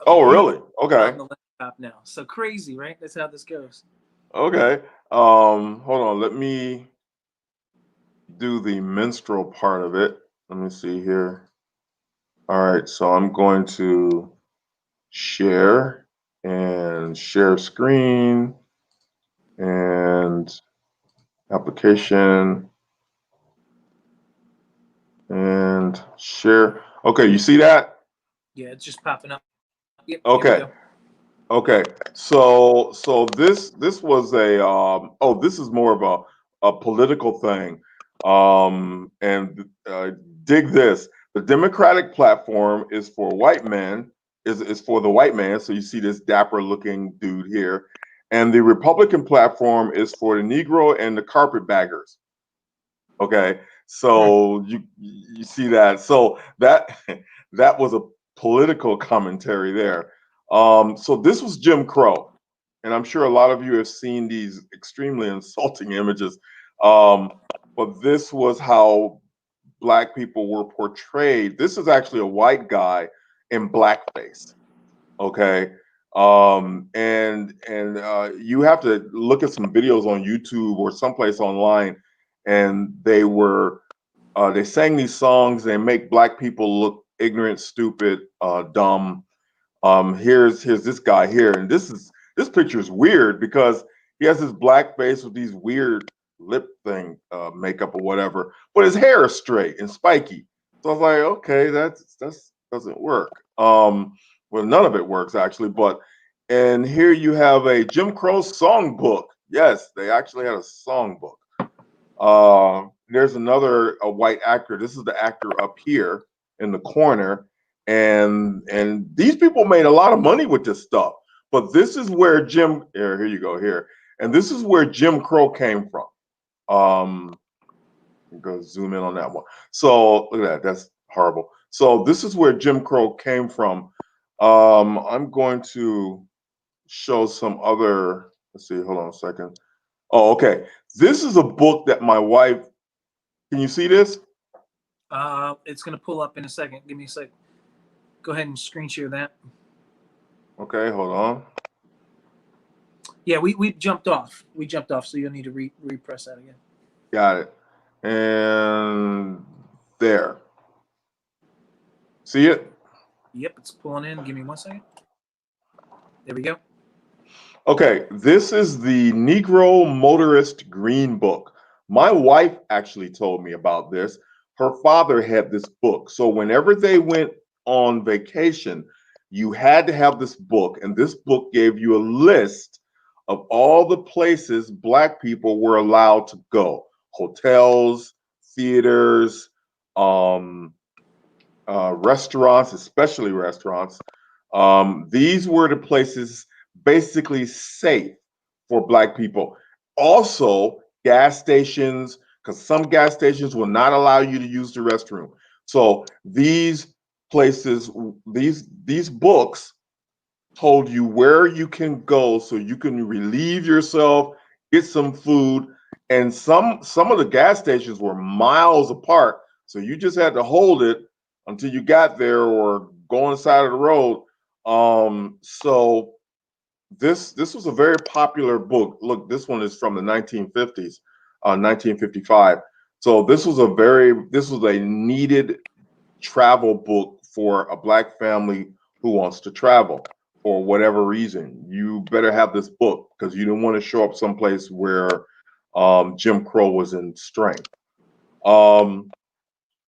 Oh, beautifully really? Okay. on the laptop now. So crazy, right? That's how this goes. Okay. Hold on. Let me do the minstrel part of it. Let me see here. All right. So I'm going to share and share screen and application and share. Okay, you see that? Yeah, it's just popping up. Yep, here we Okay. go. Okay. So this was a this is more of a political thing. And dig this. The Democratic platform is for white men, is for the white man. So you see this dapper looking dude here. And the Republican platform is for the Negro and the carpetbaggers. Okay. Hmm. So you see that. So that that was a political commentary there. So this was Jim Crow, and I'm sure a lot of you have seen these extremely insulting images. Um, but this was how black people were portrayed. This is actually a white guy in blackface. Okay. And you have to look at some videos on YouTube or someplace online, and they sang these songs. They make black people look ignorant, stupid, dumb. Here's this guy here, and this picture is weird because He has this black face with these weird lip thing, makeup or whatever, but his hair is straight and spiky. So I was like, okay, that's doesn't work. Well, none of it works actually, but and here you have a Jim Crow songbook. Yes, they actually had a songbook. There's another a white actor. This is the actor up here in the corner, and these people made a lot of money with this stuff. But this is where here you go here, and this is where Jim Crow came from. Go zoom in on that one. So look at that. That's horrible. So this is where Jim Crow came from. I'm going to show some other. Let's see. Hold on a second. Oh, okay. This is a book that my wife. Can you see this? It's going to pull up in a second. Give me a sec. Go ahead and screen share that. Okay, hold on. Yeah, we jumped off. We jumped off, so you'll need to repress that again. Got it. And there. See it? Yep, it's pulling in. Give me 1 second. There we go. Okay, this is the Negro Motorist Green Book. My wife actually told me about this. Her father had this book. So whenever they went on vacation, you had to have this book. And this book gave you a list of all the places Black people were allowed to go. Hotels, theaters, restaurants, especially restaurants. These were the places basically safe for Black people. Also, gas stations, because some gas stations will not allow you to use the restroom. So these places, these books told you where you can go so you can relieve yourself, get some food, and some of the gas stations were miles apart, so you just had to hold it until you got there or go on the side of the road. So this was a very popular book. Look, this one is from the 1950s, 1955. So this was a needed travel book for a Black family who wants to travel for whatever reason. You better have this book because you don't want to show up someplace where Jim Crow was in strength.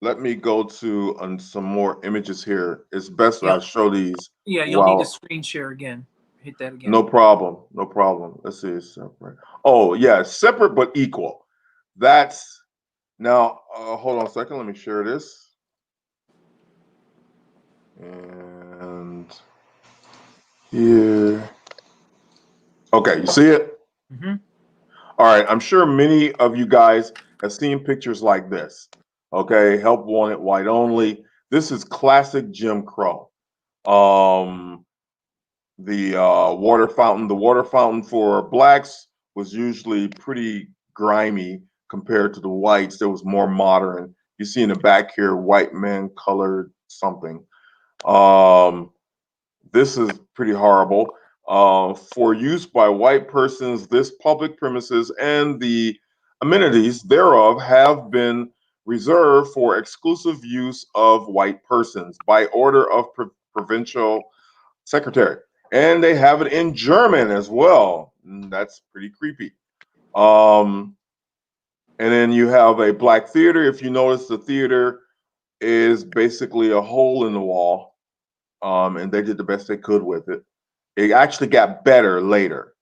Let me go to some more images here. It's best I show these. Yeah, you'll need to screen share again. Hit that again. No problem. No problem. Let's see. It's separate. Oh, yeah. Separate but equal. That's now. Hold on a second. Let me share this. And here. Okay. You see it? Mm-hmm. All right. I'm sure many of you guys have seen pictures like this. Okay. Help wanted, white only. This is classic Jim Crow. The water fountain for Blacks was usually pretty grimy compared to the whites. That was more modern. You see in the back here, white men colored something. This is pretty horrible. For use by white persons, this public premises and the amenities thereof have been reserved for exclusive use of white persons by order of provincial secretary. And they have it in German as well. That's pretty creepy. And then you have a Black theater. If you notice, the theater is basically a hole in the wall. And they did the best they could with it. It actually got better later.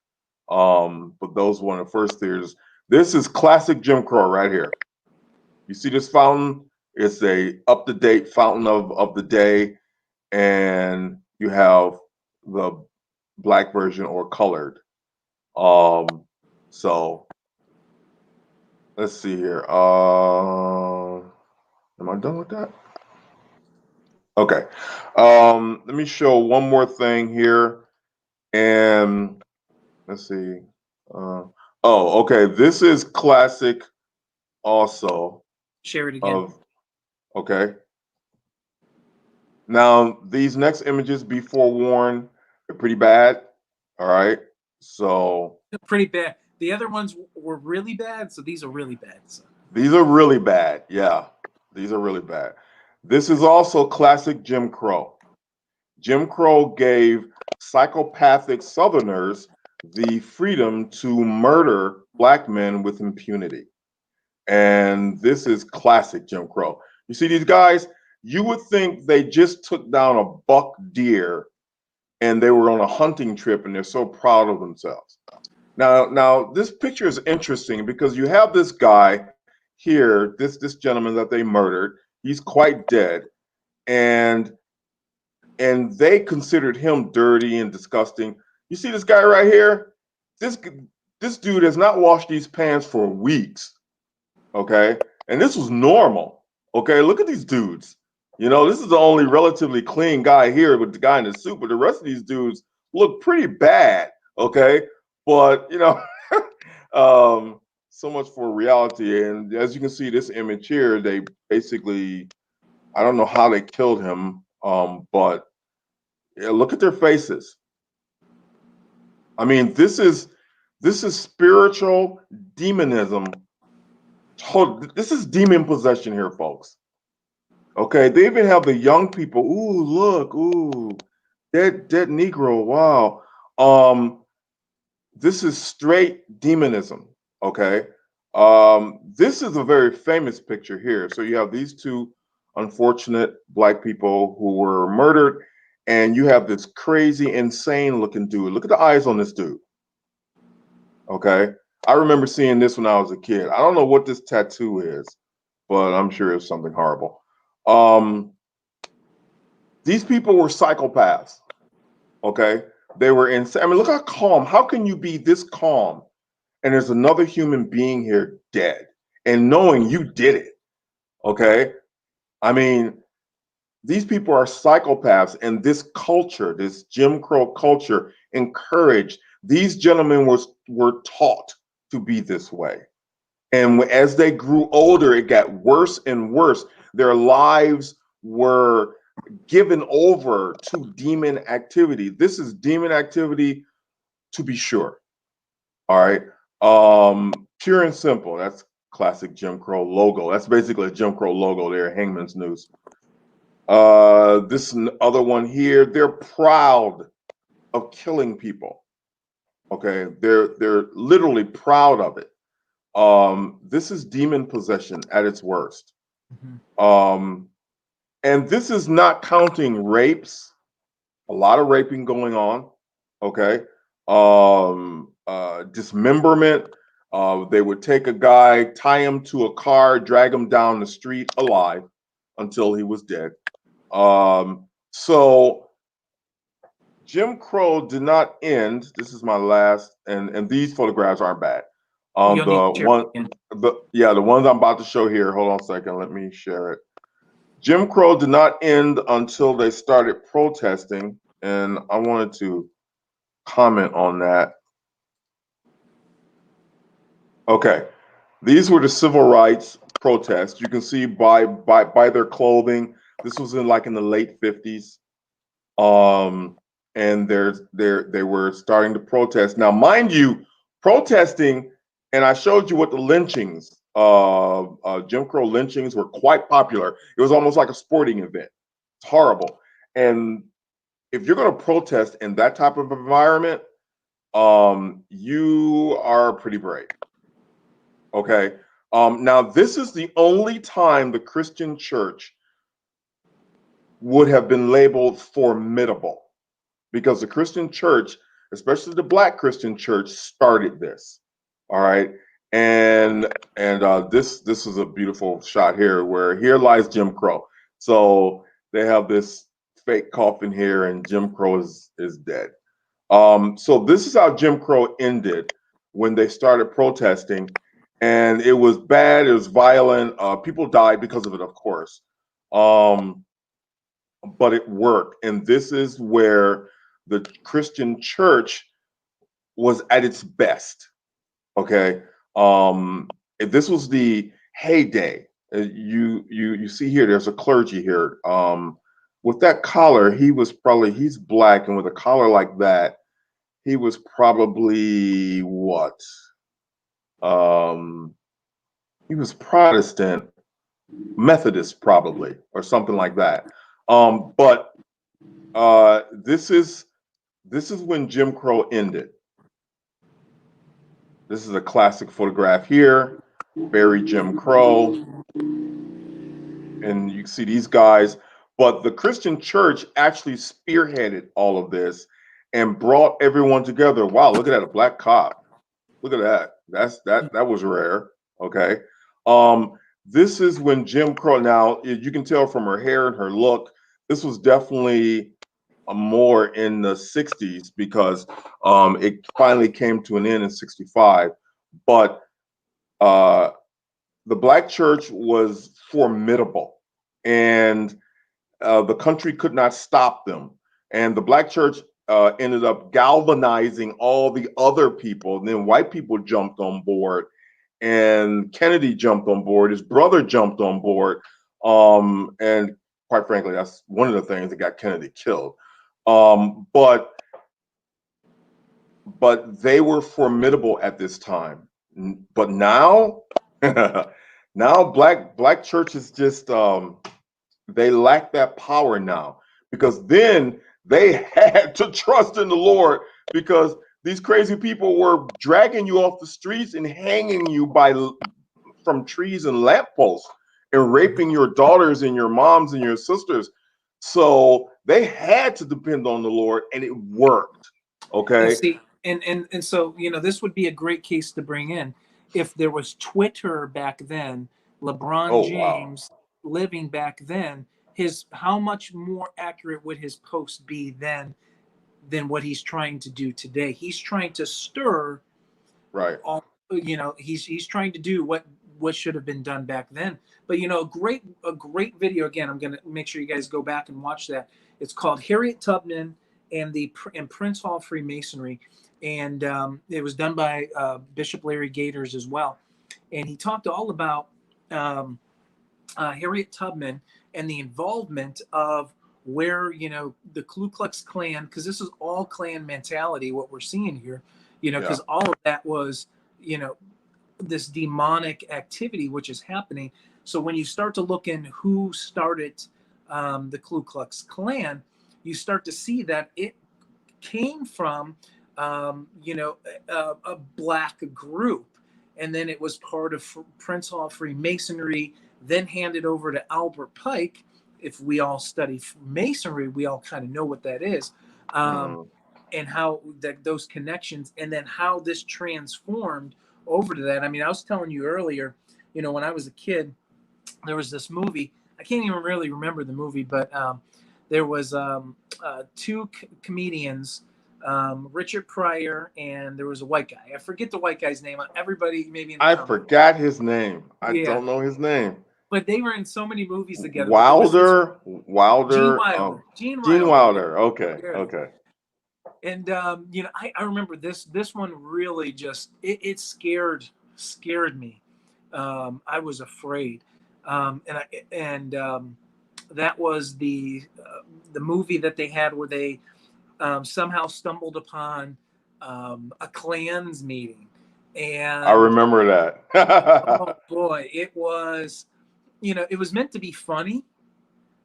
But those were one of the first theaters. This is classic Jim Crow right here. You see this fountain? It's a up-to-date fountain of the day. And you have the Black version or colored. So let's see here. Am I done with that? Okay. Let me show one more thing here. And let's see. Okay. This is classic also. Share it again. Okay. Now, these next images, be forewarned, they're pretty bad. All right. So pretty bad. The other ones were really bad, so these are really bad. So. These are really bad. Yeah, these are really bad. This is also classic Jim Crow. Jim Crow gave psychopathic Southerners the freedom to murder black men with impunity. And this is classic Jim Crow. You see these guys, you would think they just took down a buck deer and they were on a hunting trip and they're so proud of themselves. Now this picture is interesting because you have this guy here, this gentleman that they murdered. He's quite dead, and they considered him dirty and disgusting. You see this guy right here? This dude has not washed these pants for weeks. Okay, and this was normal. Okay, look at these dudes. You know, this is the only relatively clean guy here with the guy in the suit, but the rest of these dudes look pretty bad. Okay, but you know, so much for reality. And as you can see, this image here, they basically, I don't know how they killed him, but yeah, look at their faces. I mean, this is spiritual demonism. This is demon possession here, folks. Okay, they even have the young people. Ooh, look, ooh, dead Negro. Wow. This is straight demonism. Okay. This is a very famous picture here. So you have these two unfortunate black people who were murdered, and you have this crazy, insane looking dude. Look at the eyes on this dude. Okay. I remember seeing this when I was a kid. I don't know what this tattoo is, but I'm sure it's something horrible. These people were psychopaths. Okay. They were insane. I mean, look how calm. How can you be this calm and there's another human being here dead and knowing you did it? Okay. I mean, these people are psychopaths, and this culture, this Jim Crow culture, encouraged these gentlemen were taught to be this way. And as they grew older, it got worse and worse. Their lives were given over to demon activity. This is demon activity, to be sure. All right. Pure and simple. That's classic Jim Crow logo. That's basically a Jim Crow logo there, Hangman's Noose. This other one here, they're proud of killing people. Okay, they're literally proud of it. This is demon possession at its worst. And this is not counting rapes. A lot of raping going on. Okay, dismemberment. They would take a guy, tie him to a car, drag him down the street alive until he was dead. So Jim Crow did not end. This is my last, and these photographs aren't bad. The ones I'm about to show here. Hold on a second. Let me share it. Jim Crow did not end until they started protesting, and I wanted to comment on that. Okay, these were the civil rights protests. You can see by their clothing. This was in the late 50s. And they were starting to protest. Now, mind you, protesting, and I showed you what the lynchings, Jim Crow lynchings were quite popular. It was almost like a sporting event. It's horrible. And if you're going to protest in that type of environment, you are pretty brave. Okay. Now, this is the only time the Christian church would have been labeled formidable, because the Christian church, especially the Black Christian church, started this. All right. And this is a beautiful shot here where here lies Jim Crow. So they have this fake coffin here, and Jim Crow is dead. So this is how Jim Crow ended when they started protesting. And it was bad, it was violent. People died because of it, of course. But it worked. And this is where the Christian church was at its best. Okay. This was the heyday. You see here, there's a clergy here. With that collar, he's Black, and with a collar like that, he was probably what? He was Protestant, Methodist probably, or something like that. But this is when Jim Crow ended. This is a classic photograph here, very Jim Crow. And you see these guys, but the Christian church actually spearheaded all of this and brought everyone together. Wow, look at that, a black cop. Look at that. That was rare. Okay. Um, this is when Jim Crow, now you can tell from her hair and her look, this was definitely more in the 60s because it finally came to an end in 65. But uh, the black church was formidable, and the country could not stop them. And the black church ended up galvanizing all the other people. And then white people jumped on board, and Kennedy jumped on board. His brother jumped on board. And quite frankly, that's one of the things that got Kennedy killed. But they were formidable at this time. But now, now black churches just they lack that power now, because then they had to trust in the Lord, because these crazy people were dragging you off the streets and hanging you from trees and lampposts and raping your daughters and your moms and your sisters. So they had to depend on the Lord, and it worked. And Okay. see, and so, this would be a great case to bring in. If there was Twitter back then, LeBron Oh wow. James living back then, how much more accurate would his post be then than what he's trying to do today? He's trying to stir Right. all, he's trying to do what should have been done back then. But a great video. Again, I'm going to make sure you guys go back and watch that. It's called Harriet Tubman and Prince Hall Freemasonry, and it was done by Bishop Larry Gators as well. And he talked all about Harriet Tubman and the involvement of where the Ku Klux Klan, because this is all Klan mentality what we're seeing here, because all of that was this demonic activity which is happening. So when you start to look in who started the Ku Klux Klan, you start to see that it came from a black group, and then it was part of Prince Hall Freemasonry, then handed over to Albert Pike. If we all study Masonry, we all kind of know what that is, and how those connections, and then how this transformed over to that. I mean, I was telling you earlier, when I was a kid, there was this movie. I can't even really remember the movie, but there was two comedians, Richard Pryor, and there was a white guy. I forget the white guy's name. Everybody maybe in the I comments. forgot his name. I Yeah. don't know his name. But they were in so many movies together. Wilder. Gene Gene Wilder. Wilder. Okay. Yeah. Okay. And I remember this one really just it scared me. I was afraid, and that was the movie that they had where they somehow stumbled upon a Klans meeting, and I remember that. oh boy, it was it was meant to be funny,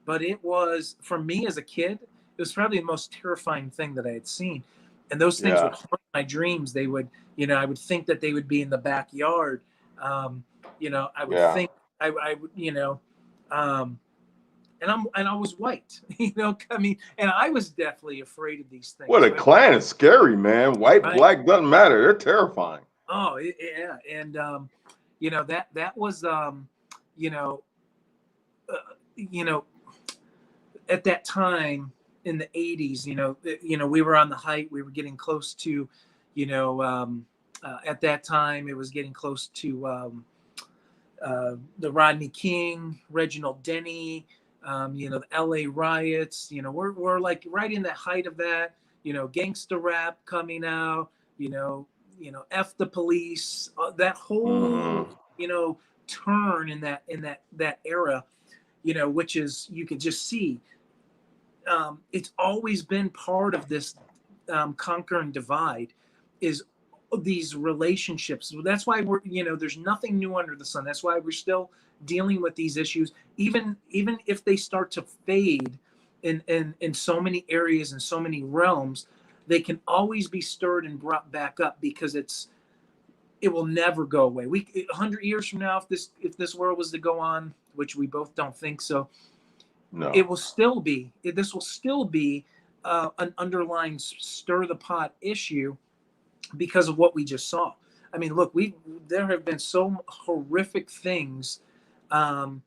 but it was, for me as a kid, it was probably the most terrifying thing that I had seen. And those things would haunt my dreams. They would, I would think that they would be in the backyard. I would think I would, and I was white, I mean, and I was deathly afraid of these things. What a Klan is scary, man. White, black, doesn't matter. They're terrifying. Oh, yeah. And, that was, at that time in the 80s, we were on the height. We were getting close to, at that time it was getting close to the Rodney King, Reginald Denny, the LA riots. We're like right in the height of that. Gangster rap coming out. F the police. That whole turn in that era. Which is, you could just see. It's always been part of this conquer and divide, is these relationships. That's why we're, there's nothing new under the sun. That's why we're still dealing with these issues, even if they start to fade in so many areas and so many realms, they can always be stirred and brought back up, because it's it will never go away. 100 years from now, if this world was to go on, which we both don't think so, No. it will still be. This will still be an underlying stir the pot issue because of what we just saw. I mean, look, there have been so horrific things that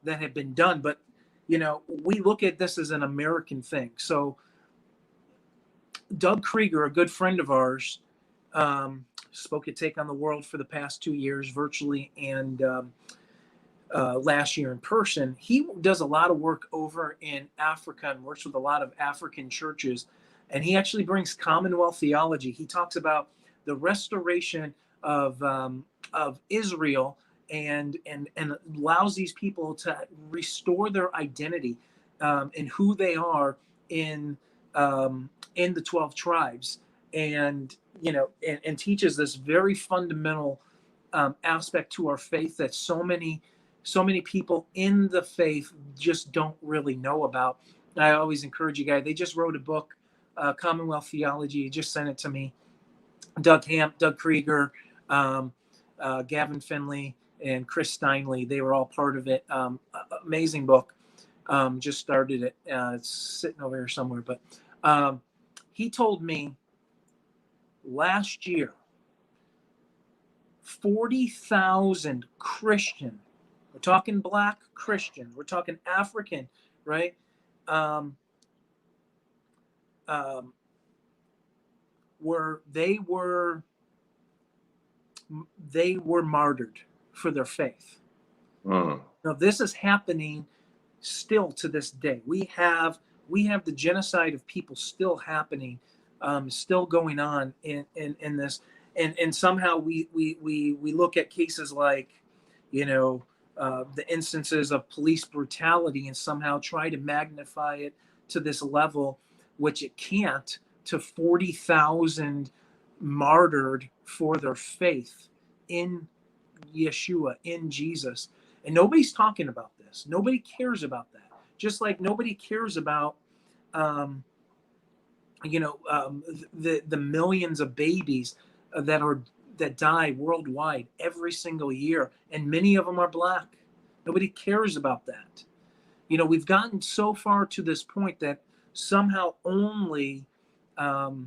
have been done, but we look at this as an American thing. So Doug Krieger, a good friend of ours, spoke at Take on the World for the past 2 years virtually and last year in person. He does a lot of work over in Africa and works with a lot of African churches. And he actually brings Commonwealth theology. He talks about the restoration of Israel and allows these people to restore their identity and who they are in the 12 tribes, and and teaches this very fundamental aspect to our faith that so many people in the faith just don't really know about. I always encourage you guys. They just wrote a book, Commonwealth Theology. He just sent it to me. Doug Krieger, Gavin Finley, and Chris Steinley. They were all part of it. Amazing book. Just started it. It's sitting over here somewhere. But he told me last year, 40,000 Christian, we're talking Black Christian, we're talking African, right? They were martyred for their faith. Now this is happening still to this day. We have the genocide of people still happening, still going on in this, and somehow we look at cases like the instances of police brutality and somehow try to magnify it to this level, which it can't, to 40,000 martyred for their faith in Yeshua, in Jesus. And nobody's talking about this. Nobody cares about that. Just like nobody cares about the millions of babies that die worldwide every single year, and many of them are Black. Nobody cares about that. We've gotten so far to this point that somehow only the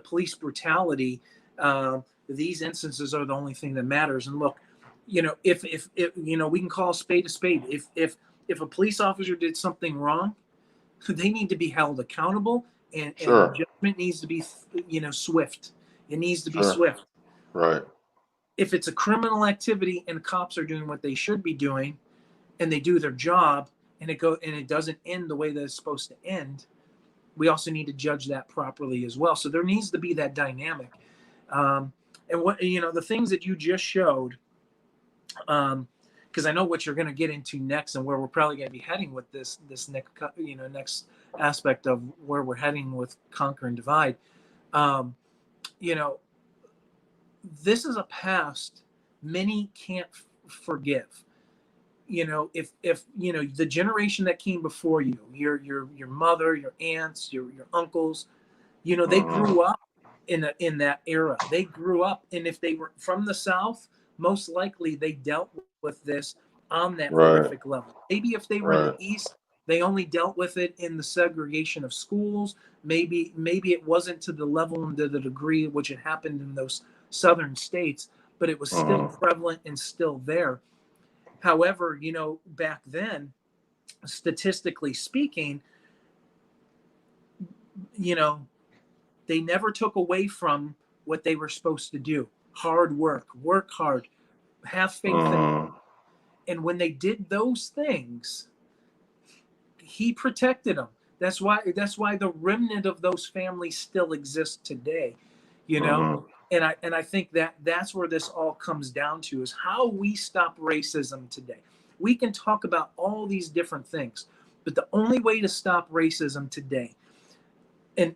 police brutality, these instances are the only thing that matters. And look, if we can call a spade a spade. If a police officer did something wrong, they need to be held accountable, and judgment needs to be swift. It needs to be swift. Right. If it's a criminal activity and the cops are doing what they should be doing and they do their job and it doesn't end the way that it's supposed to end, we also need to judge that properly as well. So there needs to be that dynamic. And what the things that you just showed, because I know what you're going to get into next and where we're probably going to be heading with this next aspect of where we're heading with Conquer and Divide. This is a past many can't forgive. If the generation that came before you, your mother, your aunts, your uncles, they grew up in that era. They grew up, and if they were from the South, most likely they dealt with this on that horrific level. Maybe if they were in the East, they only dealt with it in the segregation of schools. Maybe it wasn't to the level and to the degree which it happened in those southern states, but it was still prevalent and still there. However, back then, statistically speaking, they never took away from what they were supposed to do. Hard work hard, have faith in God. And when they did those things, he protected them. That's why the remnant of those families still exist today, And I think that's where this all comes down to, is how we stop racism today. We can talk about all these different things, but the only way to stop racism today, and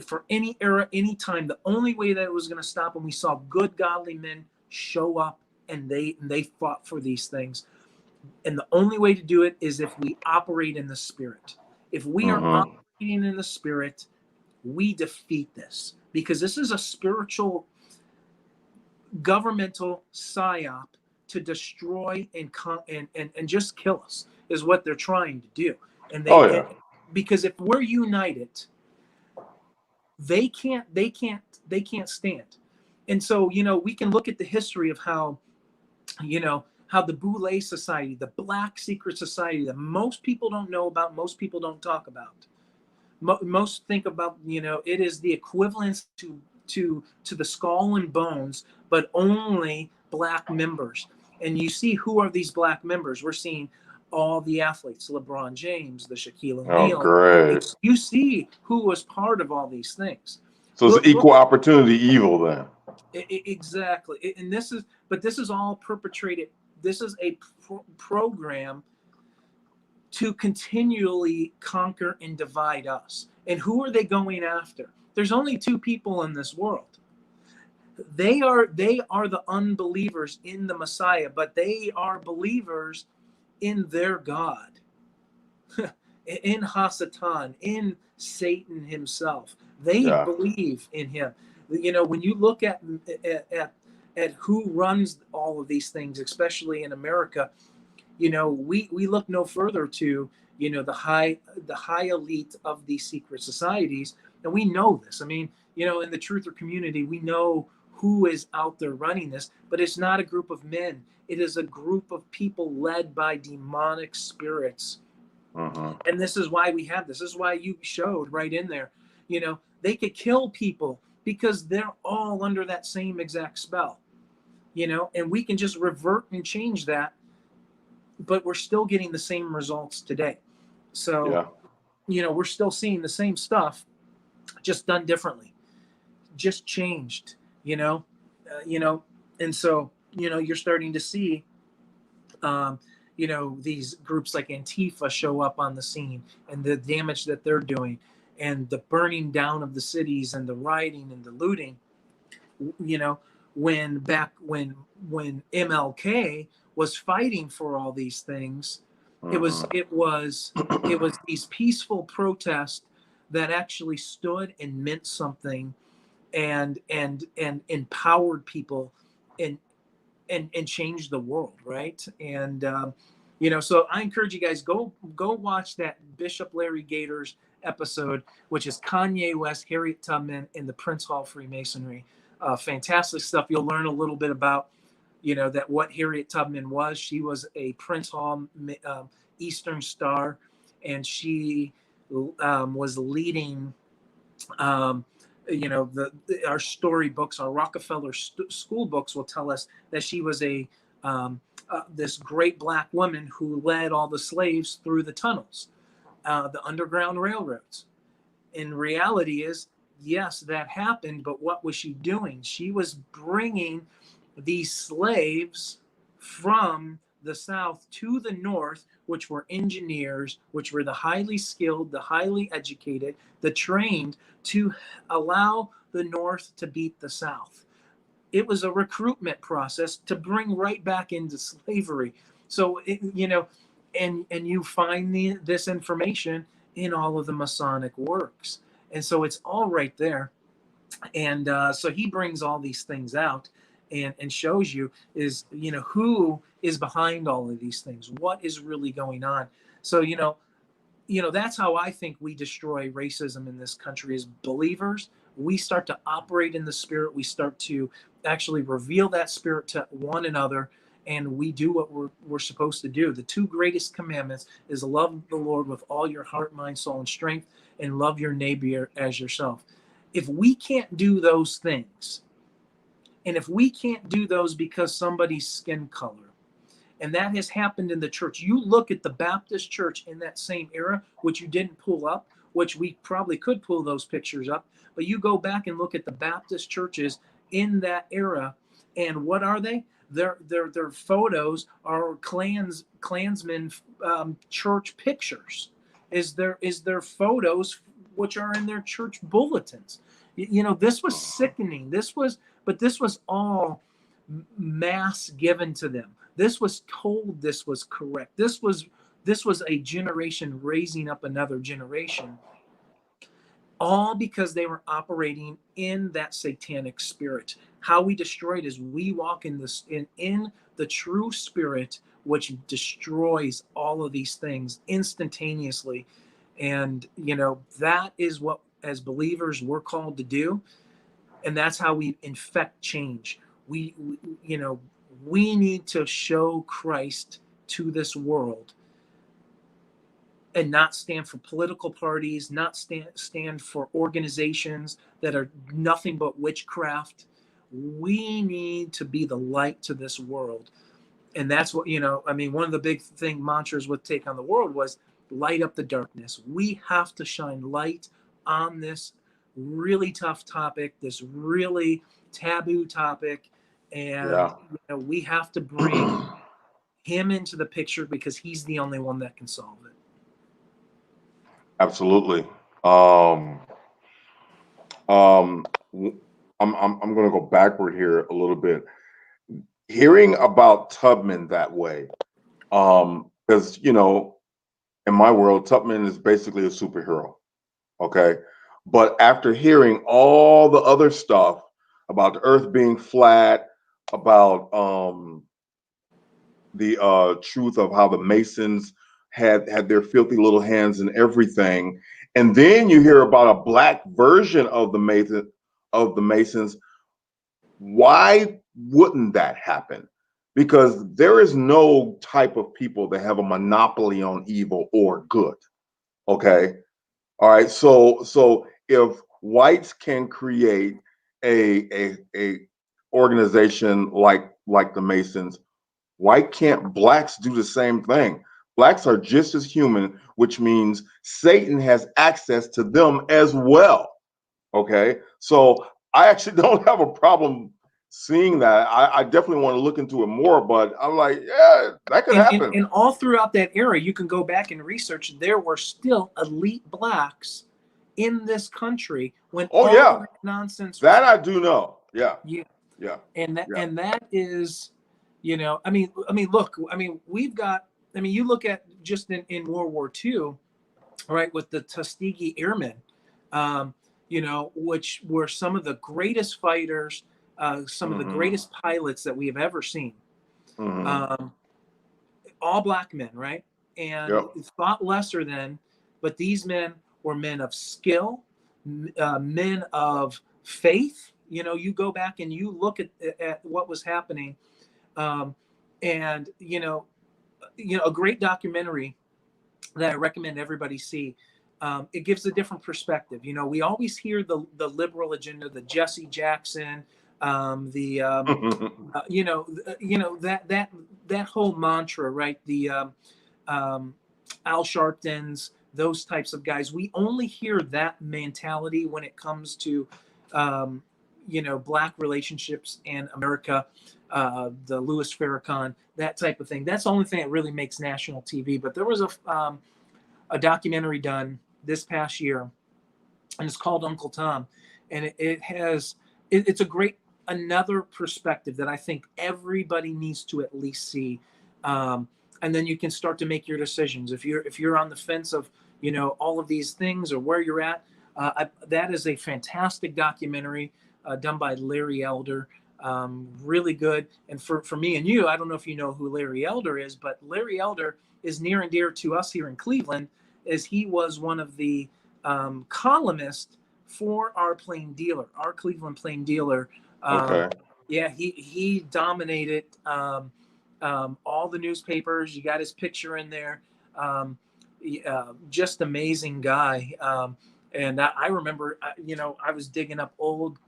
for any era, any time, the only way that it was going to stop, and we saw good godly men show up and they fought for these things. And the only way to do it is if we operate in the Spirit. If we are operating in the Spirit, we defeat this, because this is a spiritual governmental psyop to destroy and just kill us is what they're trying to do. And Oh yeah. because if we're united, they can't stand. And so, we can look at the history of how, how the boule society, the black secret society that most people don't know about, most people don't talk about. Most think about, it is the equivalence to the skull and bones, but only black members. And you see, who are these black members? We're seeing all the athletes, LeBron James, the Shaquille Oh, O'Neal. great. You see who was part of all these things. So it's equal opportunity evil then. Exactly. And this is all perpetrated. This is a program to continually conquer and divide us. And who are they going after? There's only two people in this world. They are the unbelievers in the Messiah, but they are believers in their God, in Hasatan, in Satan himself. They believe in him. When you look at who runs all of these things, especially in America, we look no further to, the high elite of these secret societies. And we know this. I mean, in the truther community, we know who is out there running this, but it's not a group of men. It is a group of people led by demonic spirits. And this is why we have this. This is why you showed right in there, they could kill people because they're all under that same exact spell, and we can just revert and change that, but we're still getting the same results today. So, we're still seeing the same stuff, just done differently, just changed, and so, you're starting to see, these groups like Antifa show up on the scene, and the damage that they're doing, and the burning down of the cities, and the rioting and the looting. When MLK was fighting for all these things, it was these peaceful protests that actually stood and meant something, and empowered people, and changed the world, right? And so I encourage you guys, go watch that Bishop Larry Gator's episode, which is Kanye West, Harriet Tubman, and the Prince Hall Freemasonry. Fantastic stuff. You'll learn a little bit about, that what Harriet Tubman was. She was a Prince Hall Eastern Star, and she was leading, our storybooks, our Rockefeller school books will tell us that she was this great black woman who led all the slaves through the tunnels, the Underground Railroads. And reality is, yes, that happened, but what was she doing? She was bringing these slaves from the South to the North, which were engineers, which were the highly skilled, the highly educated, the trained, to allow the North to beat the South. It was a recruitment process to bring right back into slavery. So, and you find this information in all of the Masonic works. And so it's all right there. And so he brings all these things out and shows you is, who is behind all of these things, what is really going on. So, that's how I think we destroy racism in this country as believers. We start to operate in the spirit. We start to actually reveal that spirit to one another, and we do what we're supposed to do. The two greatest commandments is love the Lord with all your heart, mind, soul, and strength, and love your neighbor as yourself. If we can't do those things, and if we can't do those because somebody's skin color, and that has happened in the church. You look at the Baptist church in that same era, which you didn't pull up, which we probably could pull those pictures up, but you go back and look at the Baptist churches in that era, and what are they? Their photos are Klansmen church pictures. Is their photos which are in their church bulletins. This was sickening. This was all mass given to them. This was told this was correct. This was a generation raising up another generation, all because they were operating in that satanic spirit. how we destroy it is we walk in this in the true spirit, which destroys all of these things instantaneously. And that is what, as believers, we're called to do. And that's how we infect change. We need to show Christ to this world, and not stand for political parties, not stand for organizations that are nothing but witchcraft. We need to be the light to this world. And that's what, one of the big mantras with Take on the World was light up the darkness. We have to shine light on this really tough topic, this really taboo topic. And we have to bring him into the picture, because he's the only one that can solve it. Absolutely. I'm going to go backward here a little bit. Hearing about Tubman that way, because in my world, Tubman is basically a superhero. Okay, but after hearing all the other stuff about the Earth being flat, about the truth of how the Masons had their filthy little hands in everything, and then you hear about a black version of the Masons. Why wouldn't that happen? Because there is no type of people that have a monopoly on evil or good. Okay, all right. So if whites can create a organization like the Masons, why can't blacks do the same thing? Blacks are just as human, which means Satan has access to them as well. Okay, so I actually don't have a problem seeing that. I definitely want to look into it more, but I'm like, yeah, that could happen. And all throughout that era, you can go back and research, there were still elite blacks in this country when that nonsense that I do know. Yeah. And that is, look, we've got, you look at just in World War II, right, with the Tuskegee Airmen, which were some of the greatest fighters, some of the greatest pilots that we have ever seen. All black men, right? And thought lesser than, but these men were men of skill, men of faith. You go back and you look at what was happening, and a great documentary that I recommend everybody see. It gives a different perspective. We always hear the liberal agenda, the Jesse Jackson, that whole mantra, right? The Al Sharptons, those types of guys. We only hear that mentality when it comes to black relationships in America, the Louis Farrakhan, that type of thing. That's the only thing that really makes national TV. But there was a documentary done this past year, and it's called Uncle Tom, and it's a great, another perspective that I think everybody needs to at least see, and then you can start to make your decisions. If you're on the fence of all of these things or where you're at, that is a fantastic documentary done by Larry Elder. Really good. And for me and you, I don't know if you know who Larry Elder is, but Larry Elder is near and dear to us here in Cleveland, as he was one of the columnists for our Cleveland Plain Dealer. Yeah, he dominated all the newspapers. You got his picture in there. Just amazing guy. And I remember, I was digging up old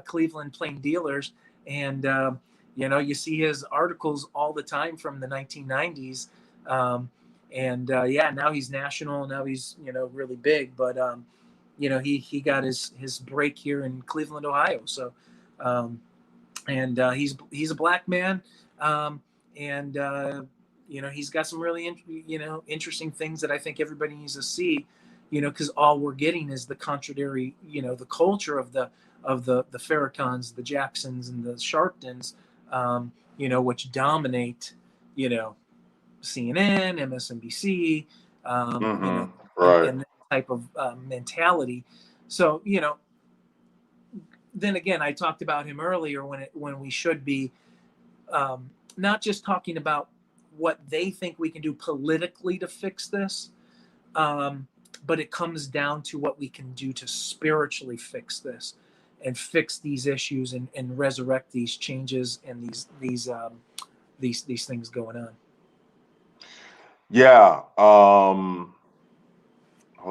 Cleveland Plain Dealers, and you see his articles all the time from the 1990s. Now he's national. Now he's really big. But he got his break here in Cleveland, Ohio. So he's a black man, he's got some really interesting things that I think everybody needs to see. Because all we're getting is the contrary. The culture of the Farrakhan's, the Jacksons, and the Sharptons, which dominate, CNN, MSNBC, right. and that type of mentality. So, then again, I talked about him earlier when we should be not just talking about what they think we can do politically to fix this, but it comes down to what we can do to spiritually fix this and fix these issues and resurrect these changes and these things going on. Yeah. Hold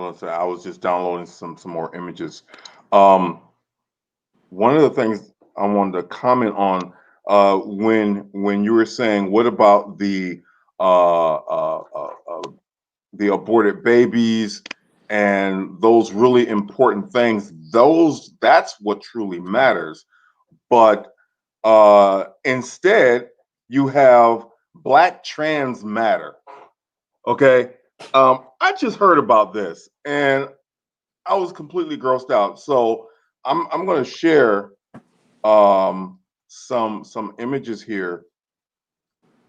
on a second. I was just downloading some more images. One of the things I wanted to comment on when you were saying, what about the aborted babies and those really important things? That's what truly matters. But instead, you have Black trans matter. Okay. I just heard about this and I was completely grossed out. So I'm going to share some images here,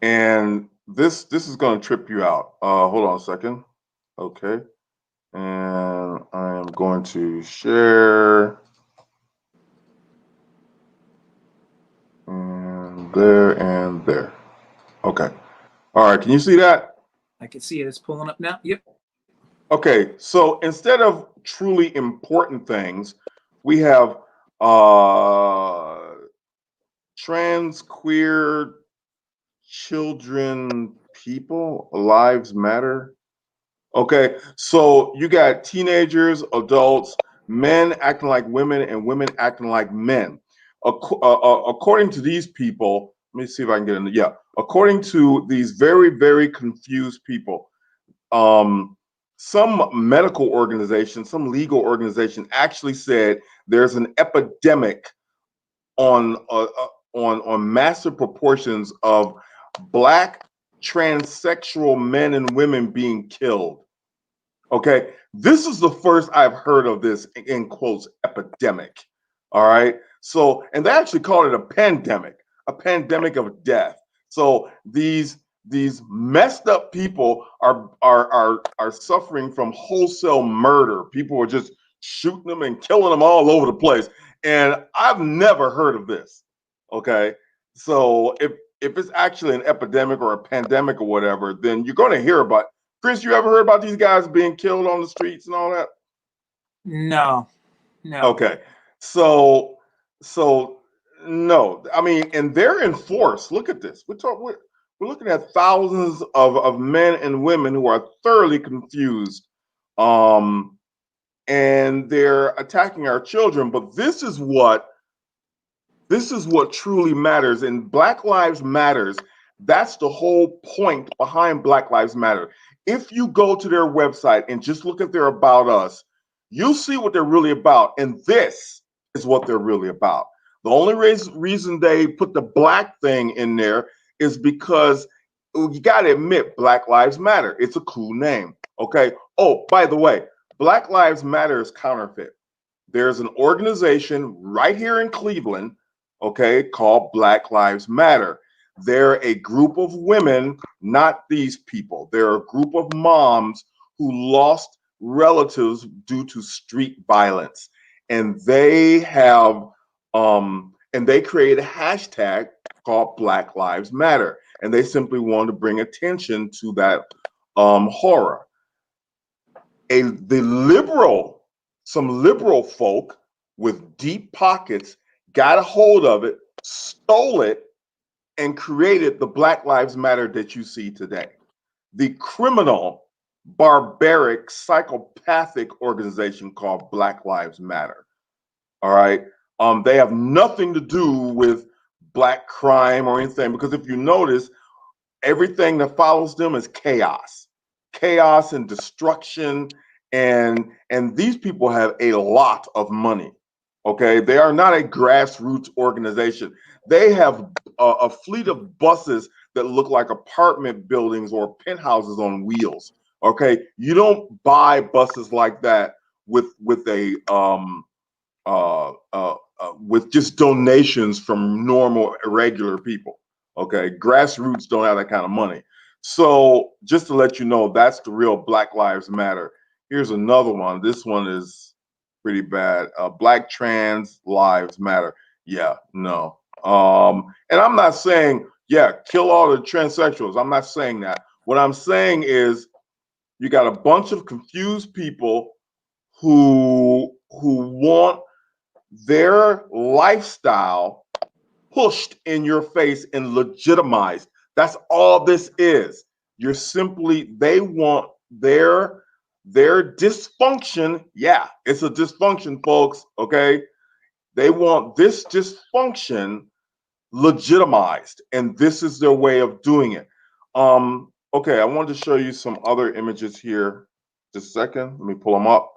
and this is going to trip you out. Hold on a second. Okay, and I am going to share, and there. Okay. All right. Can you see that? I can see it. It's pulling up now. Yep. Okay. So instead of truly important things, we have trans, queer, children, people, lives matter. Okay, so you got teenagers, adults, men acting like women, and women acting like men. According to these people, let me see if I can get in. Yeah, according to these very, very confused people, some medical organization, some legal organization actually said there's an epidemic on massive proportions of Black transsexual men and women being killed. Okay, this is the first I've heard of this in quotes epidemic. All right, so and they actually called it a pandemic of death. So these messed up people are suffering from wholesale murder. People are just shooting them and killing them all over the place. And I've never heard of this. Okay, so if it's actually an epidemic or a pandemic or whatever, then you're going to hear about. Chris, you ever heard about these guys being killed on the streets and all that? No. Okay, so no, I mean, and they're in force. Look at this. We're looking at thousands of men and women who are thoroughly confused, and they're attacking our children. But this is what truly matters, and Black Lives Matters. That's the whole point behind Black Lives Matter. If you go to their website and just look at their About Us, you'll see what they're really about. And this is what they're really about. The only reason they put the Black thing in there is because you got to admit, Black Lives Matter. It's a cool name. Okay. Oh, by the way, Black Lives Matter is counterfeit. There's an organization right here in Cleveland, okay, called Black Lives Matter. They're a group of women, not these people. They're a group of moms who lost relatives due to street violence. And they have and they created a hashtag called Black Lives Matter. And they simply wanted to bring attention to that horror. Some liberal folk with deep pockets got a hold of it, stole it, and created the Black Lives Matter that you see today. The criminal, barbaric, psychopathic organization called Black Lives Matter. All right. They have nothing to do with Black crime or anything, because if you notice, everything that follows them is chaos and destruction, and these people have a lot of money. Okay, they are not a grassroots organization. They have a fleet of buses that look like apartment buildings or penthouses on wheels. Okay, you don't buy buses like that with with just donations from normal regular people. Okay, grassroots don't have that kind of money. So just to let you know, that's the real Black Lives Matter. Here's another one. This one is pretty bad. Black trans lives matter. Yeah, no. And I'm not saying, yeah, kill all the transsexuals. I'm not saying that. What I'm saying is you got a bunch of confused people who want their lifestyle pushed in your face and legitimized. That's all this is. You're simply, they want their dysfunction. Yeah, it's a dysfunction, folks. Okay. They want this dysfunction legitimized, and this is their way of doing it. Okay, I wanted to show you some other images here. Just a second, let me pull them up.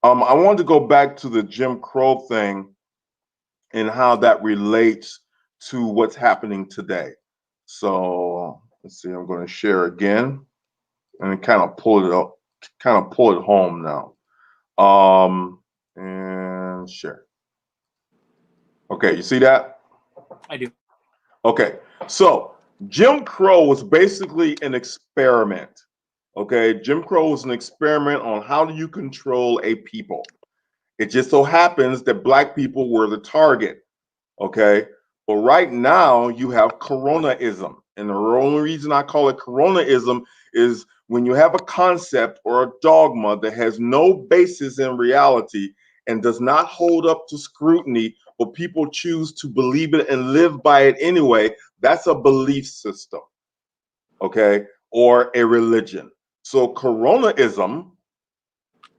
I wanted to go back to the Jim Crow thing and how that relates to what's happening today. So let's see, I'm going to share again and kind of pull it up, kind of pull it home now. And share. Okay, you see that? I do. Okay, so Jim Crow was basically an experiment. Okay, Jim Crow was an experiment on how do you control a people. It just so happens that Black people were the target. Okay, but right now you have Coronaism. And the only reason I call it Coronaism is when you have a concept or a dogma that has no basis in reality and does not hold up to scrutiny, but people choose to believe it and live by it anyway, that's a belief system, okay, or a religion. So Coronaism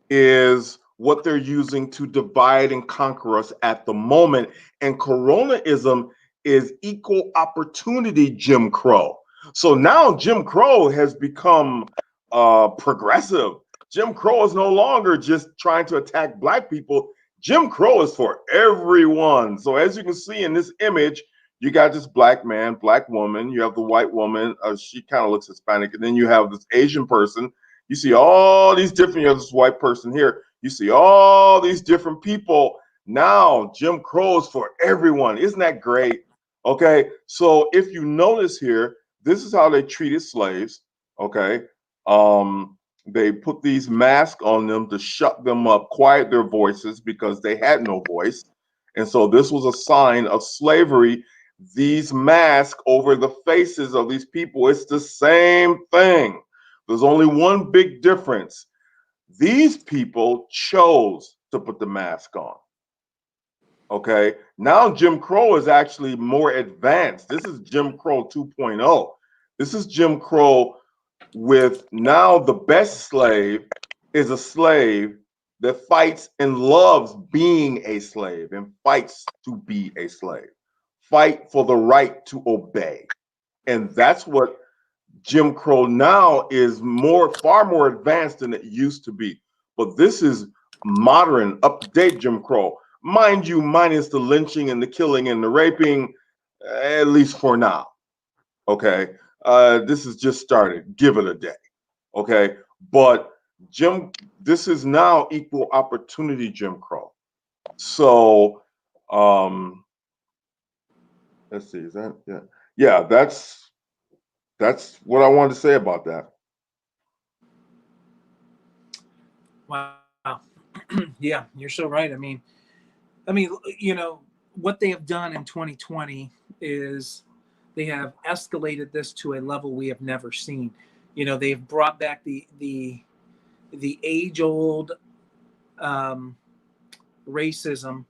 is what they're using to divide and conquer us at the moment. And Coronaism is equal opportunity Jim Crow. So now Jim Crow has become progressive. Jim Crow is no longer just trying to attack Black people. Jim Crow is for everyone. So as you can see in this image, you got this Black man, Black woman, you have the white woman, she kind of looks Hispanic, and then you have this Asian person. You see all these different, you have this white person here. You see all these different people. Now Jim Crow is for everyone. Isn't that great? Okay, so if you notice here, this is how they treated slaves. Okay, they put these masks on them to shut them up, quiet their voices because they had no voice. And so this was a sign of slavery. These masks over the faces of these people, it's the same thing. There's only one big difference. These people chose to put the mask on. Okay. Now Jim Crow is actually more advanced. This is Jim Crow 2.0. This is Jim Crow with now the best slave is a slave that fights and loves being a slave and fights to be a slave. Fight for the right to obey. And that's what Jim Crow now is far more advanced than it used to be. But this is modern, up-to-date Jim Crow. Mind you, minus the lynching and the killing and the raping, at least for now. Okay. This has just started. Give it a day. Okay. But this is now equal opportunity Jim Crow. So let's see, is that yeah, that's what I wanted to say about that. Wow. Yeah, you're so right. I mean, you know, what they have done in 2020 is they have escalated this to a level we have never seen. You know, they've brought back the age-old racism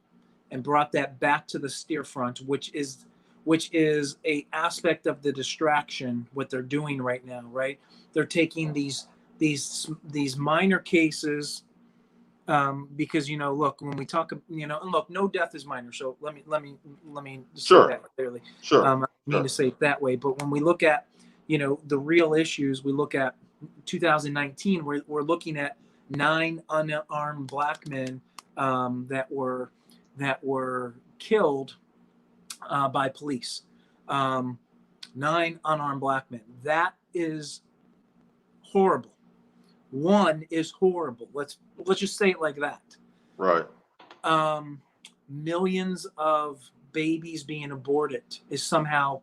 and brought that back to the steer front, which is a aspect of the distraction. What they're doing right now, right? They're taking these minor cases. Because look, when we talk, and look, no death is minor. So let me say that clearly. Sure. I mean to say it that way. But when we look at, the real issues, we look at 2019. We're looking at 9 unarmed Black men that were killed by police. 9 unarmed Black men. That is horrible. One is horrible. Let's just say it like that. Right. Millions of babies being aborted is somehow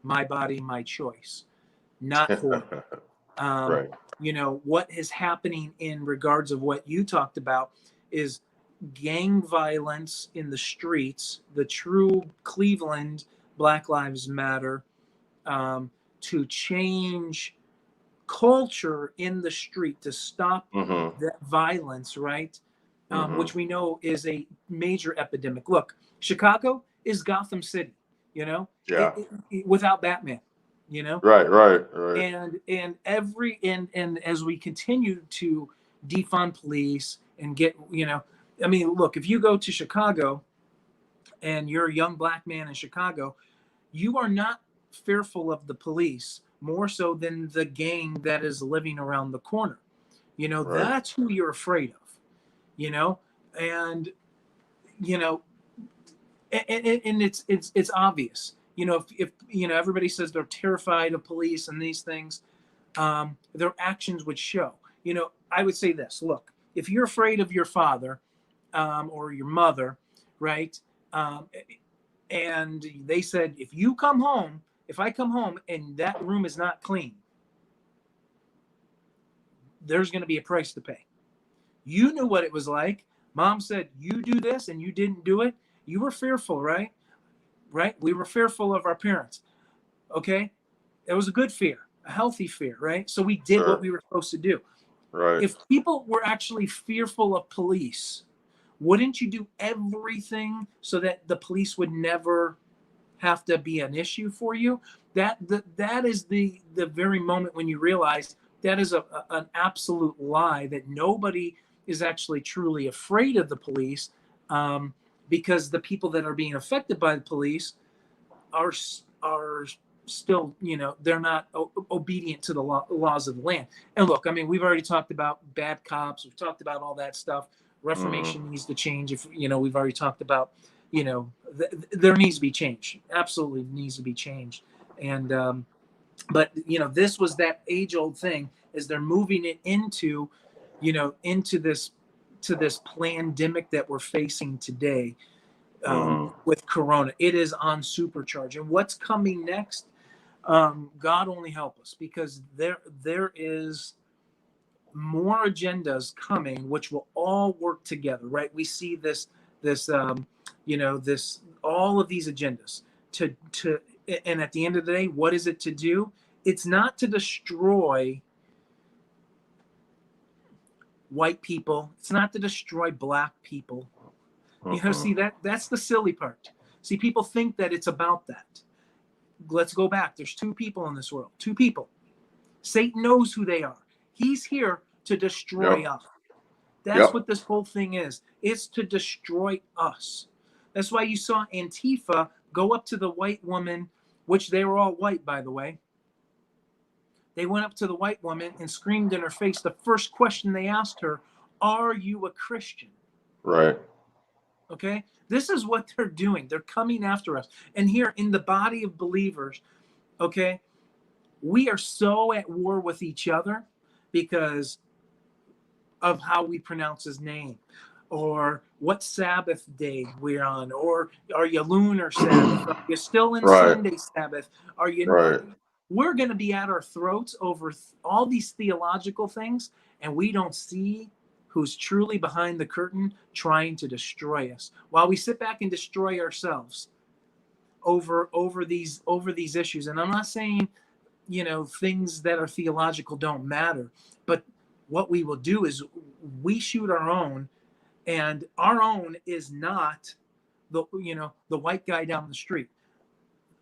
my body, my choice. Not horrible. Right. What is happening in regards of what you talked about is gang violence in the streets, the true Cleveland Black Lives Matter, to change culture in the street, to stop Mm-hmm. that violence, right? Mm-hmm. Which we know is a major epidemic. Look, Chicago is Gotham City, you know, Yeah. without Batman, you know, Right. Right. Right. and as we continue to defund police and get, you know, I mean, look, if you go to Chicago and you're a young black man in Chicago, you are not fearful of the police more so than the gang that is living around the corner. You know, Right. that's who you're afraid of, you know, and, you know, and it's obvious, you know, if you know, everybody says they're terrified of police and these things, their actions would show. You know, I would say this: look, if you're afraid of your father, or your mother, right? Um, and they said, if I come home and that room is not clean, there's going to be a price to pay. You knew what it was like. Mom said, you do this and you didn't do it. You were fearful, right? Right? We were fearful of our parents. Okay. It was a good fear, a healthy fear, right? So we did what Sure. we were supposed to do. Right. If people were actually fearful of police, wouldn't you do everything so that the police would never have to be an issue for you? That is the very moment when you realize that is an absolute lie, that nobody is actually truly afraid of the police, because the people that are being affected by the police are still, you know, they're not obedient to the laws of the land. And look, I mean, we've already talked about bad cops, we've talked about all that stuff. Mm-hmm. Reformation needs to change. If you know, we've already talked about, you know, there needs to be change, absolutely needs to be changed. And but you know, this was that age old thing, is they're moving it into, you know, into this, to this pandemic that we're facing today, Mm-hmm. with Corona. It is on supercharge, and what's coming next, God only help us, because there is more agendas coming, which will all work together, right? We see this you know, this, all of these agendas to and at the end of the day, what is it to do? It's not to destroy white people, it's not to destroy black people. You know, Mm-hmm. see, that's the silly part. See, people think that it's about that. Let's go back. There's two people in this world. Two people. Satan knows who they are. He's here to destroy Yep. us. That's Yep. what this whole thing is. It's to destroy us. That's why you saw Antifa go up to the white woman, which they were all white, by the way. They went up to the white woman and screamed in her face. The first question they asked her, "Are you a Christian?" Right. Okay? This is what they're doing. They're coming after us. And here in the body of believers, okay, we are so at war with each other because of how we pronounce his name, or what Sabbath day we're on, or are you lunar Sabbath? Are you still in Right. Sunday Sabbath? Are you? Right. We're going to be at our throats over all these theological things, and we don't see who's truly behind the curtain trying to destroy us, while we sit back and destroy ourselves over these issues. And I'm not saying, you know, things that are theological don't matter, but what we will do is we shoot our own, and our own is not the, you know, the white guy down the street.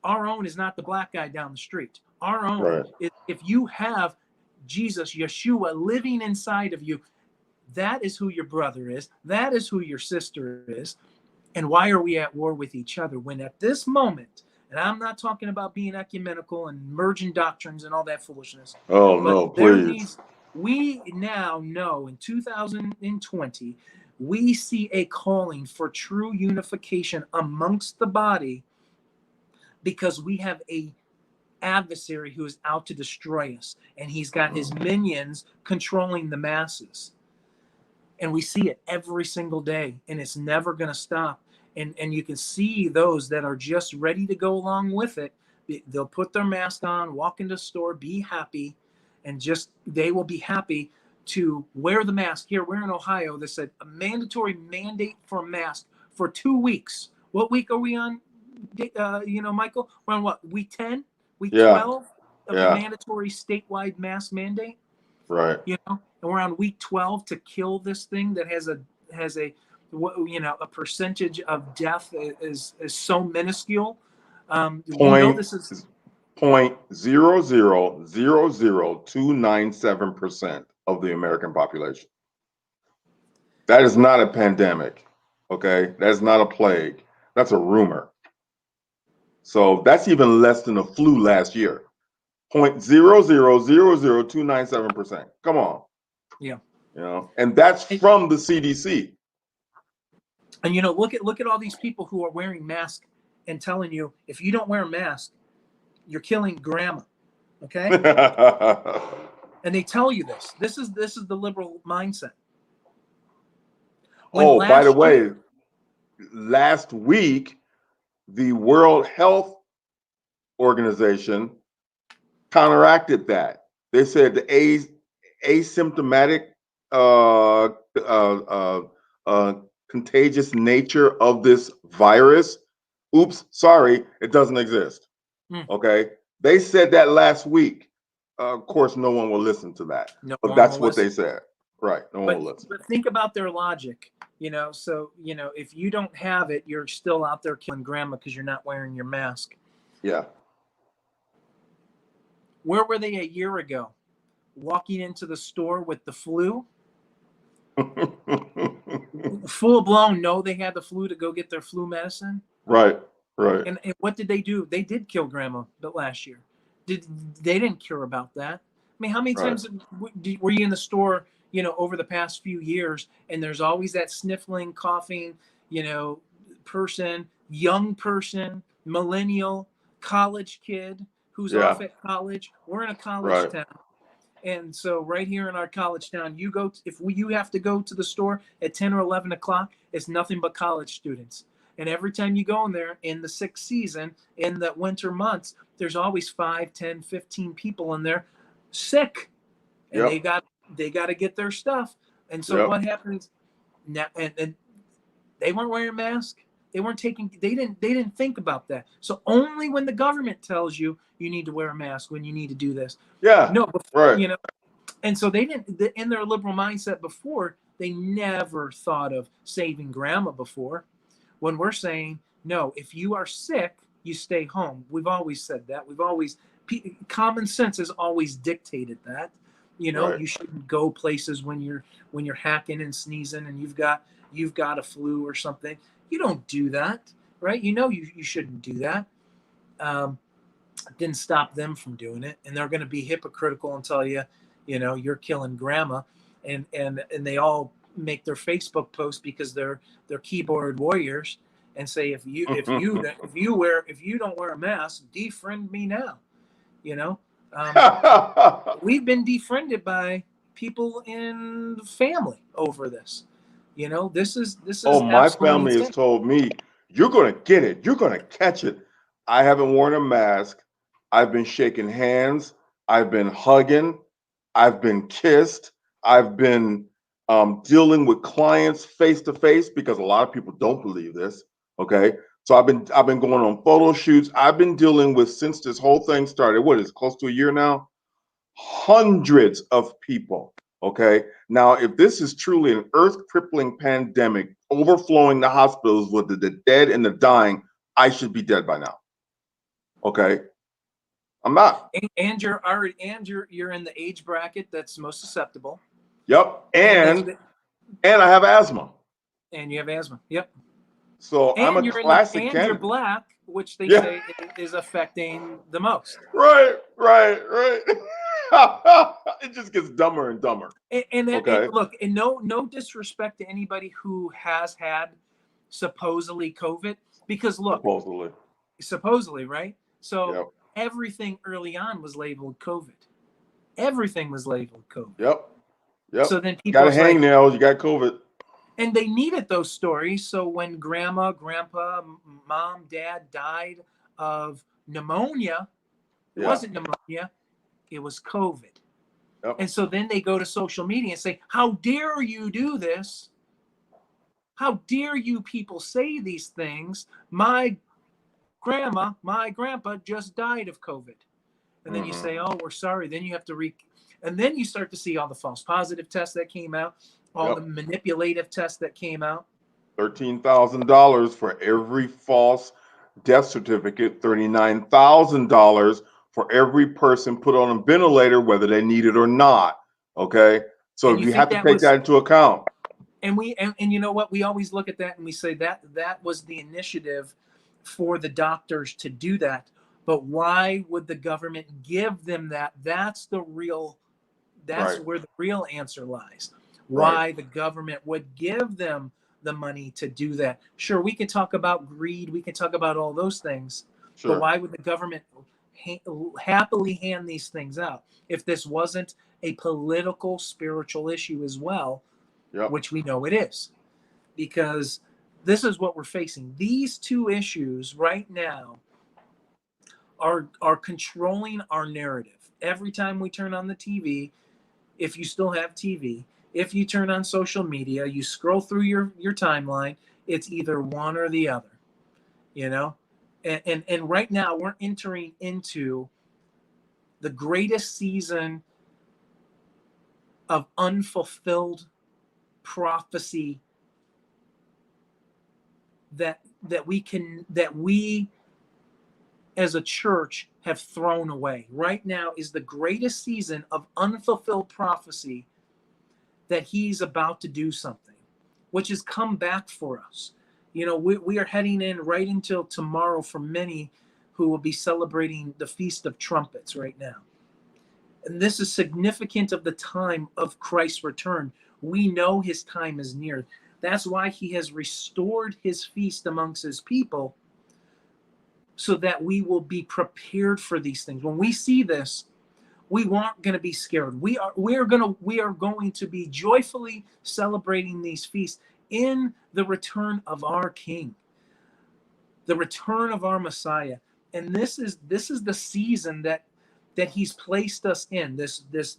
Our own is not the black guy down the street. Our own Right. is, if you have Jesus, Yeshua, living inside of you, that is who your brother is, that is who your sister is. And why are we at war with each other when at this moment, and I'm not talking about being ecumenical and merging doctrines and all that foolishness, Oh but no, there please. needs, we now know in 2020, we see a calling for true unification amongst the body, because we have a adversary who is out to destroy us, and he's got his minions controlling the masses. And we see it every single day, and it's never going to stop. And you can see those that are just ready to go along with it. They'll put their mask on, walk into the store, be happy, and just, they will be happy to wear the mask. Here, we're in Ohio. They said a mandatory mandate for mask for 2 weeks. What week are we on? Michael, we're on what, week 10, week Yeah. 12 of the Yeah. mandatory statewide mask mandate. Right. And we're on week 12 to kill this thing that has a percentage of death is so minuscule. This is 0.0000297% of the American population. That is not a pandemic. Okay, that's not a plague. That's a rumor. So that's even less than the flu last year. 0.0000297%. Come on. Yeah. And that's from the CDC. And look at all these people who are wearing masks and telling you, if you don't wear a mask, you're killing grandma. Okay? And they tell you this. This is the liberal mindset. By the way, last week, the World Health Organization counteracted that. They said the asymptomatic contagious nature of this virus, oops, sorry, it doesn't exist. Okay, they said that last week. Of course, no one will listen to that, but that's what they said. Right, no one will listen. But think about their logic. So if you don't have it, you're still out there killing grandma because you're not wearing your mask. Yeah. Where were they a year ago? Walking into the store with the flu? Full blown, no, they had the flu to go get their flu medicine. Right. And what did they do? They did kill grandma last year. They didn't care about that. I mean, how many times were you in the store, over the past few years, and there's always that sniffling, coughing, person, young person, millennial, college kid who's off at college. We're in a college town. And so right here in our college town, you have to go to the store at 10 or 11 o'clock, it's nothing but college students. And every time you go in there in the 6th season, in the winter months, there's always 5, 10, 15 people in there sick. And they got to get their stuff. And so what happens now? And they weren't wearing masks. They didn't think about that. So only when the government tells you need to wear a mask, when you need to do this. Yeah. No, before, and so they didn't, in their liberal mindset before, they never thought of saving grandma before. When we're saying, no, if you are sick, you stay home. We've always said that. Common sense has always dictated that. You shouldn't go places when you're hacking and sneezing and you've got a flu or something. You don't do that, right? You shouldn't do that. Didn't stop them from doing it, and they're going to be hypocritical and tell you, you're killing grandma, and they all make their Facebook posts because they're keyboard warriors and say if you don't wear a mask, defriend me now. We've been defriended by people in family over this. This is my family has told me, you're going to get it, you're going to catch it. I haven't worn a mask. I've been shaking hands. I've been hugging. I've been kissed. I've been dealing with clients face to face, because a lot of people don't believe this. Okay, so I've been going on photo shoots. I've been dealing with, since this whole thing started, what is it, close to a year now? Hundreds of people. Okay, now if this is truly an earth-crippling pandemic overflowing the hospitals with the dead and the dying, I should be dead by now. Okay, I'm not. And you're in the age bracket that's most susceptible. Yep, and I have asthma. And you have asthma. Yep. So I'm a classic candidate. And you're black, which they say is affecting the most. Right. It just gets dumber and dumber. And look, and no disrespect to anybody who has had supposedly COVID, because look, supposedly, right? So everything early on was labeled COVID. Everything was labeled COVID. Yep. So then people got a hangnail, you got COVID. And they needed those stories. So when grandma, grandpa, mom, dad died of pneumonia, it wasn't pneumonia, it was COVID. Yep. And so then they go to social media and say, how dare you do this? How dare you people say these things? My grandma, my grandpa just died of COVID. And then you say, oh, we're sorry. Then you have to and then you start to see all the false positive tests that came out, all the manipulative tests that came out. $13,000 for every false death certificate, $39,000 for every person put on a ventilator, whether they need it or not. Okay. So And you have to take that into account. And and you know what? We always look at that and we say that was the initiative for the doctors to do that. But why would the government give them that? That's where the real answer lies. Why the government would give them the money to do that. Sure, we can talk about greed. We can talk about all those things. Sure. But why would the government happily hand these things out if this wasn't a political, spiritual issue as well, which we know it is? Because this is what we're facing. These two issues right now are controlling our narrative. Every time we turn on the TV, if you still have TV, if you turn on social media, you scroll through your timeline, it's either one or the other, you know? And right now we're entering into the greatest season of unfulfilled prophecy that we as a church have thrown away. Right now is the greatest season of unfulfilled prophecy that he's about to do something, which has come back for us. You know, we are heading in right until tomorrow for many who will be celebrating the Feast of Trumpets right now. And this is significant of the time of Christ's return. We know his time is near. That's why he has restored his feast amongst his people, so that we will be prepared for these things. When we see this, we aren't going to be scared. We are going to be joyfully celebrating these feasts in the return of our King, the return of our Messiah. And this is the season that he's placed us in. This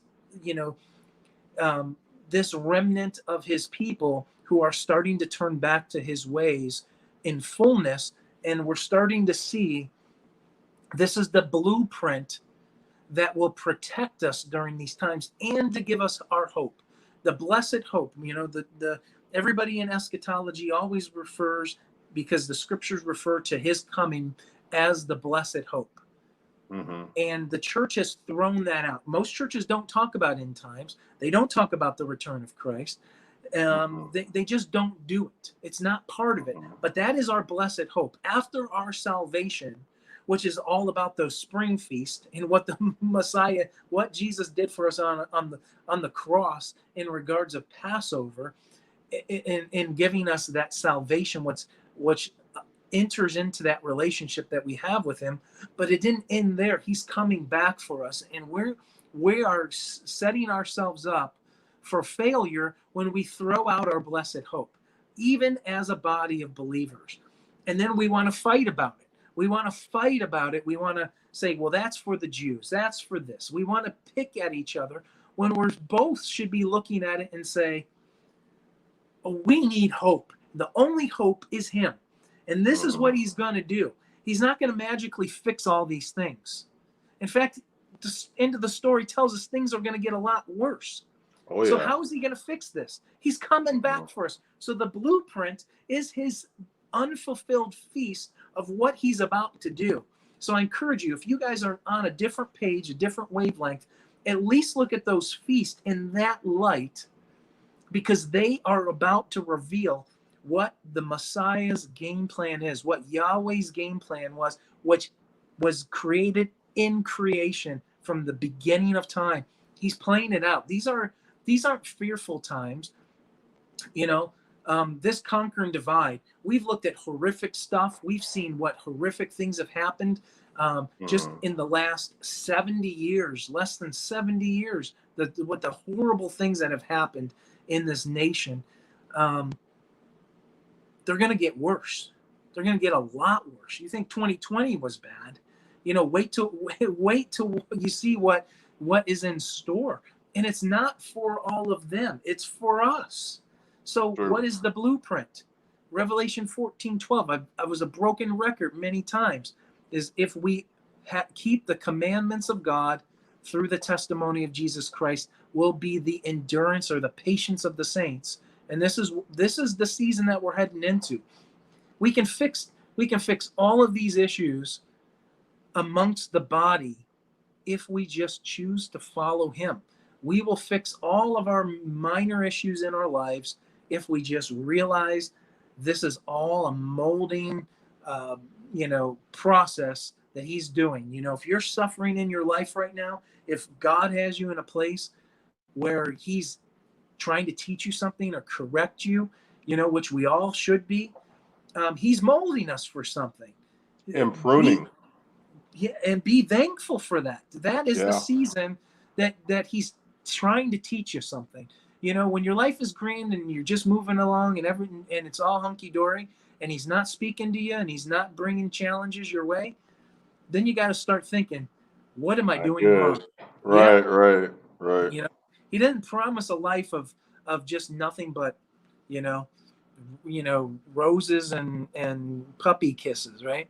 remnant of his people who are starting to turn back to his ways in fullness. And we're starting to see this is the blueprint that will protect us during these times and to give us our hope, the blessed hope. You know, the everybody in eschatology always refers, because the scriptures refer to his coming as the blessed hope. Mm-hmm. And the church has thrown that out. Most churches don't talk about end times. They don't talk about the return of Christ. They just don't do it. It's not part of it. But that is our blessed hope. After our salvation, which is all about those spring feasts and what the Messiah, what Jesus did for us on the cross in regards of Passover, in giving us that salvation, which enters into that relationship that we have with him. But it didn't end there. He's coming back for us, and we are setting ourselves up for failure when we throw out our blessed hope, even as a body of believers. And then we want to fight about it. We want to say, well, that's for the Jews. That's for this. We want to pick at each other when we're both should be looking at it and say, oh, we need hope. The only hope is him. And this is what he's going to do. He's not going to magically fix all these things. In fact, the end of the story tells us things are going to get a lot worse. Oh, yeah. So how is he going to fix this? He's coming back for us. So the blueprint is his unfulfilled feast of what he's about to do. So I encourage you, if you guys are on a different page, a different wavelength, at least look at those feasts in that light, because they are about to reveal what the Messiah's game plan is, what Yahweh's game plan was, which was created in creation from the beginning of time. He's playing it out. These aren't fearful times. You know, this conquer and divide. We've looked at horrific stuff. We've seen what horrific things have happened just in the last 70 years, less than 70 years, what the horrible things that have happened in this nation. They're going to get worse. They're going to get a lot worse. You think 2020 was bad? You know, wait till you see what is in store. And it's not for all of them, it's for us. So True. what is the blueprint? Revelation 14:12. I was a broken record many times. Is if we keep the commandments of God through the testimony of Jesus Christ, will be the endurance or the patience of the saints. And this is the season that we're heading into. We can fix all of these issues amongst the body if we just choose to follow him. We will fix all of our minor issues in our lives if we just realize this is all a molding, process that he's doing. If you're suffering in your life right now, if God has you in a place where he's trying to teach you something or correct you, which we all should be, he's molding us for something. And pruning. And be thankful for that. That is the Yeah. season that he's trying to teach you something. When your life is grand and you're just moving along and everything and it's all hunky-dory and he's not speaking to you and he's not bringing challenges your way, then you got to start thinking, what am I doing wrong? Right, Yeah. right. He didn't promise a life of just nothing but roses and puppy kisses, right?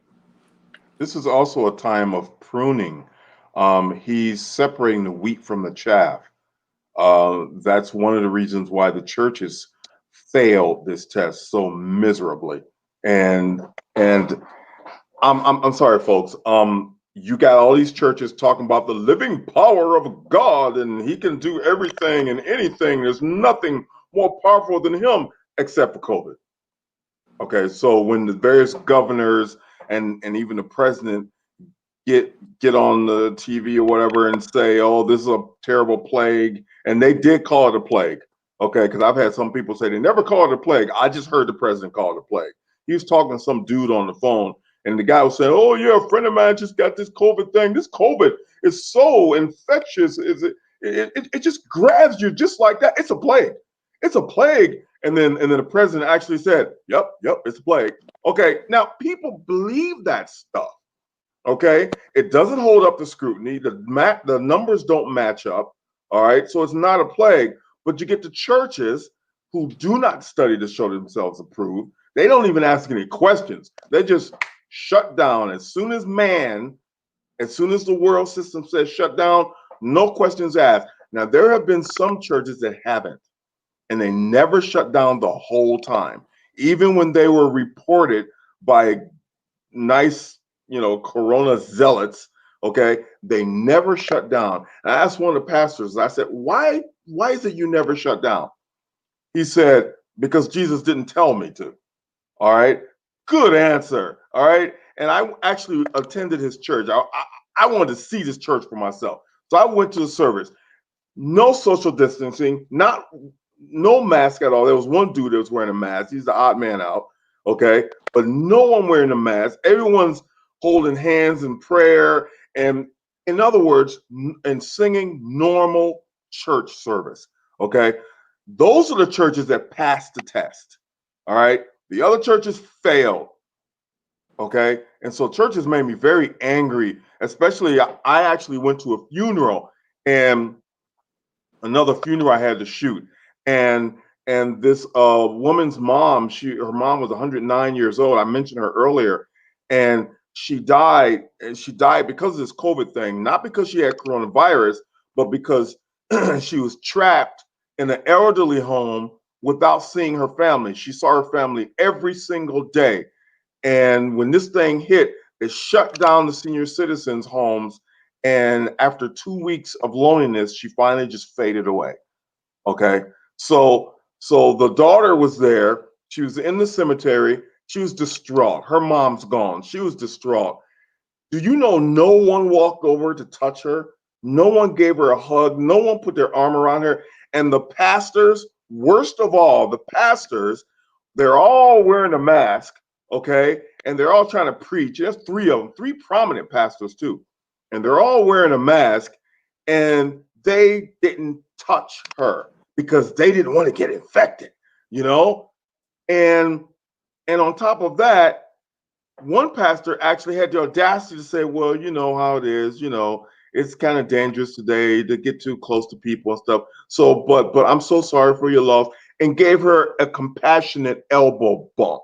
This is also a time of pruning. He's separating the wheat from the chaff. That's one of the reasons why the churches failed this test so miserably. And I'm sorry, folks. You got all these churches talking about the living power of God, and he can do everything and anything. There's nothing more powerful than him except for COVID. Okay, so when the various governors and even the president get on the TV or whatever and say, "Oh, this is a terrible plague," and they did call it a plague. Okay, because I've had some people say they never called it a plague. I just heard the president call it a plague. He was talking to some dude on the phone, and the guy was saying, "Oh yeah, a friend of mine just got this COVID thing. This COVID is so infectious. It just grabs you just like that. It's a plague. It's a plague." And then the president actually said, "Yep, it's a plague." Okay, now people believe that stuff. Okay, it doesn't hold up to scrutiny. The numbers don't match up. All right, so it's not a plague. But you get the churches who do not study to show themselves approved. They don't even ask any questions. They just shut down as soon as the world system says shut down. No questions asked. Now there have been some churches that haven't, and they never shut down the whole time, even when they were reported by nice, Corona zealots. Okay, they never shut down. I asked one of the pastors, I said, why is it you never shut down? He said, because Jesus didn't tell me to. All right, good answer. All right, and I actually attended his church. I wanted to see this church for myself, so I went to the service. No social distancing, no mask at all. There was one dude that was wearing a mask. He's the odd man out. Okay, but no one wearing a mask. Everyone's holding hands in prayer, and in other words, and singing normal church service. Okay, those are the churches that passed the test. All right, the other churches failed. Okay, and so churches made me very angry. Especially, I actually went to a funeral, and another funeral I had to shoot, and this woman's mom, her mom was 109 years old. I mentioned her earlier, and she died because of this COVID thing, not because she had coronavirus, but because she was trapped in an elderly home without seeing her family. She saw her family every single day, and when this thing hit, they shut down the senior citizens homes. And after 2 weeks of loneliness, she finally just faded away. Okay. So the daughter was there. She was in the cemetery. She was distraught. Her mom's gone. She was distraught. Do you know no one walked over to touch her? No one gave her a hug. No one put their arm around her. And the pastors, worst of all, the pastors, they're all wearing a mask, okay? And they're all trying to preach. There's three of them, three prominent pastors too. And they're all wearing a mask, and they didn't touch her because they didn't want to get infected, you know? And on top of that, one pastor actually had the audacity to say, well, you know how it is, it's kind of dangerous today to get too close to people and stuff. So, but I'm so sorry for your loss, and gave her a compassionate elbow bump.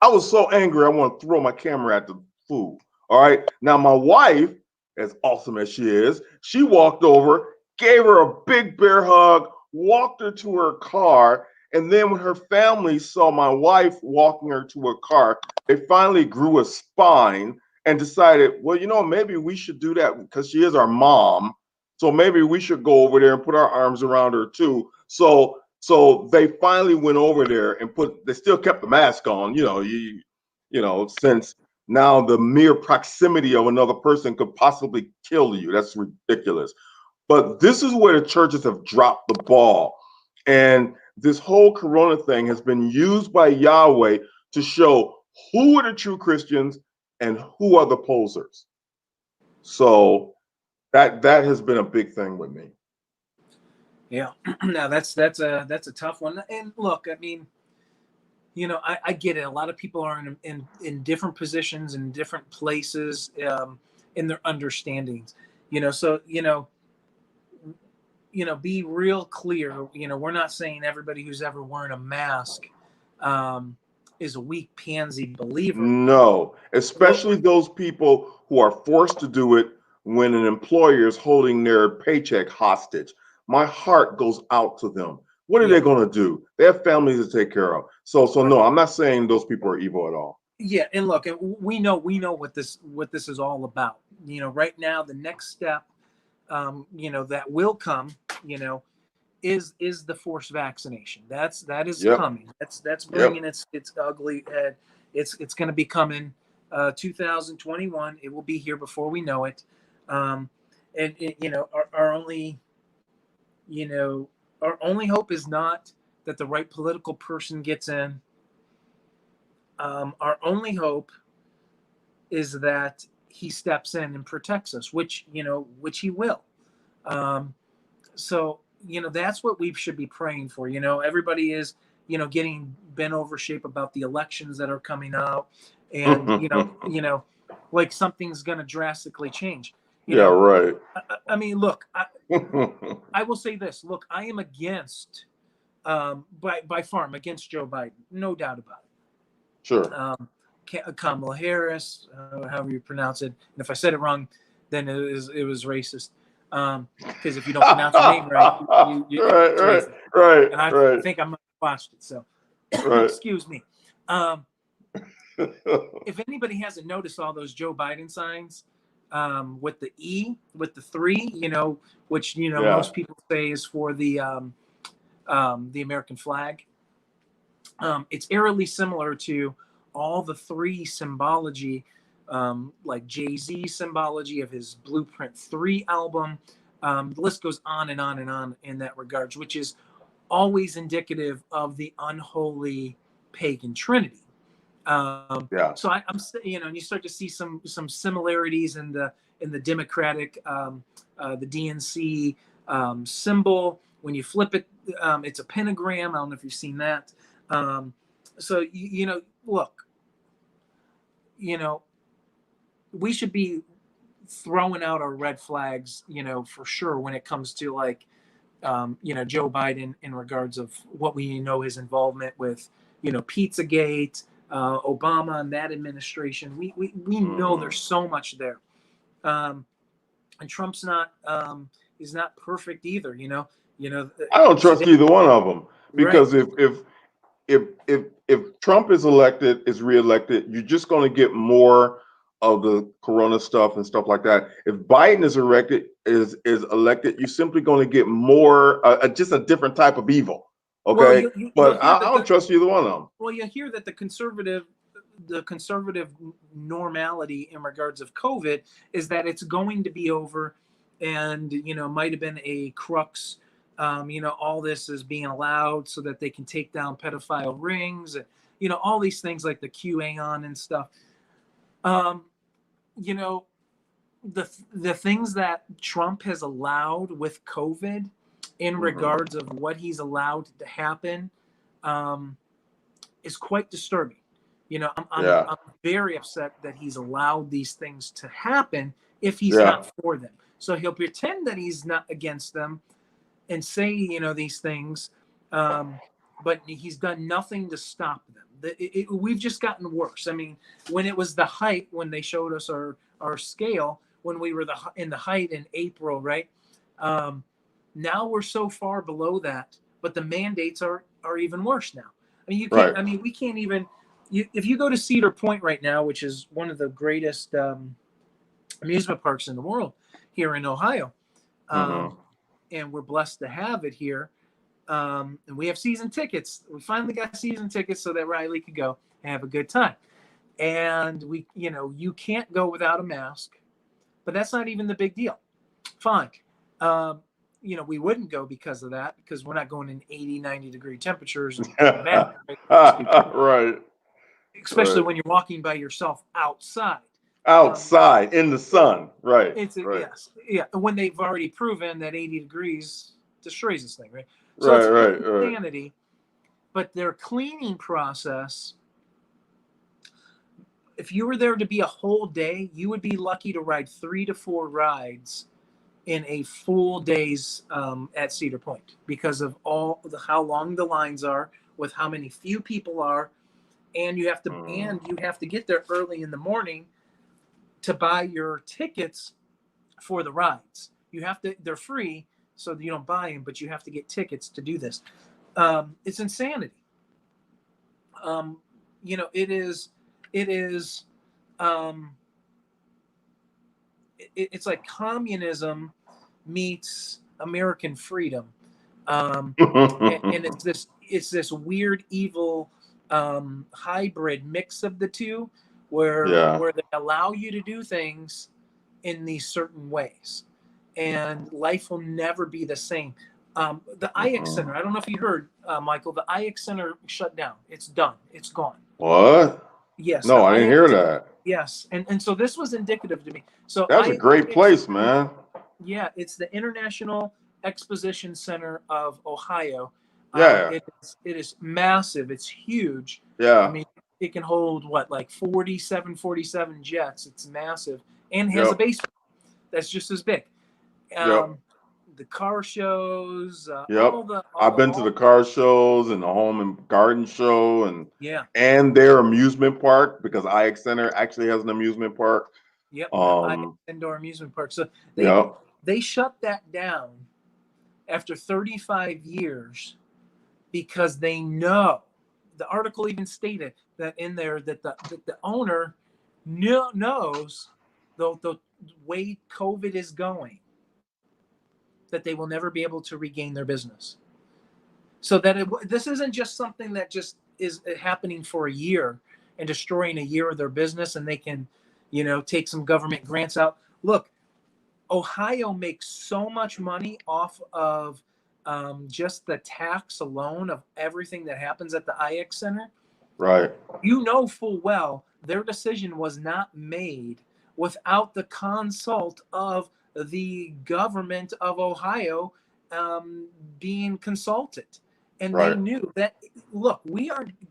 I was so angry, I want to throw my camera at the food. All right. Now, my wife, as awesome as she is, she walked over, gave her a big bear hug, walked her to her car. And then when her family saw my wife walking her to her car, they finally grew a spine and decided, well, maybe we should do that because she is our mom. So maybe we should go over there and put our arms around her too. So they finally went over there and they still kept the mask on, since now the mere proximity of another person could possibly kill you. That's ridiculous. But this is where the churches have dropped the ball. And this whole Corona thing has been used by Yahweh to show who are the true Christians and who are the posers. So that has been a big thing with me. Yeah. Now that's a tough one. And look, I mean, I get it. A lot of people are in different positions, in different places, in their understandings. So be real clear. We're not saying everybody who's ever worn a mask is a weak pansy believer. No, especially those people who are forced to do it when an employer is holding their paycheck hostage. My heart goes out to them. What are they going to do? They have families to take care of. So no, I'm not saying those people are evil at all. Yeah, and look, we know what this is all about. Right now, the next step, that will come, is the forced vaccination. That is coming. That's bringing its ugly head. It's going to be coming, 2021. It will be here before we know it. And our only hope is not that the right political person gets in. Our only hope is that he steps in and protects us, which he will. So that's what we should be praying for. Everybody is getting bent over shape about the elections that are coming out, and like something's going to drastically change. Right. I mean, look, I will say this. Look, I am against, by far, I'm against Joe Biden, no doubt about it. Sure. Kamala Harris, however you pronounce it. And if I said it wrong, then it was racist. Because if you don't pronounce your name right, right. And I think I might have watched it. So, excuse me. If anybody hasn't noticed all those Joe Biden signs, with the E, with the 3, which most people say is for the American flag. It's eerily similar to all the 3 symbology, like Jay-Z symbology of his Blueprint 3 album. The list goes on and on and on in that regards, which is always indicative of the unholy pagan trinity. So I'm and you start to see some similarities in the Democratic, the DNC symbol. When you flip it, it's a pentagram. I don't know if you've seen that. So look, we should be throwing out our red flags, for sure, when it comes to like, Joe Biden in regards of what we know his involvement with, Pizzagate, Obama and that administration. We know there's so much there. And Trump's not, he's not perfect either. I don't trust either one of them, because if Trump is reelected, you're just going to get more of the Corona stuff and stuff like that. If Biden is elected, you're simply going to get more, just a different type of evil. Okay, but I don't trust either one of them. Well, you hear that the conservative normality in regards of COVID is that it's going to be over, and might have been a crux. All this is being allowed so that they can take down pedophile rings, and all these things like the QAnon and stuff. The things that Trump has allowed with COVID in regards of what he's allowed to happen, is quite disturbing. I'm very upset that he's allowed these things to happen if he's not for them. So he'll pretend that he's not against them and say, these things, but he's done nothing to stop them. We've just gotten worse. I mean, when it was the height, when they showed us our scale, when we were in the height in April, right? Now we're so far below that, but the mandates are even worse now. I mean, you can't. Right. I mean, we can't even. If you go to Cedar Point right now, which is one of the greatest amusement parks in the world here in Ohio, and we're blessed to have it here. And we have season tickets. We finally got season tickets so that Riley could go and have a good time. And you can't go without a mask, but that's not even the big deal. Fine. We wouldn't go because of that, because we're not going in 80, 90 degree temperatures. And Right. Especially when you're walking by yourself outside. Outside in the sun. Right. Right. Yes. Yeah. When they've already proven that 80 degrees destroys this thing, right? So Right. it's insanity. But their cleaning process, if you were there to be a whole day, you would be lucky to ride 3 to 4 rides in a full day's at Cedar Point, because of how long the lines are, with how many few people are, and you have to get there early in the morning to buy your tickets for the rides. They're free, so you don't buy them, but you have to get tickets to do this. It's insanity. It is. It's like communism meets American freedom, and it's this weird, evil hybrid mix of the two, where they allow you to do things in these certain ways, and life will never be the same. The IX Center, I don't know if you heard, Michael, the IX Center shut down. It's done. It's gone. What? Yes. No, I didn't hear that. Yes. And so this was indicative to me. So that's a great place, man. Yeah. It's the International Exposition Center of Ohio. Yeah. It is massive. It's huge. Yeah. I mean, it can hold like 47 jets. It's massive, and has a basement that's just as big. The car shows. I've been to the car shows and the home and garden show, and and their amusement park, because IX Center actually has an amusement park. Indoor amusement park. So they shut that down after 35 years, because they know, the article even stated that in there, that the owner knows the way COVID is going, that they will never be able to regain their business. So that this isn't just something that just is happening for a year and destroying a year of their business, and they can, take some government grants out. Look, Ohio makes so much money off of just the tax alone of everything that happens at the IX Center. Right. Full well their decision was not made without the consult of the government of Ohio being consulted. And they knew that, look,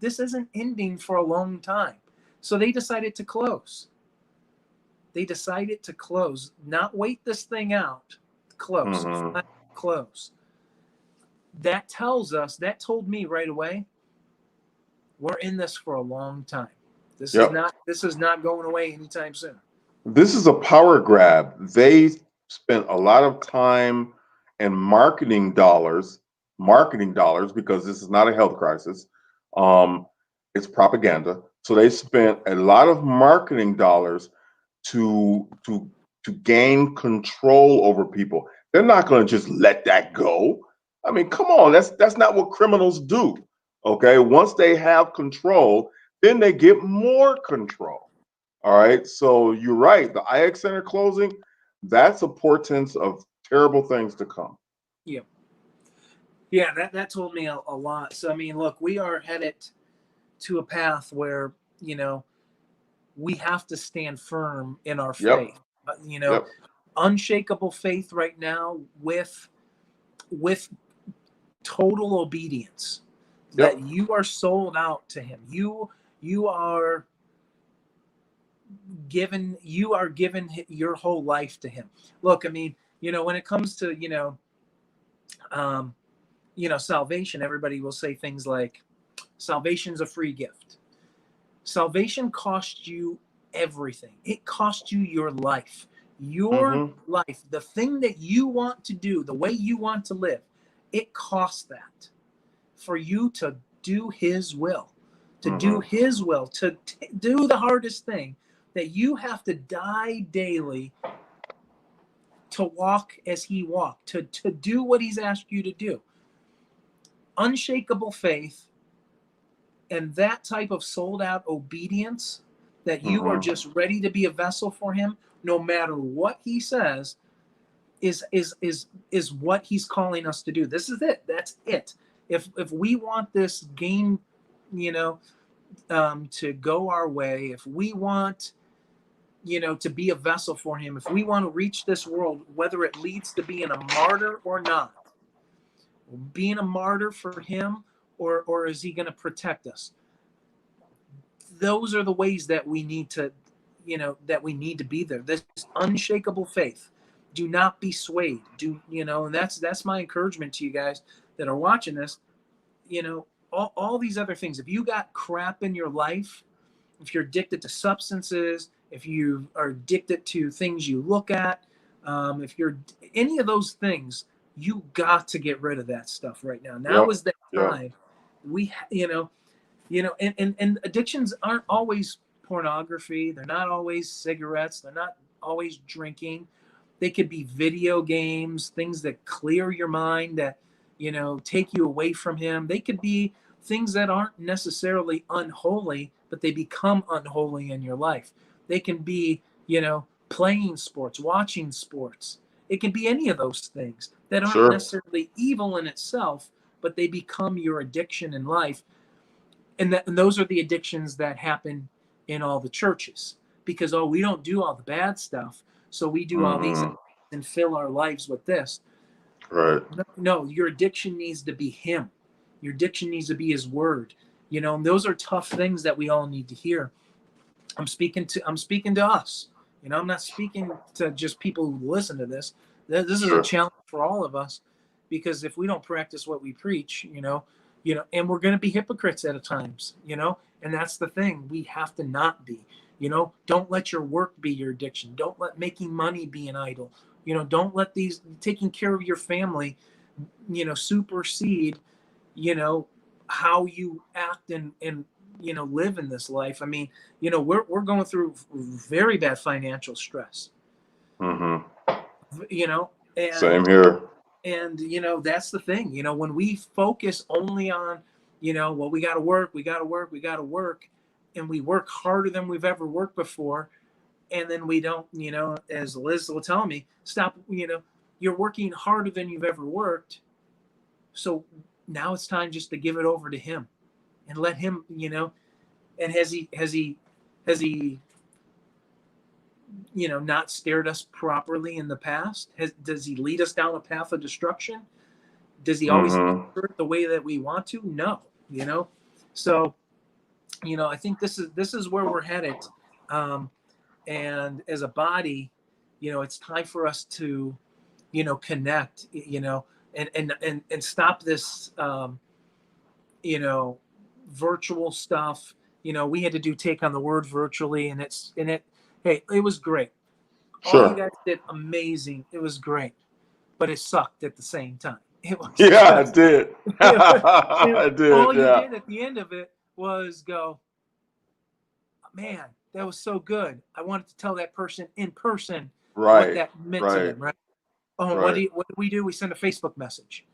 this isn't ending for a long time. So they decided to close. Not wait this thing out. Close. Close. That told me right away, we're in this for a long time. This is not going away anytime soon. This is a power grab. They spent a lot of time and marketing dollars, because this is not a health crisis. It's propaganda. So they spent a lot of marketing dollars to gain control over people. They're not going to just let that go. I mean, come on, that's not what criminals do. Okay, once they have control, then they get more control. All right, so you're right. The IX Center closing, that's a portent of terrible things to come. Yeah, that told me a lot. So I mean, look, we are headed to a path where we have to stand firm in our faith. Unshakable faith right now, with total obedience, that you are sold out to him. You are you are given your whole life to him. Look, I mean, when it comes to, salvation, everybody will say things like, salvation's a free gift. Salvation costs you everything. It costs you your life. Your Mm-hmm. life, the thing that you want to do, the way you want to live, it costs that for you to do his will, to do Mm-hmm. his will, to do the hardest thing, that you have to die daily to walk as he walked, to do what he's asked you to do. Unshakable faith and that type of sold out obedience, that you are Mm-hmm. just ready to be a vessel for him no matter what he says, is what he's calling us to do. This is it. That's it. If we want this game, to go our way, if we want, to be a vessel for him, if we want to reach this world, whether it leads to being a martyr or not, being a martyr for him, or is he going to protect us? Those are the ways that we need to, be there. This unshakable faith. Do not be swayed. And that's my encouragement to you guys that are watching this. All these other things. If you got crap in your life, if you're addicted to substances, if you are addicted to things you look at, if you're any of those things, you got to get rid of that stuff right now. Now Yep. is the Yep. time. And addictions aren't always pornography. They're not always cigarettes. They're not always drinking. They could be video games, things that clear your mind, that, take you away from him. They could be things that aren't necessarily unholy, but they become unholy in your life. They can be, playing sports, watching sports. It can be any of those things that aren't Sure. necessarily evil in itself, but they become your addiction in life. And those are the addictions that happen in all the churches, because, we don't do all the bad stuff, so we do all these Mm-hmm. and fill our lives with this. Right. No, your addiction needs to be him. Your addiction needs to be his word. And those are tough things that we all need to hear. I'm speaking to us. I'm not speaking to just people who listen to this. This is a Sure. challenge for all of us, because if we don't practice what we preach, and we're going to be hypocrites at times, and that's the thing. We have to not be. Don't let your work be your addiction. Don't let making money be an idol. Don't let these taking care of your family, supersede, how you act and live in this life. I mean, we're going through very bad financial stress. Mm-hmm. And Same here. and that's the thing. When we focus only on, well, we got to work, and we work harder than we've ever worked before, and then we don't, as Liz will tell me, stop. You're working harder than you've ever worked, so now it's time just to give it over to him and let him, and has he not steered us properly in the past? Does he lead us down a path of destruction? Does he always Mm-hmm. answer it the way that we want to? No. So I think this is where we're headed, and as a body, it's time for us to connect, and stop this virtual stuff. We had to take on the word virtually, and hey, it was great. All you Sure. guys did amazing. It was great, but it sucked at the same time. It was Yeah, I just, did. I all did. you Yeah. did at the end of it was go, man, that was so good. I wanted to tell that person in person what Right. that meant to Right. them, right? Oh, Right. what do we do? We send a Facebook message.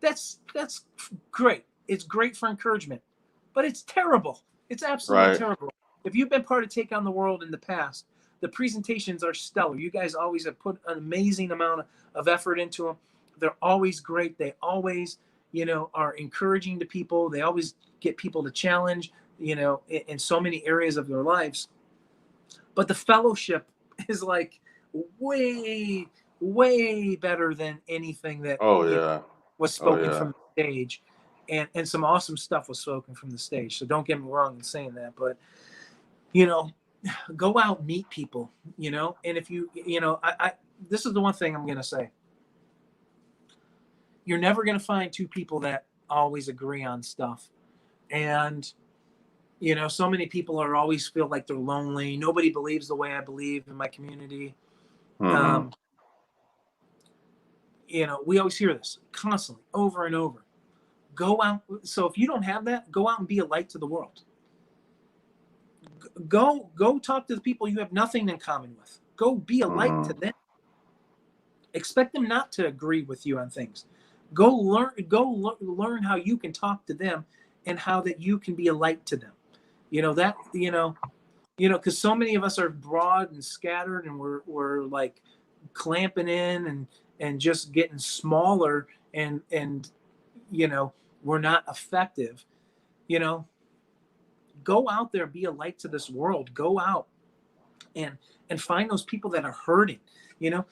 That's great. It's great for encouragement, but it's terrible. It's absolutely Right. terrible. If you've been part of Take on the World in the past, the presentations are stellar. You guys always have put an amazing amount of effort into them. They're always great. They always, are encouraging to people. They always get people to challenge, in so many areas of their lives. But the fellowship is like way, way better than anything that Oh yeah. was Oh spoken yeah. from the stage, and some awesome stuff was spoken from the stage. So don't get me wrong in saying that, but go out, meet people, you know, and if you, you know, this is the one thing I'm going to say. You're never going to find two people that always agree on stuff. And, you know, so many people are always feel like they're lonely. Nobody believes the way I believe in my community. Mm-hmm. You know, we always hear this constantly over and over. Go out. So if you don't have that, go out and be a light to the world. Go talk to the people you have nothing in common with. Go be a light to Mm-hmm. them. Expect them not to agree with you on things. Learn how you can talk to them and how that you can be a light to them. You know that, because so many of us are broad and scattered, and we're like clamping in and just getting smaller, and we're not effective. You know, go out there, be a light to this world. Go out and find those people that are hurting. You know,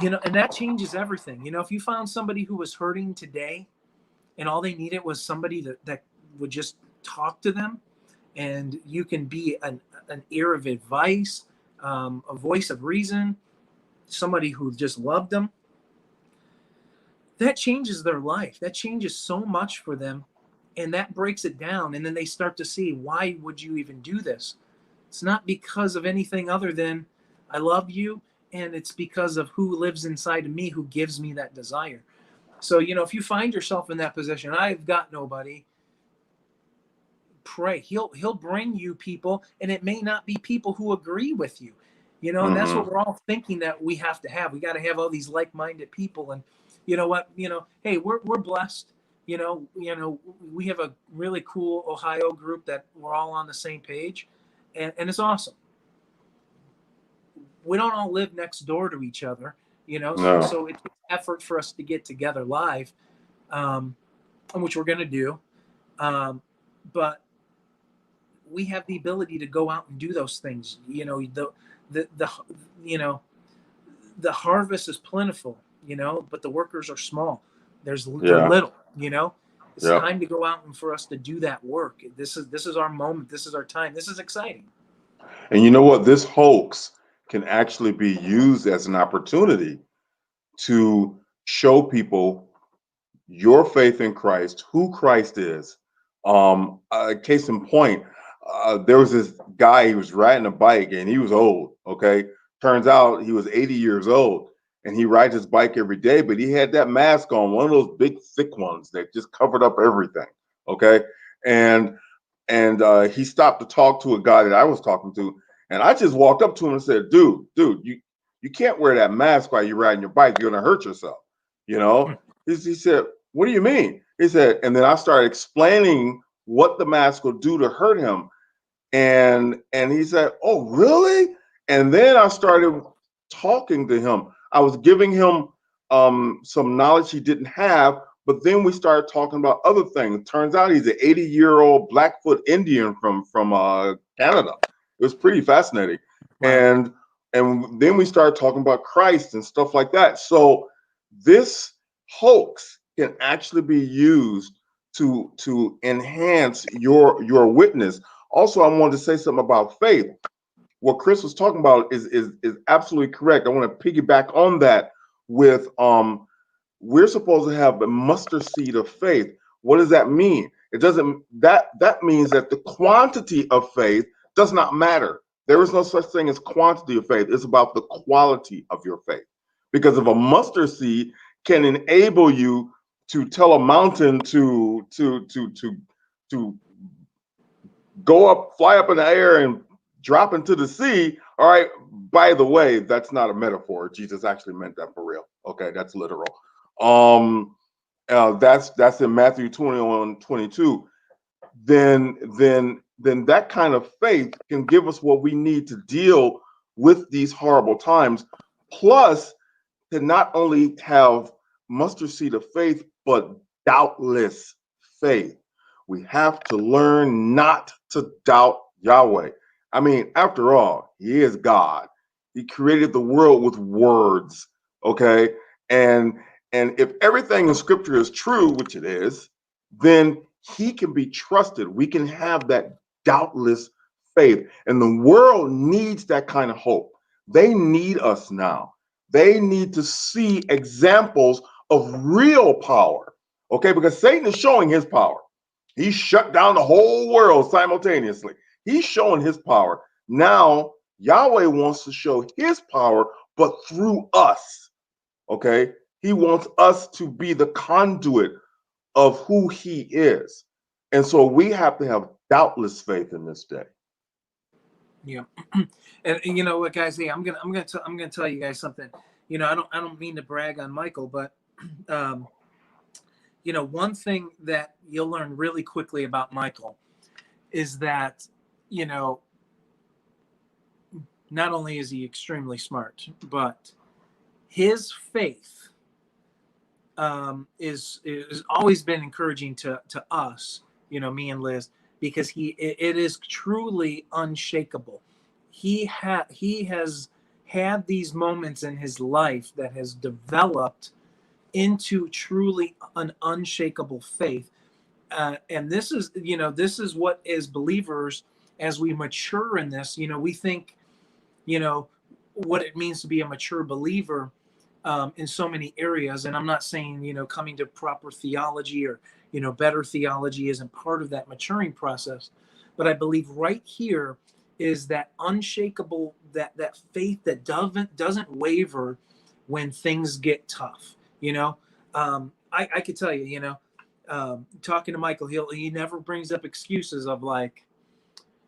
and that changes everything. You know, if you found somebody who was hurting today, and all they needed was somebody that would just talk to them, and you can be an ear of advice, a voice of reason, somebody who just loved them, that changes their life. That changes so much for them, and that breaks it down. And then they start to see, why would you even do this? It's not because of anything other than I love you, and it's because of who lives inside of me, who gives me that desire. So, if you find yourself in that position, I've got nobody, pray. He'll bring you people, and it may not be people who agree with you. And that's what Mm-hmm. we're all thinking that we have to have. We got to have all these like-minded people. And you know what? Hey, we're blessed. We have a really cool Ohio group that we're all on the same page, and it's awesome. We don't all live next door to each other, No. so it's effort for us to get together live, which we're going to do. But we have the ability to go out and do those things. The the harvest is plentiful, but the workers are small. They're Yeah. little. It's Yep. time to go out and for us to do that work. This is our moment. This is our time. This is exciting. And you know what? This hoax can actually be used as an opportunity to show people your faith in Christ, who Christ is. Case in point, there was this guy, he was riding a bike and he was old. Okay. Turns out he was 80 years old and he rides his bike every day, but he had that mask on, one of those big, thick ones that just covered up everything. Okay. And he stopped to talk to a guy that I was talking to, and I just walked up to him and said, dude, you can't wear that mask while you're riding your bike. You're gonna hurt yourself. You know, he said, what do you mean? He said, and then I started explaining what the mask will do to hurt him. And he said, oh, really? And then I started talking to him. I was giving him some knowledge he didn't have, but then we started talking about other things. Turns out he's an 80-year-old Blackfoot Indian from Canada. It was pretty fascinating. Wow. And then we started talking about Christ and stuff like that. So this hoax can actually be used to enhance your witness. Also, I wanted to say something about faith. What Chris was talking about is absolutely correct. I want to piggyback on that with we're supposed to have a mustard seed of faith. What does that mean? It doesn't that means that the quantity of faith does not matter. There is no such thing as quantity of faith. It's about the quality of your faith. Because if a mustard seed can enable you to tell a mountain to go up, fly up in the air and drop into the sea. All right. By the way, that's not a metaphor. Jesus actually meant that for real. Okay, that's literal. That's in Matthew 21:22. Then that kind of faith can give us what we need to deal with these horrible times. Plus, to not only have mustard seed of faith, but doubtless faith. We have to learn not to doubt Yahweh. I mean, after all, He is God. He created the world with words, okay? And if everything in Scripture is true, which it is, then He can be trusted. We can have that doubtless faith. And the world needs that kind of hope. They need us now. They need to see examples of real power. Okay, because Satan is showing his power. He shut down the whole world simultaneously. He's showing his power. Now, Yahweh wants to show his power, but through us. Okay, he wants us to be the conduit of who he is. And so we have to have doubtless faith in this day. Yeah. And you know what, guys, hey, I'm gonna tell you guys something. You know, I don't mean to brag on Michael, but you know, one thing that you'll learn really quickly about Michael is that, you know, not only is he extremely smart, but his faith is always been encouraging to us, you know, me and Liz, because it is truly unshakable. He has had these moments in his life that has developed into truly an unshakable faith. And this is, you know, this is what, as believers, as we mature in this, you know, we think, you know, what it means to be a mature believer in so many areas. And I'm not saying, you know, coming to proper theology or, you know, better theology isn't part of that maturing process. But I believe right here is that unshakable, that faith that doesn't waver when things get tough. You know, I could tell you, you know, talking to Michael, he never brings up excuses of like,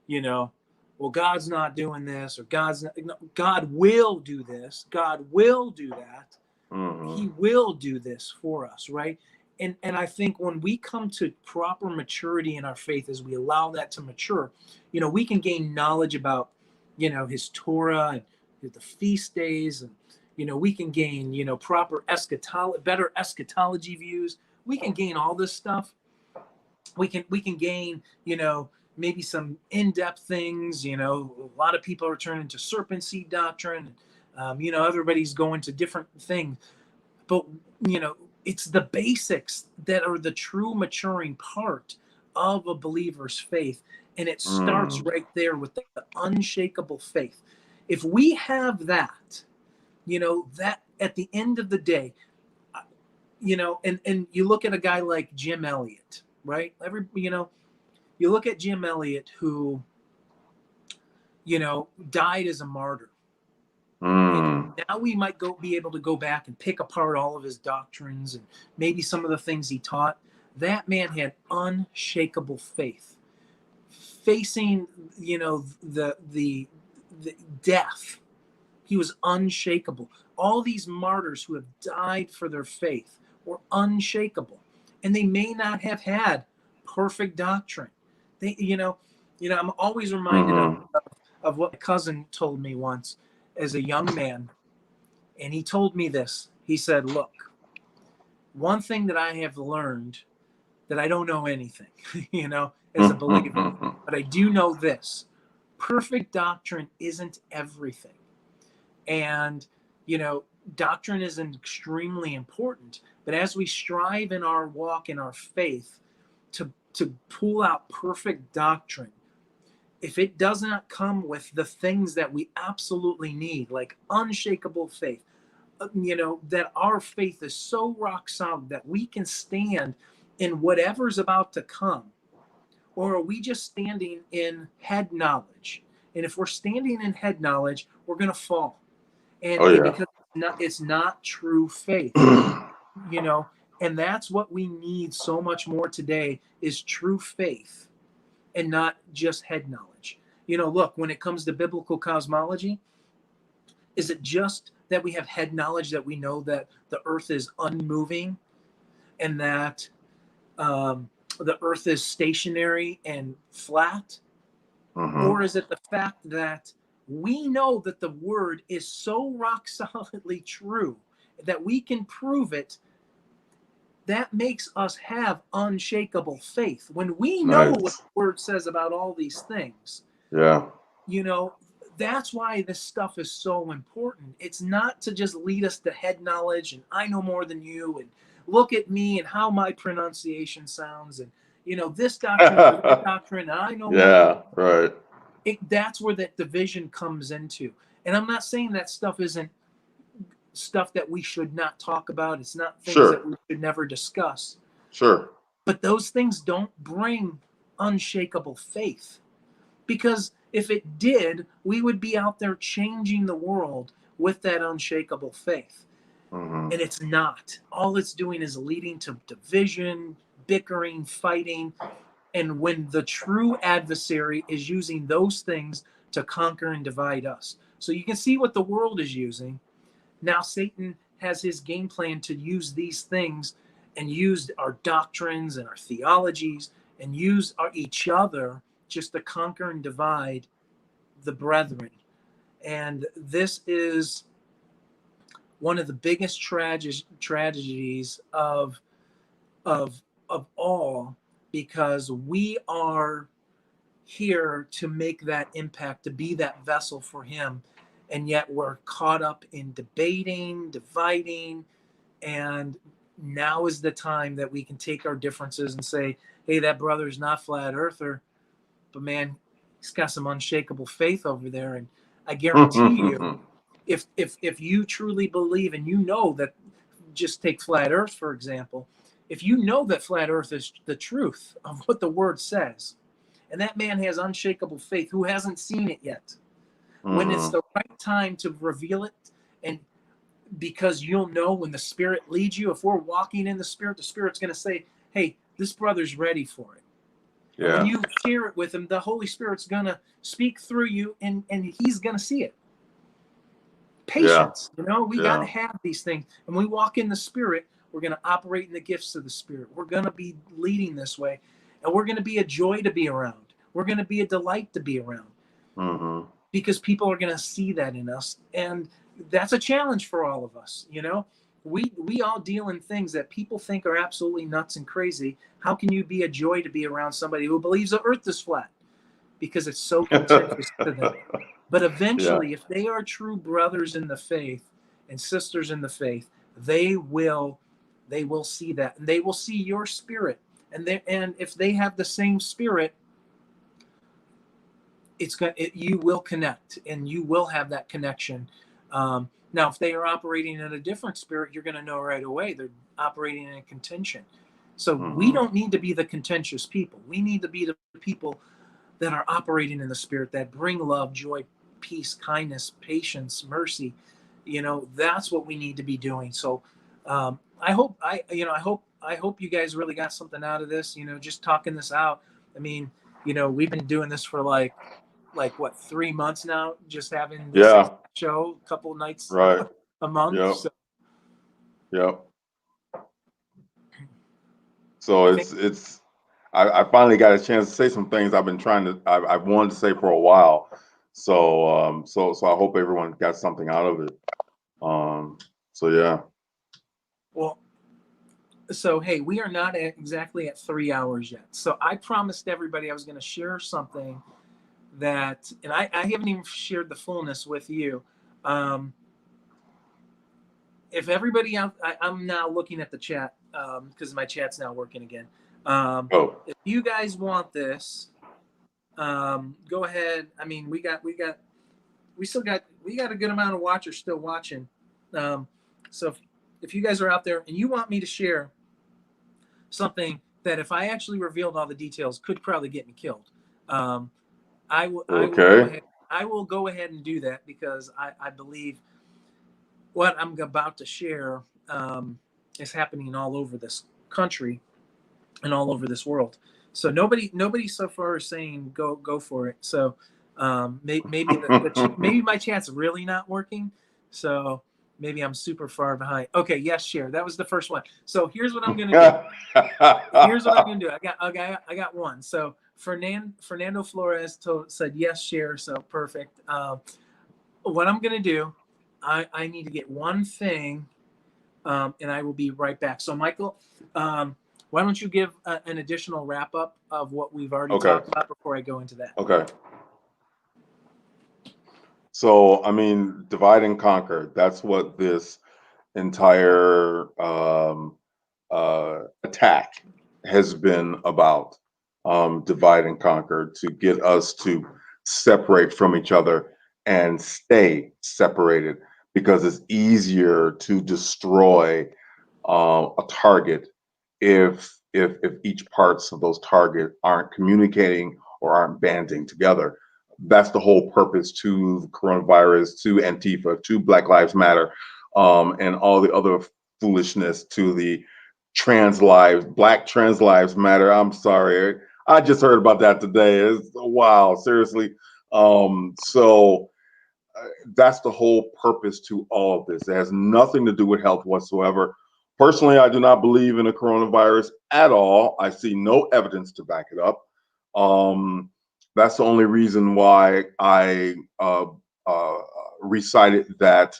you know, well, God's not doing this, or God will do this, God will do that. Mhm. He will do this for us, right? And I think when we come to proper maturity in our faith, as we allow that to mature, you know, we can gain knowledge about, you know, his Torah and the feast days, and you know, we can gain, you know, proper better eschatology views. We can gain all this stuff. We can gain, you know, maybe some in-depth things. You know, a lot of people are turning to serpent seed doctrine. You know, everybody's going to different things, but you know, it's the basics that are the true maturing part of a believer's faith, and it starts Mm. right there with the unshakable faith. If we have that, you know, that at the end of the day, you know, and you look at a guy like Jim Elliot, right? You know, you look at Jim Elliot, who, you know, died as a martyr. You know, Mm. now we might be able to go back and pick apart all of his doctrines and maybe some of the things he taught. That man had unshakable faith, facing, you know, the death. He was unshakable. All these martyrs who have died for their faith were unshakable, and they may not have had perfect doctrine. They, I'm always reminded Mhm. of what my cousin told me once as a young man, and he told me this. He said, "Look, one thing that I have learned, that I don't know anything, you know, as a believer, but I do know this: perfect doctrine isn't everything." And, you know, doctrine is extremely important. But as we strive in our walk, in our faith, to pull out perfect doctrine, if it does not come with the things that we absolutely need, like unshakable faith, you know, that our faith is so rock solid that we can stand in whatever's about to come, or are we just standing in head knowledge? And if we're standing in head knowledge, we're going to fall. Oh And yeah. because it's not true faith, you know, and that's what we need so much more today, is true faith and not just head knowledge. You know, look, when it comes to biblical cosmology, is it just that we have head knowledge, that we know that the earth is unmoving and that the earth is stationary and flat? Mhm. Or is it the fact that we know that the word is so rock solidly true that we can prove it? That makes us have unshakable faith. When we know what Nice. the word says about all these things, Yeah. you know, that's why this stuff is so important. It's not to just lead us to head knowledge and I know more than you, and look at me and how my pronunciation sounds, and, you know, this doctrine or that doctrine, and I know more. Yeah. Right. that's where that division comes into. And I'm not saying that stuff isn't stuff that we should not talk about. It's not things that Sure. we should never discuss. Sure. But those things don't bring unshakable faith. Because if it did, we would be out there changing the world with that unshakable faith. Mm-hmm. And it's not. All it's doing is leading to division, bickering, fighting. And when the true adversary is using those things to conquer and divide us. So you can see what the world is using. Now Satan has his game plan to use these things and use our doctrines and our theologies and use each other just to conquer and divide the brethren. And this is one of the biggest tragedies of all, because we are here to make that impact, to be that vessel for him, and yet we're caught up in debating, dividing. And now is the time that we can take our differences and say, hey, that brother's not flat earther, but man, he's got some unshakable faith over there. And I guarantee you, if you truly believe, and you know that, just take flat earth for example, if you know that flat earth is the truth of what the word says, and that man has unshakable faith who hasn't seen it yet, when it's the right time to reveal it, and because you'll know when the Spirit leads you, if we're walking in the Spirit's going to say, hey, this brother's ready for it. Yeah. And when you share it with him, the Holy Spirit's going to speak through you, and he's going to see it. Patience. Yeah. We got to have these things. And when we walk in the Spirit, we're going to operate in the gifts of the Spirit. We're going to be leading this way, and we're going to be a joy to be around. We're going to be a delight to be around. Mm-hmm. Because people are going to see that in us. And that's a challenge for all of us. We all deal in things that people think are absolutely nuts and crazy. How can you be a joy to be around somebody who believes the earth is flat? Because it's so contentious to them. But eventually, if they are true brothers in the faith and sisters in the faith, they will see that, and they will see your spirit. And if they have the same spirit, you will connect, and you will have that connection. Now, if they are operating in a different spirit, you're going to know right away they're operating in a contention. So we don't need to be the contentious people. We need to be the people that are operating in the Spirit, that bring love, joy, peace, kindness, patience, mercy. That's what we need to be doing. So I hope you guys really got something out of this. Just talking this out. I mean, we've been doing this for like what, 3 months now, just having this show a couple nights a month. Yep. So. Yep. So it's I finally got a chance to say some things I've wanted to say for a while. So so I hope everyone got something out of it. So yeah. Well, so hey, we are not exactly at 3 hours yet. So I promised everybody I was going to share something that, and I haven't even shared the fullness with you. If everybody out, I'm now looking at the chat because my chat's now working again. If you guys want this, go ahead. I mean, we got a good amount of watchers still watching. So if you guys are out there and you want me to share something that, if I actually revealed all the details, could probably get me killed, I will go ahead and do that, because I believe what I'm about to share is happening all over this country and all over this world. So nobody so far is saying go for it. So maybe maybe my chat's really not working. So maybe I'm super far behind. Okay, yes, share. That was the first one. So here's what I'm gonna do. I got one. So Fernando Flores said yes, share. So perfect. What I'm gonna do, I need to get one thing, and I will be right back. So Michael, why don't you give an additional wrap up of what we've already talked about before I go into that? Okay. So, I mean, divide and conquer. That's what this entire attack has been about. Divide and conquer, to get us to separate from each other and stay separated, because it's easier to destroy a target if each parts of those target aren't communicating or aren't banding together. That's the whole purpose to the coronavirus, to Antifa, to Black Lives Matter, and all the other foolishness, to the Black trans lives matter. I'm sorry, I just heard about that today. It's wow, seriously. So that's the whole purpose to all of this. It has nothing to do with health whatsoever. Personally, I do not believe in the coronavirus at all. I see no evidence to back it up. That's the only reason why I recited that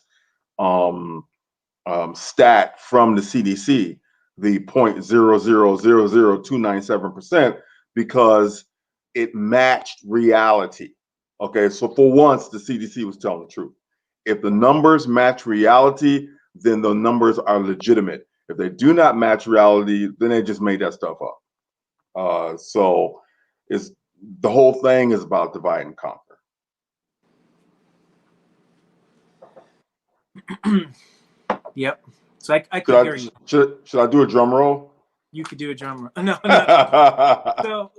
stat from the CDC, the 0.0000297%, because it matched reality. Okay, so for once, the CDC was telling the truth. If the numbers match reality, then the numbers are legitimate. If they do not match reality, then they just made that stuff up. So it's the whole thing is about divide and conquer. Yep. So I could hear you. Should I do a drum roll? You could do a drum roll. No.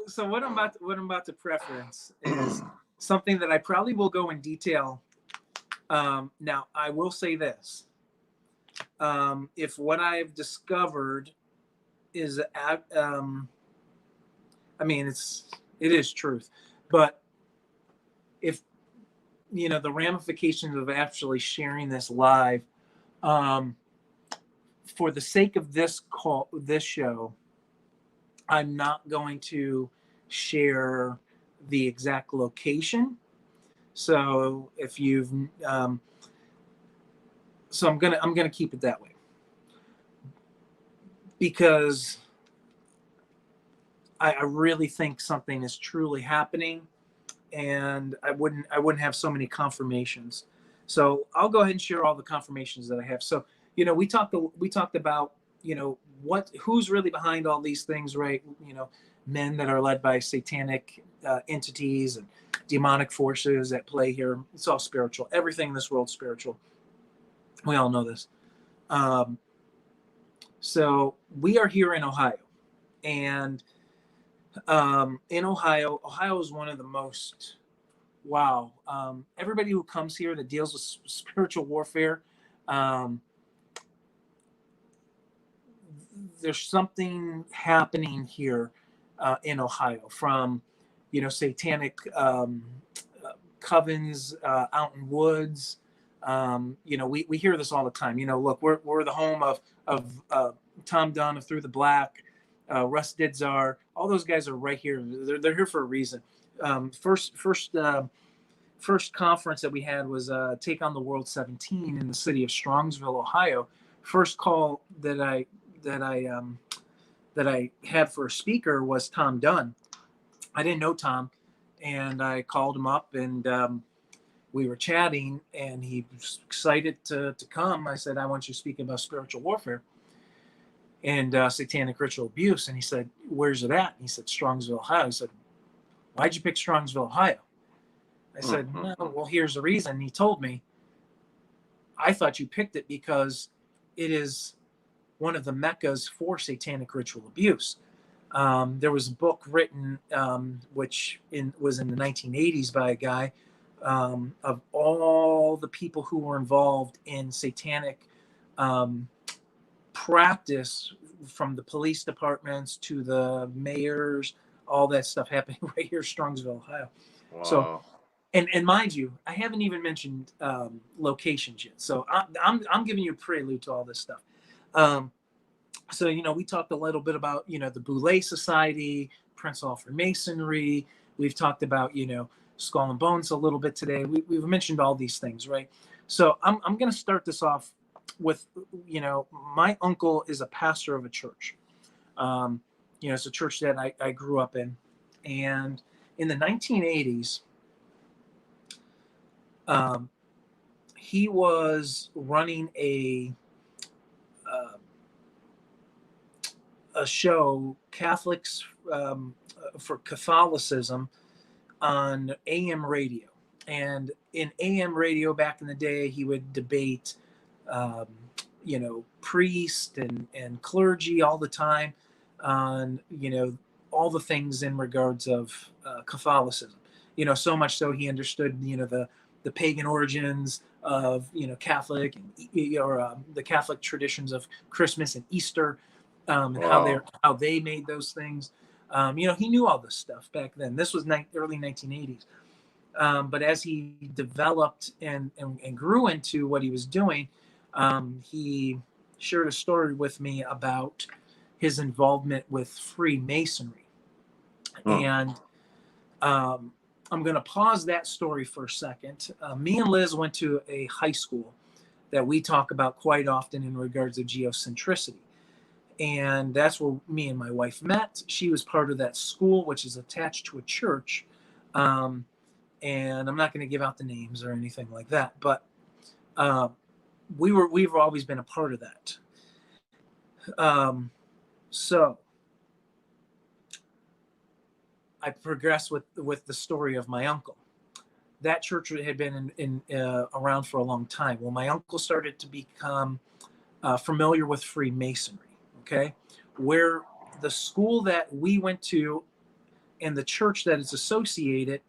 So what I'm about to preference is something that I probably will go in detail. Now I will say this: if what I've discovered is, I mean, it is truth, but if the ramifications of actually sharing this live, for the sake of this show, I'm not going to share the exact location. So if you've, so I'm gonna keep it that way, because I really think something is truly happening, and I wouldn't have so many confirmations. So I'll go ahead and share all the confirmations that I have. So we talked about who's really behind all these things, right? Men that are led by satanic entities and demonic forces at play here. It's all spiritual. Everything in this world is spiritual. We all know this. So we are here in Ohio, and in Ohio is one of the most, wow. Everybody who comes here that deals with spiritual warfare, there's something happening here in Ohio, from satanic covens out in woods. We hear this all the time. Look, we're the home of Tom Dunn of Through the Black, Russ Didzar. All those guys are right here. They're here for a reason. First conference that we had was Take on the World 17 in the city of Strongsville, Ohio. First call that I had for a speaker was Tom Dunn. I didn't know Tom, and I called him up, and we were chatting, and he was excited to come. I said, I want you to speak about spiritual warfare and satanic ritual abuse. And he said, where's it at? And he said, Strongsville, Ohio. He said, why'd you pick Strongsville, Ohio? I said, well, here's the reason. And he told me, I thought you picked it because it is one of the meccas for satanic ritual abuse. There was a book written, which was in the 1980s by a guy, of all the people who were involved in satanic practice, from the police departments to the mayors, all that stuff happening right here in Strongsville, Ohio. Wow. So, and mind you, I haven't even mentioned locations yet. So I'm giving you a prelude to all this stuff. So, we talked a little bit about, the Boule Society, Prince Alfred Masonry. We've talked about, Skull and Bones a little bit today. We've mentioned all these things, right? So I'm going to start this off with, my uncle is a pastor of a church. It's a church that I grew up in. And in the 1980s, he was running a show, Catholics for Catholicism, on AM radio. And in AM radio back in the day, he would debate, um, priest and clergy all the time on, all the things in regards of Catholicism. So much so he understood, the pagan origins of, Catholic or the Catholic traditions of Christmas and Easter, and Wow. how they made those things. He knew all this stuff back then. This was early 1980s. But as he developed and grew into what he was doing, he shared a story with me about his involvement with Freemasonry. Hmm. And I'm going to pause that story for a second. Me and Liz went to a high school that we talk about quite often in regards to geocentricity. And that's where me and my wife met. She was part of that school, which is attached to a church. And I'm not going to give out the names or anything like that, but we've always been a part of that. So I progressed with the story of my uncle. That church had been in around for a long time. Well, my uncle started to become familiar with Freemasonry. Okay, where the school that we went to and the church that is associated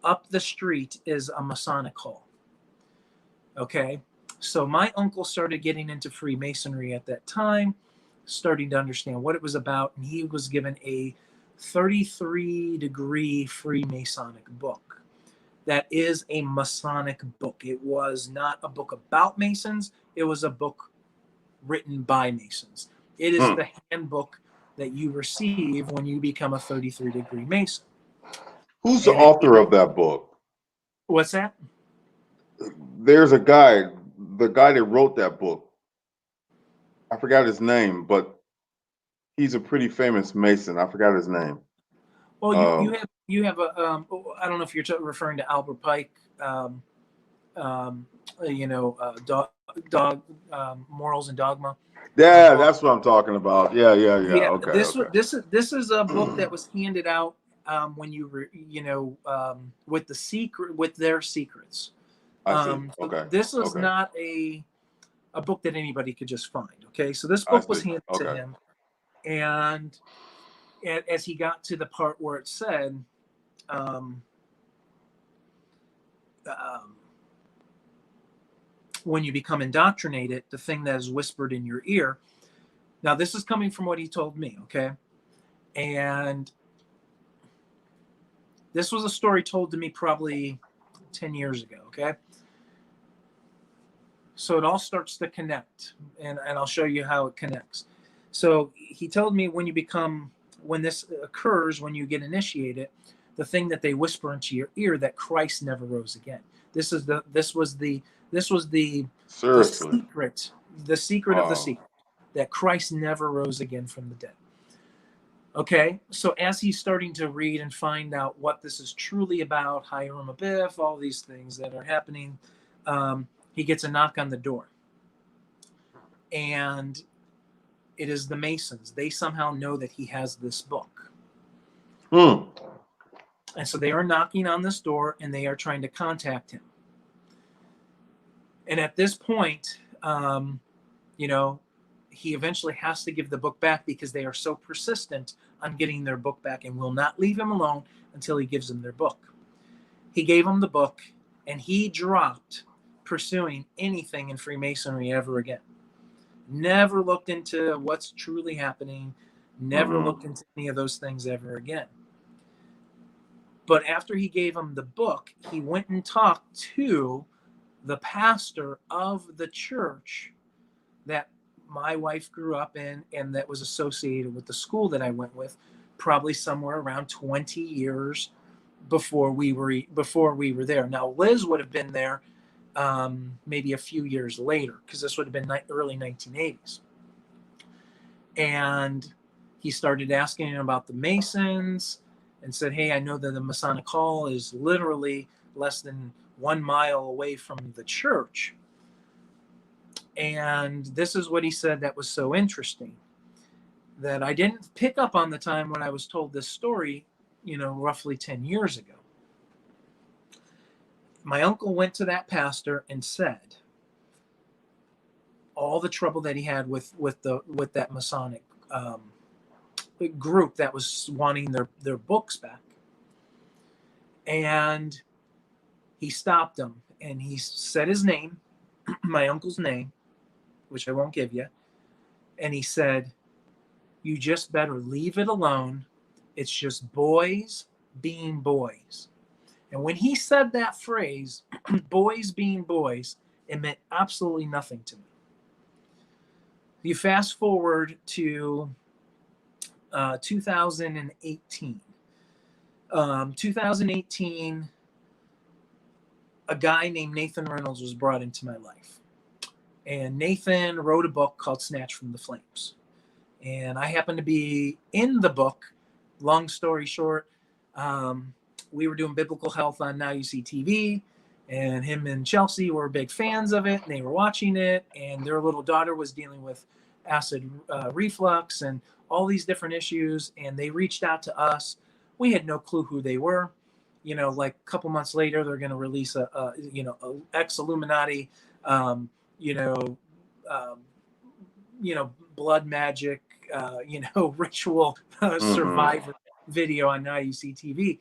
up the street is a Masonic hall. Okay, so my uncle started getting into Freemasonry at that time, starting to understand what it was about, and he was given a 33-degree Freemasonic book. That is a Masonic book. It was not a book about Masons, it was a book written by Masons. It is Hmm. the handbook that you receive when you become a 33-degree Mason. Who's the And it, author of that book? what's that? There's a guy, the guy that wrote that book. I forgot his name, but he's a pretty famous Mason. I forgot his name. Well, Um, you have a I don't know if you're referring to Albert Pike, um, dog morals and dogma. yeah, Book. that's what I'm talking about. Yeah, yeah, yeah. Yeah, Okay, okay. this is a book that was handed out when you were with their secrets. I see. So Okay, this is okay. not a book that anybody could just find. Okay, so this I book was see. handed to Okay. him, and as he got to the part where it said, um, um, when you become indoctrinated, the thing that is whispered in your ear. Now, this is coming from what he told me, okay? And this was a story told to me probably 10 years ago, okay? So it all starts to connect, and I'll show you how it connects. So he told me when this occurs, when you get initiated, the thing that they whisper into your ear that Christ never rose again. This was the Seriously. the secret of the Wow. secret, that Christ never rose again from the dead. Okay, so as he's starting to read and find out what this is truly about, Hiram Abiff, all these things that are happening, he gets a knock on the door. And it is the Masons. They somehow know that he has this book. Hmm. And so they are knocking on this door and they are trying to contact him. And at this point, he eventually has to give the book back because they are so persistent on getting their book back and will not leave him alone until he gives them their book. He gave them the book and he dropped pursuing anything in Freemasonry ever again. Never looked into what's truly happening, never Mm-hmm. looked into any of those things ever again. But after he gave him the book, he went and talked to the pastor of the church that my wife grew up in and that was associated with the school that I went with, probably somewhere around 20 years before we were there. Now Liz would have been there maybe a few years later, because this would have been early 1980s. And he started asking him about the Masons and said, hey, I know that the Masonic Hall is literally less than 1 mile away from the church. And this is what he said that was so interesting, that I didn't pick up on the time when I was told this story, roughly 10 years ago. My uncle went to that pastor and said all the trouble that he had with that Masonic group that was wanting their books back. And he stopped them and he said his name, my uncle's name, which I won't give you. And he said, "You just better leave it alone. It's just boys being boys." And when he said that phrase, boys being boys, it meant absolutely nothing to me. You fast forward to 2018. 2018, a guy named Nathan Reynolds was brought into my life. And Nathan wrote a book called Snatched from the Flames. And I happened to be in the book. Long story short, we were doing biblical health on Now You See TV, and him and Chelsea were big fans of it, and they were watching it, and their little daughter was dealing with acid reflux and all these different issues, and they reached out to us. We had no clue who they were. You know, like a couple months later, they're going to release a ex-Illuminati, blood magic, ritual survivor video on Now You See TV.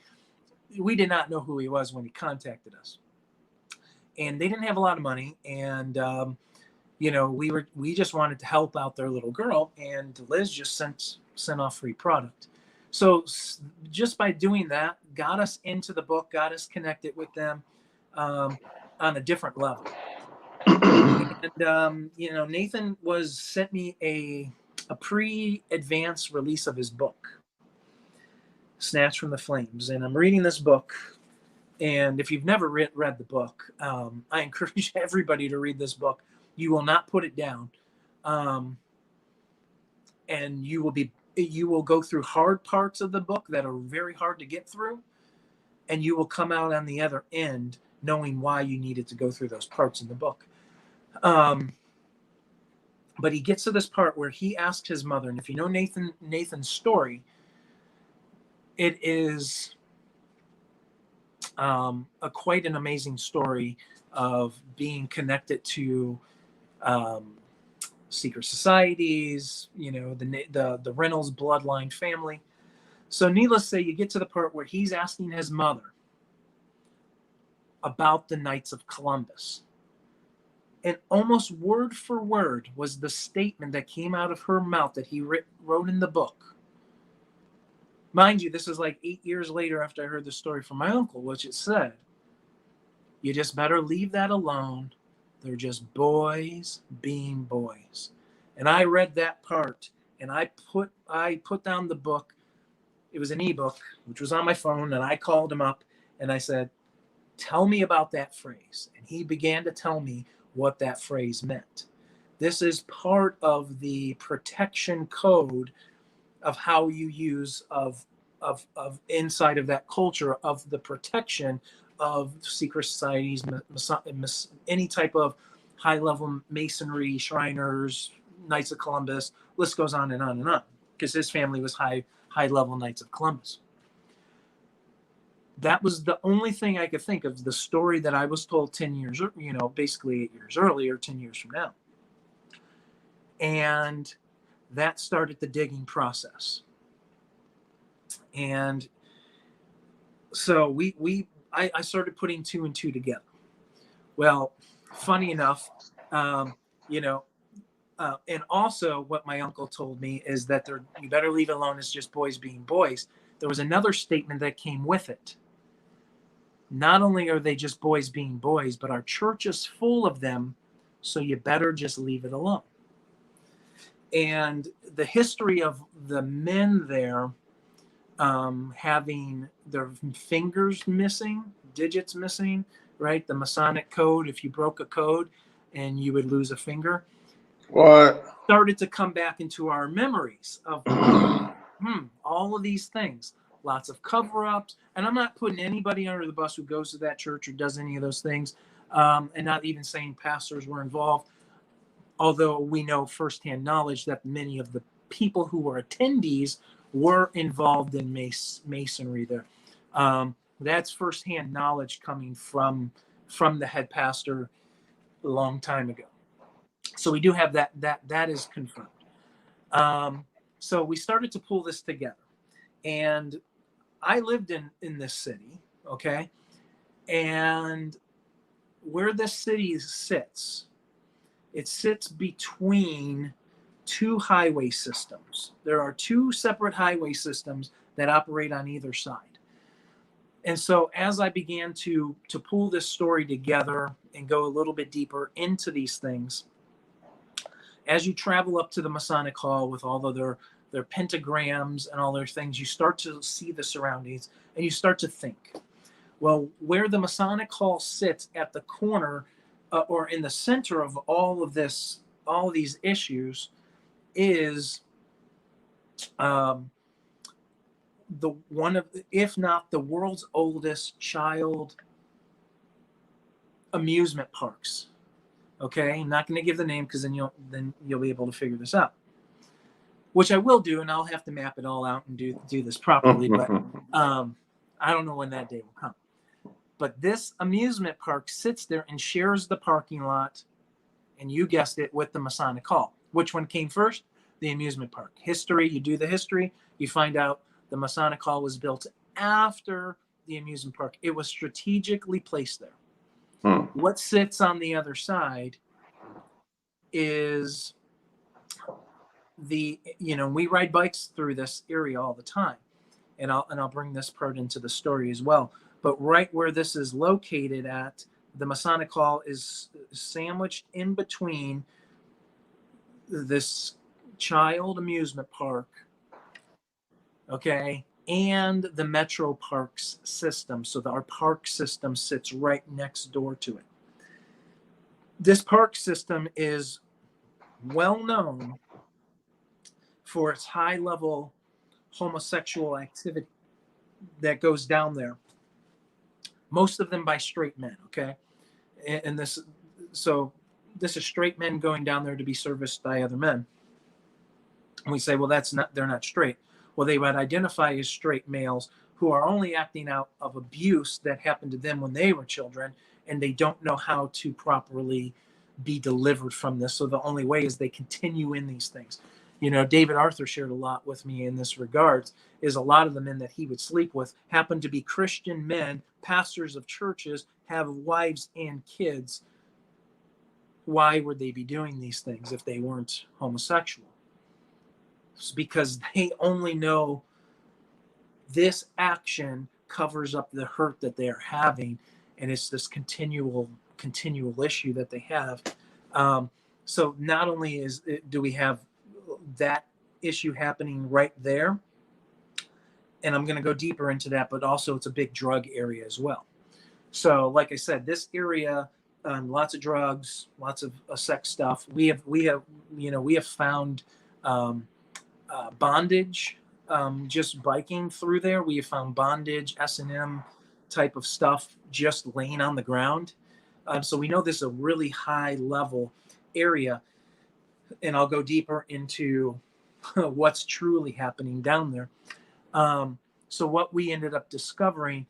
We did not know who he was when he contacted us, and they didn't have a lot of money, and we just wanted to help out their little girl, and Liz just sent off free product. So just by doing that, got us into the book, got us connected with them on a different level. And Nathan sent me a pre-advance release of his book, Snatched from the Flames, and I'm reading this book. And if you've never read the book, I encourage everybody to read this book. You will not put it down, and you will go through hard parts of the book that are very hard to get through, and you will come out on the other end knowing why you needed to go through those parts in the book. But he gets to this part where he asks his mother, and if you know Nathan's story, it is quite an amazing story of being connected to secret societies, the Reynolds bloodline family. So needless to say, you get to the part where he's asking his mother about the Knights of Columbus. And almost word for word was the statement that came out of her mouth that he wrote in the book. Mind you, this is like 8 years later after I heard the story from my uncle, which it said, "You just better leave that alone. They're just boys being boys." And I read that part, and I put down the book. It was an ebook, which was on my phone, and I called him up and I said, "Tell me about that phrase." And he began to tell me what that phrase meant. This is part of the protection code of how you use of inside of that culture of the protection of secret societies, any type of high-level masonry, Shriners, Knights of Columbus. List goes on and on and on, because his family was high-level Knights of Columbus. That was the only thing I could think of, the story that I was told 10 years, basically 8 years earlier, 10 years from now. And that started the digging process. And so I started putting two and two together. Well, funny enough, and also what my uncle told me is that you better leave it alone. It's just boys being boys. There was another statement that came with it. Not only are they just boys being boys, but our church is full of them, so you better just leave it alone. And the history of the men there having their fingers missing, digits missing, right? The Masonic code, if you broke a code and you would lose a finger. What? Started to come back into our memories of all of these things. Lots of cover-ups. And I'm not putting anybody under the bus who goes to that church or does any of those things, and not even saying pastors were involved, although we know firsthand knowledge that many of the people who were attendees were involved in masonry there. That's firsthand knowledge coming from from the head pastor a long time ago. So we do have that is confirmed. So we started to pull this together, and I lived in this city, okay, and where this city sits, it sits between two highway systems. There are two separate highway systems that operate on either side. And so as I began to pull this story together and go a little bit deeper into these things, as you travel up to the Masonic Hall with all of their pentagrams and all their things, you start to see the surroundings and you start to think, well, where the Masonic Hall sits at the corner or in the center of all of this, all of these issues, is the one of, if not the world's oldest child amusement parks. Okay, I'm not going to give the name because then you'll be able to figure this out, which I will do, and I'll have to map it all out and do this properly. But I don't know when that day will come. But this amusement park sits there and shares the parking lot, and you guessed it, with the Masonic Hall. Which one came first? The amusement park. History, you do the history, you find out the Masonic Hall was built after the amusement park. It was strategically placed there. What sits on the other side is we ride bikes through this area all the time, and I'll bring this part into the story as well. But right where this is located at, the Masonic Hall is sandwiched in between this child amusement park, okay, and the Metro Parks system. So our park system sits right next door to it. This park system is well known for its high level homosexual activity that goes down there. Most of them by straight men, okay? And this is straight men going down there to be serviced by other men. And we say, well, they're not straight. Well, they would identify as straight males who are only acting out of abuse that happened to them when they were children, and they don't know how to properly be delivered from this. So the only way is they continue in these things. David Arthur shared a lot with me in this regard, is a lot of the men that he would sleep with happened to be Christian men, pastors of churches, have wives and kids. Why would they be doing these things if they weren't homosexual? It's because they only know this action covers up the hurt that they're having, and it's this continual issue that they have. So not only do we have that issue happening right there, and I'm going to go deeper into that, but also it's a big drug area as well. So like I said, this area, lots of drugs, lots of sex stuff. We have found bondage, just biking through there. We have found bondage, S&M type of stuff just laying on the ground. So we know this is a really high level area, and I'll go deeper into what's truly happening down there. So what we ended up discovering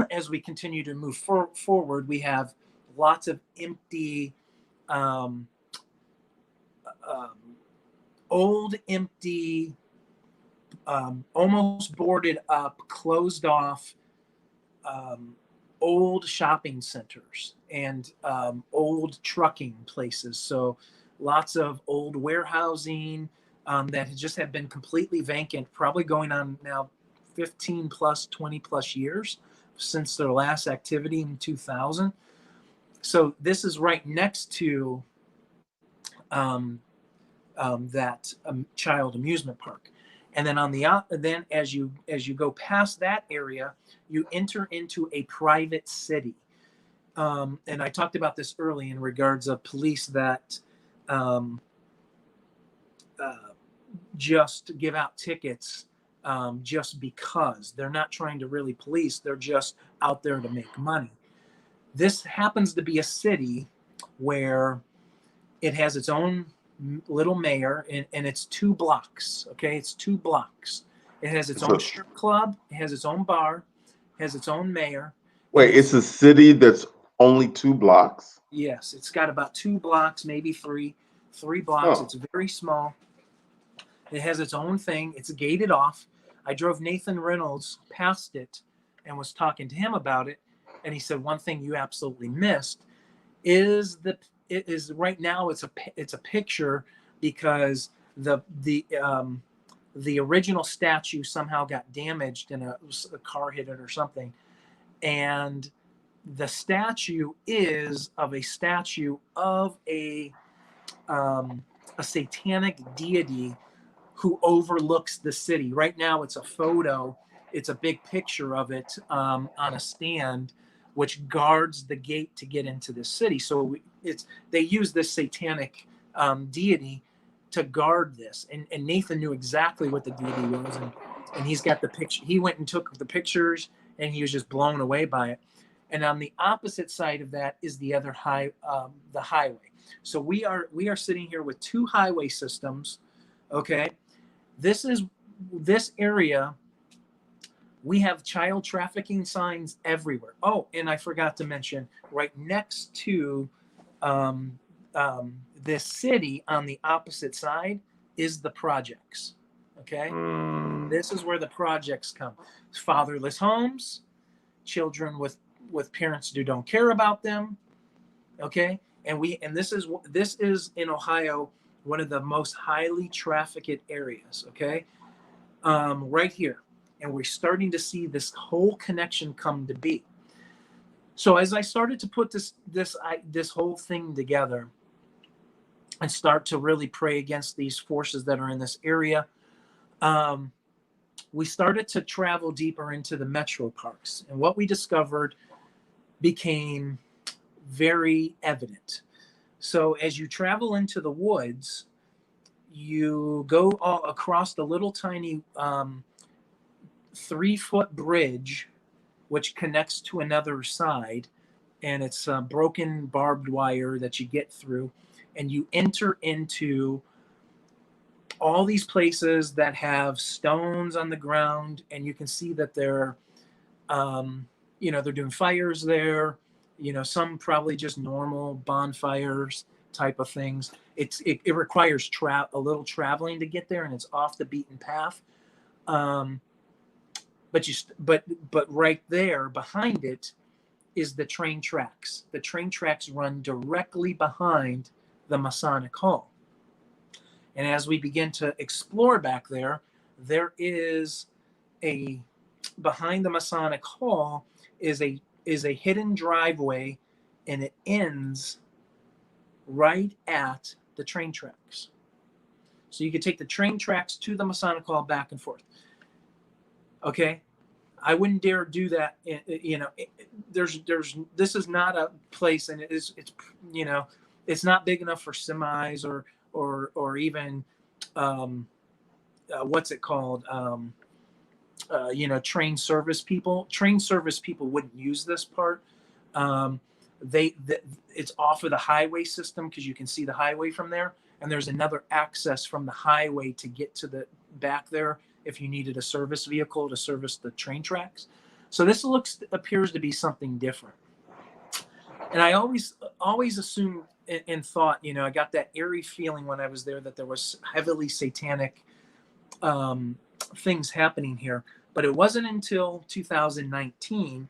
as we continue to move forward, we have lots of empty, old, empty, almost boarded up, closed off, old shopping centers and old trucking places. So lots of old warehousing that just have been completely vacant, probably going on now 15 plus, 20 plus years since their last activity in 2000. So this is right next to that child amusement park. And then then as you go past that area, you enter into a private city. And I talked about this early in regards of police that just give out tickets just because. They're not trying to really police. They're just out there to make money. This happens to be a city where it has its own little mayor, and it's 2 blocks. Okay, it's 2 blocks. It has its own strip club. It has its own bar. It has its own mayor. Wait, it's a city that's Only 2 blocks? Yes, it's got about 2 blocks, maybe three blocks. Oh. It's very small. It has its own thing. It's gated off. I drove Nathan Reynolds past it and was talking to him about it, and he said one thing you absolutely missed is it is right now it's a picture because the original statue somehow got damaged in a car hit it or something, and the statue is of a statue of a satanic deity who overlooks the city. Right now, it's a photo. It's a big picture of it on a stand, which guards the gate to get into the city. So they use this satanic deity to guard this. And Nathan knew exactly what the deity was, and he's got the picture. He went and took the pictures, and he was just blown away by it. And on the opposite side of that is the other the highway. So we are sitting here with two highway systems. Okay, this area. We have child trafficking signs everywhere. Oh, and I forgot to mention, right next to this city on the opposite side is the projects. Okay, this is where the projects come. Fatherless homes, children with parents who don't care about them. Okay, and this is in Ohio, one of the most highly trafficked areas. Okay, right here. And we're starting to see this whole connection come to be. So as I started to put this whole thing together and start to really pray against these forces that are in this area, we started to travel deeper into the metro parks. And what we discovered became very evident. So as you travel into the woods, you go all across the little tiny 3-foot bridge which connects to another side, and it's broken barbed wire that you get through, and you enter into all these places that have stones on the ground, and you can see that they're they're doing fires there, some probably just normal bonfires type of things. It requires a little traveling to get there, and it's off the beaten path. But right there behind it is the train tracks. The train tracks run directly behind the Masonic Hall. And as we begin to explore back there is behind the Masonic Hall is a hidden driveway, and it ends right at the train tracks. So you could take the train tracks to the Masonic Hall back and forth. Okay, I wouldn't dare do that. This is not a place, and it's not big enough for semis or even what's it called? Train service people. Train service people wouldn't use this part. It's off of the highway system because you can see the highway from there, and there's another access from the highway to get to the back there if you needed a service vehicle to service the train tracks. So this appears to be something different. And I always assumed and thought, I got that eerie feeling when I was there that there was heavily satanic things happening here. But it wasn't until 2019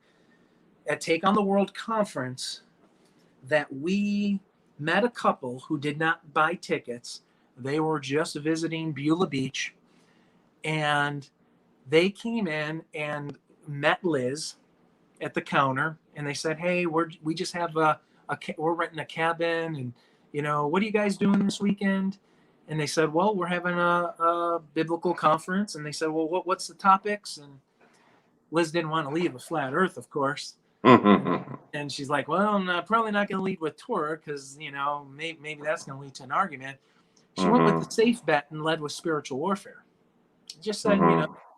at Take on the World conference that we met a couple who did not buy tickets. They were just visiting Beulah Beach. And they came in and met Liz at the counter, and they said, "Hey, we just have we're renting a cabin, and what are you guys doing this weekend?" And they said, "Well, we're having a biblical conference." And they said, "Well, what's the topics?" And Liz didn't want to leave a flat Earth, of course. And she's like, "Well, I'm probably not going to lead with Torah because maybe that's going to lead to an argument." She went with the safe bet and led with spiritual warfare. Just said,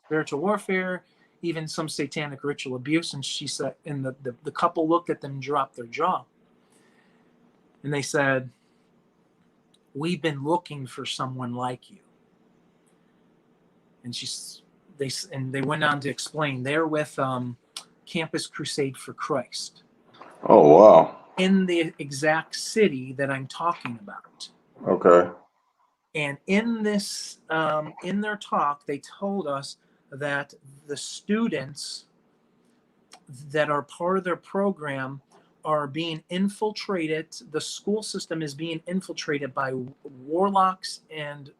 spiritual warfare, even some satanic ritual abuse. And she said, and the couple looked at them and dropped their jaw. And they said, "We've been looking for someone like you." And they went on to explain they're with Campus Crusade for Christ. Oh, wow. in the exact city that I'm talking about. Okay. And in this, in their talk, they told us that the students that are part of their program are being infiltrated. The school system is being infiltrated by warlocks and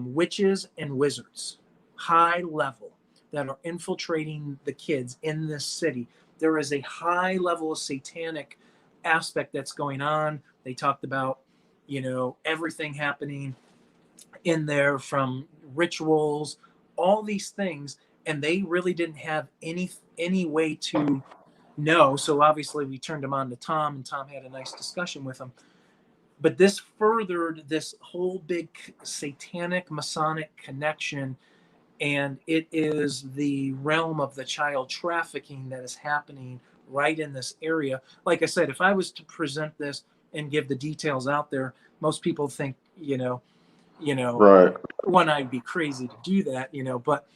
witches and wizards, high level, that are infiltrating the kids in this city. There is a high level of satanic aspect that's going on. They talked about, everything happening in there, from rituals, all these things, and they really didn't have any way to know. So obviously we turned them on to Tom, and Tom had a nice discussion with them. But this furthered this whole big satanic Masonic connection, and it is the realm of the child trafficking that is happening right in this area. Like I said, if I was to present this and give the details out there, most people think, Right. one, I'd be crazy to do that, but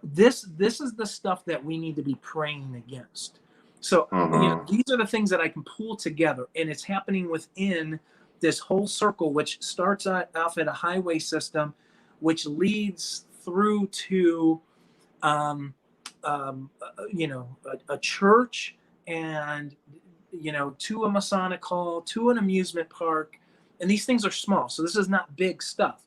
this is the stuff that we need to be praying against. So, Mm-hmm. these are the things that I can pull together, and it's happening within this whole circle, which starts off at a highway system, which leads through to, a church, and, to a Masonic hall, to an amusement park. And these things are small. So this is not big stuff.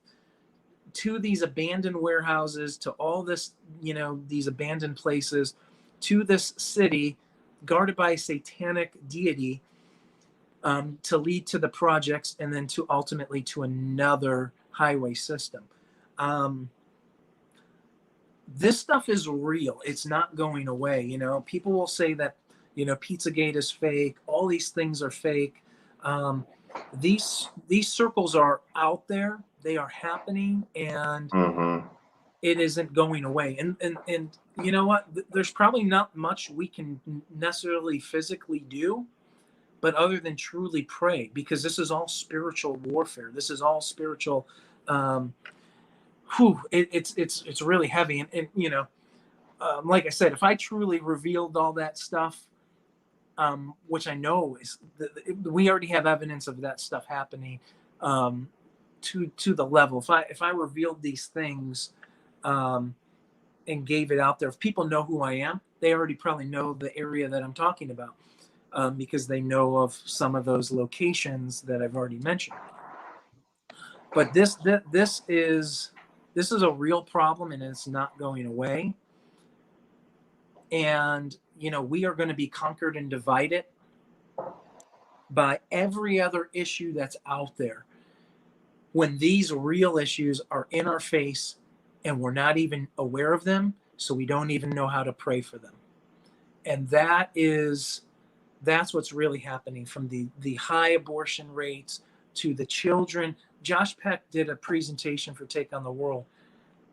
To these abandoned warehouses, to all this, these abandoned places, to this city guarded by a satanic deity, to lead to the projects, and then to ultimately to another highway system. This stuff is real. It's not going away. People will say that, Pizzagate is fake. All these things are fake. These circles are out there. They are happening, and Mm-hmm. it isn't going away. And you know what? There's probably not much we can necessarily physically do, but other than truly pray, because this is all spiritual warfare. This is all spiritual. It's really heavy, and like I said, if I truly revealed all that stuff, which I know is, we already have evidence of that stuff happening, to the level. If I revealed these things, and gave it out there, if people know who I am, they already probably know the area that I'm talking about, because they know of some of those locations that I've already mentioned. But this is a real problem, and it's not going away. And we are going to be conquered and divided by every other issue that's out there, when these real issues are in our face and we're not even aware of them, so we don't even know how to pray for them. And that's what's really happening, from the high abortion rates to the children. Josh Peck did a presentation for Take on the World,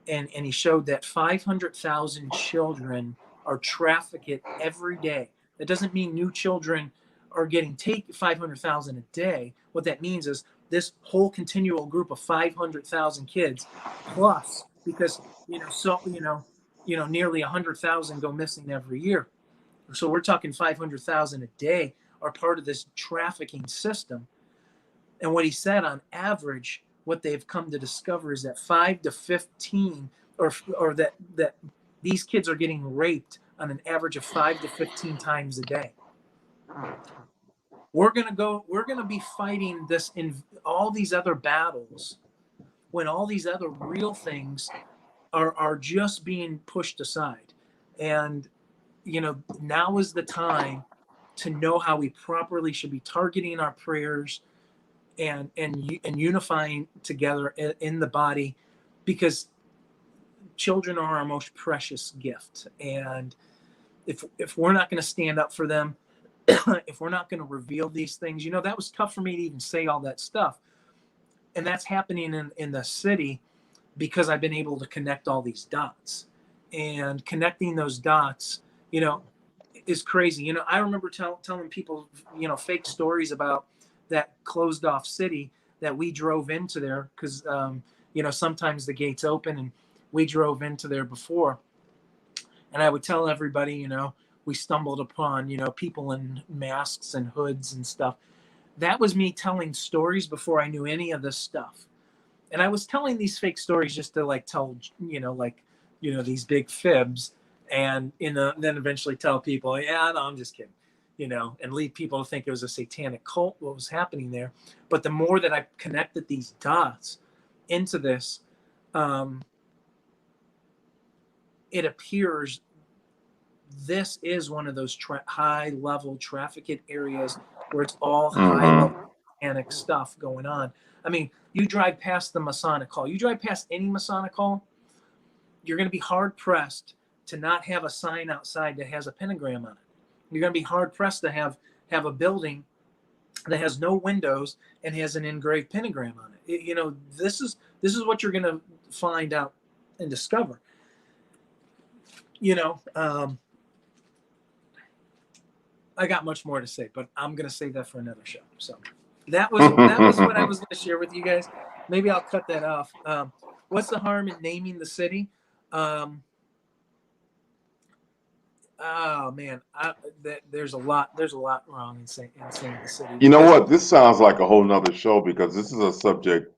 and he showed that 500,000 children are trafficked every day. That doesn't mean new children are getting 500,000 a day. What that means is this whole continual group of 500,000 kids plus, because nearly 100,000 go missing every year. So we're talking 500,000 a day are part of this trafficking system. And what he said, on average, what they've come to discover is that 5 to 15, or that these kids are getting raped on an average of 5 to 15 times a day. We're going to be fighting this in all these other battles, when all these other real things are just being pushed aside. And now is the time to know how we properly should be targeting our prayers, and unifying together in the body, because children are our most precious gift. And if we're not going to stand up for them, if we're not going to reveal these things, that was tough for me to even say all that stuff. And that's happening in the city, because I've been able to connect all these dots. And connecting those dots, is crazy. I remember telling people, fake stories about that closed off city that we drove into there, because sometimes the gates open, and we drove into there before. And I would tell everybody, we stumbled upon, people in masks and hoods and stuff. That was me telling stories before I knew any of this stuff. And I was telling these fake stories just to like tell, these big fibs, and then eventually tell people, yeah, no, I'm just kidding, and lead people to think it was a satanic cult, what was happening there. But the more that I connected these dots into this, it appears this is one of those high level trafficked areas where it's all high level satanic stuff going on. I mean, you drive past the Masonic Hall, you drive past any Masonic Hall, you're going to be hard pressed to not have a sign outside that has a pentagram on it. You're going to be hard pressed to have a building that has no windows and has an engraved pentagram on it. This is what you're going to find out and discover. I got much more to say, but I'm going to save that for another show. So that was what I was going to share with you guys. Maybe I'll cut that off. What's the harm in naming the city? Oh man, there's a lot wrong in saying the city. You know what? This sounds like a whole nother show, because this is a subject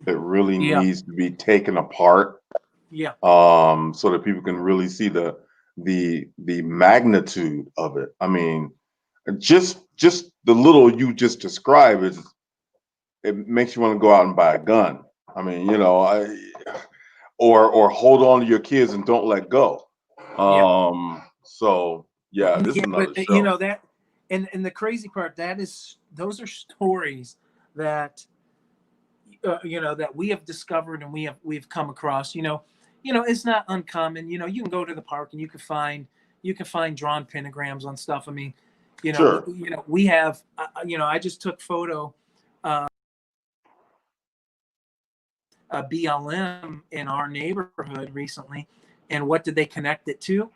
that really needs to be taken apart. Yeah. So that people can really see the magnitude of it. I mean, just the little you just described it makes you want to go out and buy a gun. I mean, or hold on to your kids and don't let go. So yeah, this is another show. That, and the crazy part, those are stories that that we have discovered and we've come across. It's not uncommon. You can go to the park and you can find drawn pentagrams on stuff. I mean, Sure. we have I just took photo BLM in our neighborhood recently, and what did they connect it to?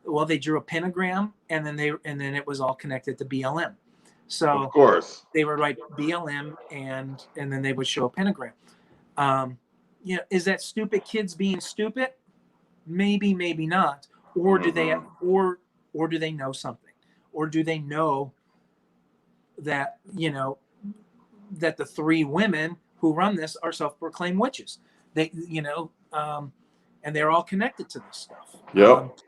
Well, they drew a pentagram, and then it was all connected to BLM. So of course they would write BLM, and then they would show a pentagram. Is that stupid kids being stupid? Maybe, maybe not. Or do they or do they know something? Or do they know that that the three women who run this are self-proclaimed witches? They and they're all connected to this stuff. Yep.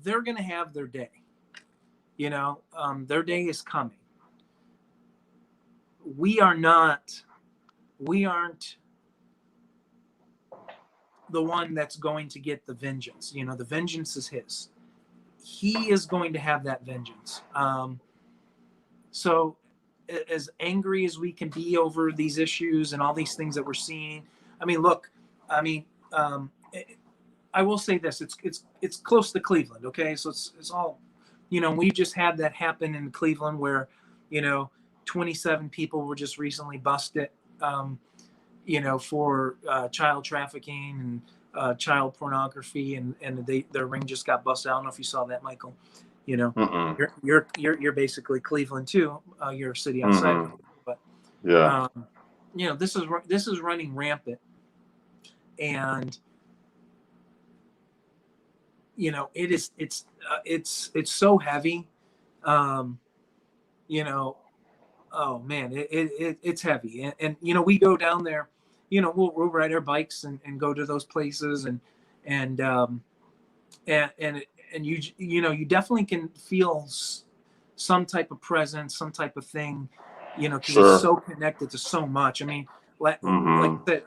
They're going to have their day. Their day is coming. We aren't the one that's going to get the vengeance. The vengeance is his. He is going to have that vengeance. So as angry as we can be over these issues and all these things that we're seeing, I mean, look, I will say this, it's close to Cleveland. Okay. So it's all, we just had that happen in Cleveland where, 27 people were just recently busted, for child trafficking and child pornography, and their ring just got busted. I don't know if you saw that, Michael. You're basically Cleveland too. You're a city outside of Cleveland, but yeah, this is running rampant, and it's so heavy. Oh man, it's heavy, and we go down there, we'll ride our bikes and go to those places, and you definitely can feel some type of presence, some type of thing, because it's so connected to so much. I mean, like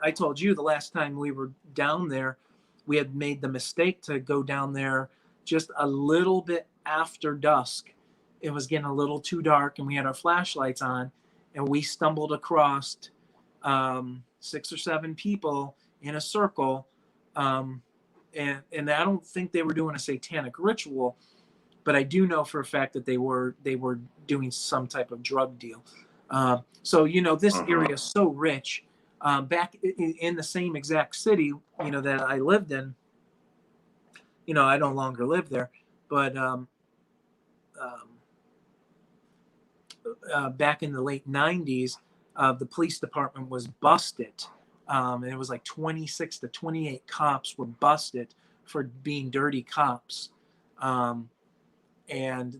I told you the last time we were down there, we had made the mistake to go down there just a little bit after dusk. It was getting a little too dark, and we had our flashlights on, and we stumbled across 6 or 7 people in a circle. And I don't think they were doing a satanic ritual, but I do know for a fact that they were doing some type of drug deal. So this area is so rich. Back in the same exact city, that I lived in. I no longer live there, but back in the late 90s, the police department was busted And it was like 26 to 28 cops were busted for being dirty cops. And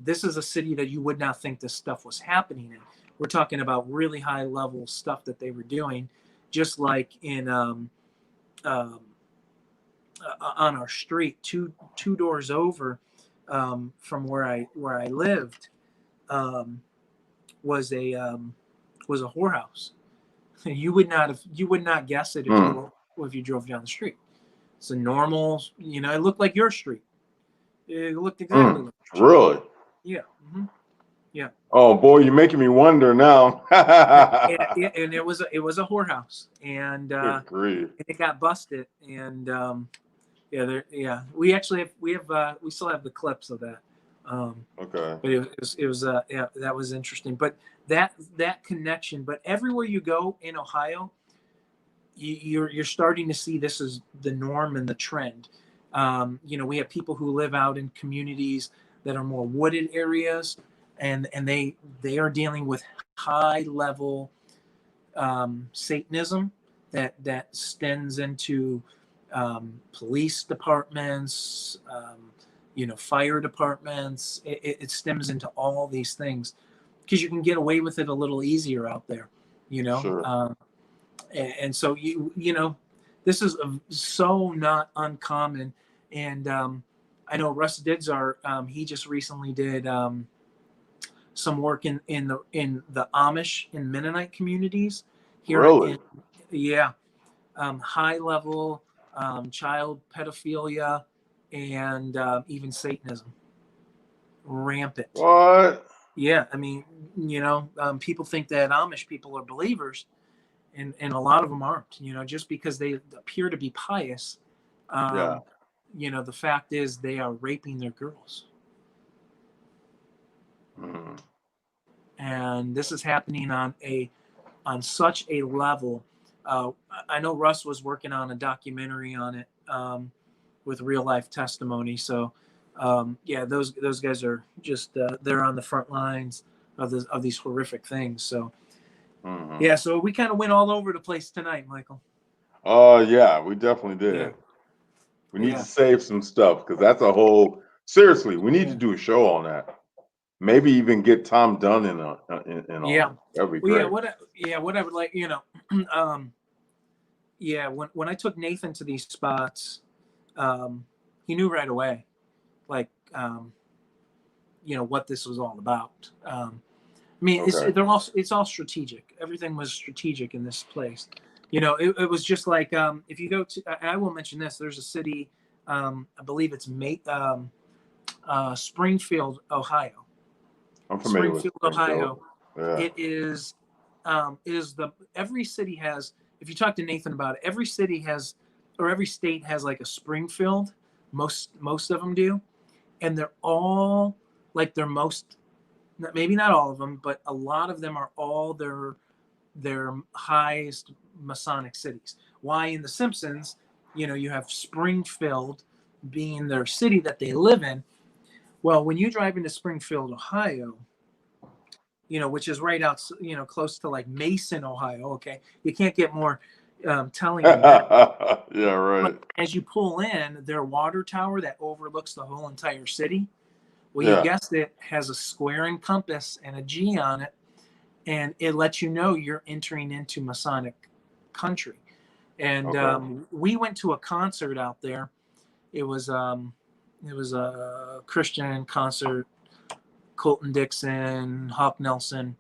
this is a city that you would not think this stuff was happening in. We're talking about really high level stuff that they were doing, just like in on our street, two doors over from where I lived, was a whorehouse. You would not guess it if you drove down the street. It's a normal, it looked like your street. It looked exactly like your street. Really? Yeah. Mm-hmm. Yeah. Oh boy, you're making me wonder now. And it was a whorehouse, and Good grief. it got busted, and we actually we still have the clips of that. Okay. But it was that was interesting. But that connection. But everywhere you go in Ohio, you're starting to see this is the norm and the trend. We have people who live out in communities that are more wooded areas, and they are dealing with high level Satanism that stems into police departments, fire departments. It stems into all these things because you can get away with it a little easier out there, Sure. and so this is so not uncommon. And I know Russ Didzar, he just recently did some work in the Amish and Mennonite communities here. Really? High level child pedophilia and even Satanism rampant. What? Yeah, I mean, people think that Amish people are believers, and a lot of them aren't. Just because they appear to be pious. The fact is they are raping their girls. And this is happening on such a level. I know Russ was working on a documentary on it with real life testimony. So those guys are just they're on the front lines of these horrific things. So so we kind of went all over the place tonight, Michael. Yeah, we definitely did. Yeah. We need to save some stuff because that's a whole. Seriously, we need to do a show on that. Maybe even get Tom Dunn in on. That'd be great. What I would like, when I took Nathan to these spots, he knew right away, like, what this was all about. It's all strategic. Everything was strategic in this place. It was just like, if you go to, I will mention this, there's a city, I believe it's Springfield, Ohio. I'm familiar Springfield, with Ohio. Yeah. It is every city has, if you talk to Nathan about it, every city has, or every state has like a Springfield. Most of them do. And they're all like maybe not all of them, but a lot of them are all their highest Masonic cities. Why in The Simpsons, you have Springfield being their city that they live in. Well, when you drive into Springfield, Ohio, which is right out, close to like Mason, Ohio. Okay. You can't get more telling than that. Yeah, right. But as you pull in, their water tower that overlooks the whole entire city, well, you guessed it, has a square and compass and a G on it, and it lets you know you're entering into Masonic country. And we went to a concert out there. It was a Christian concert, Colton Dixon, Hawk Nelson.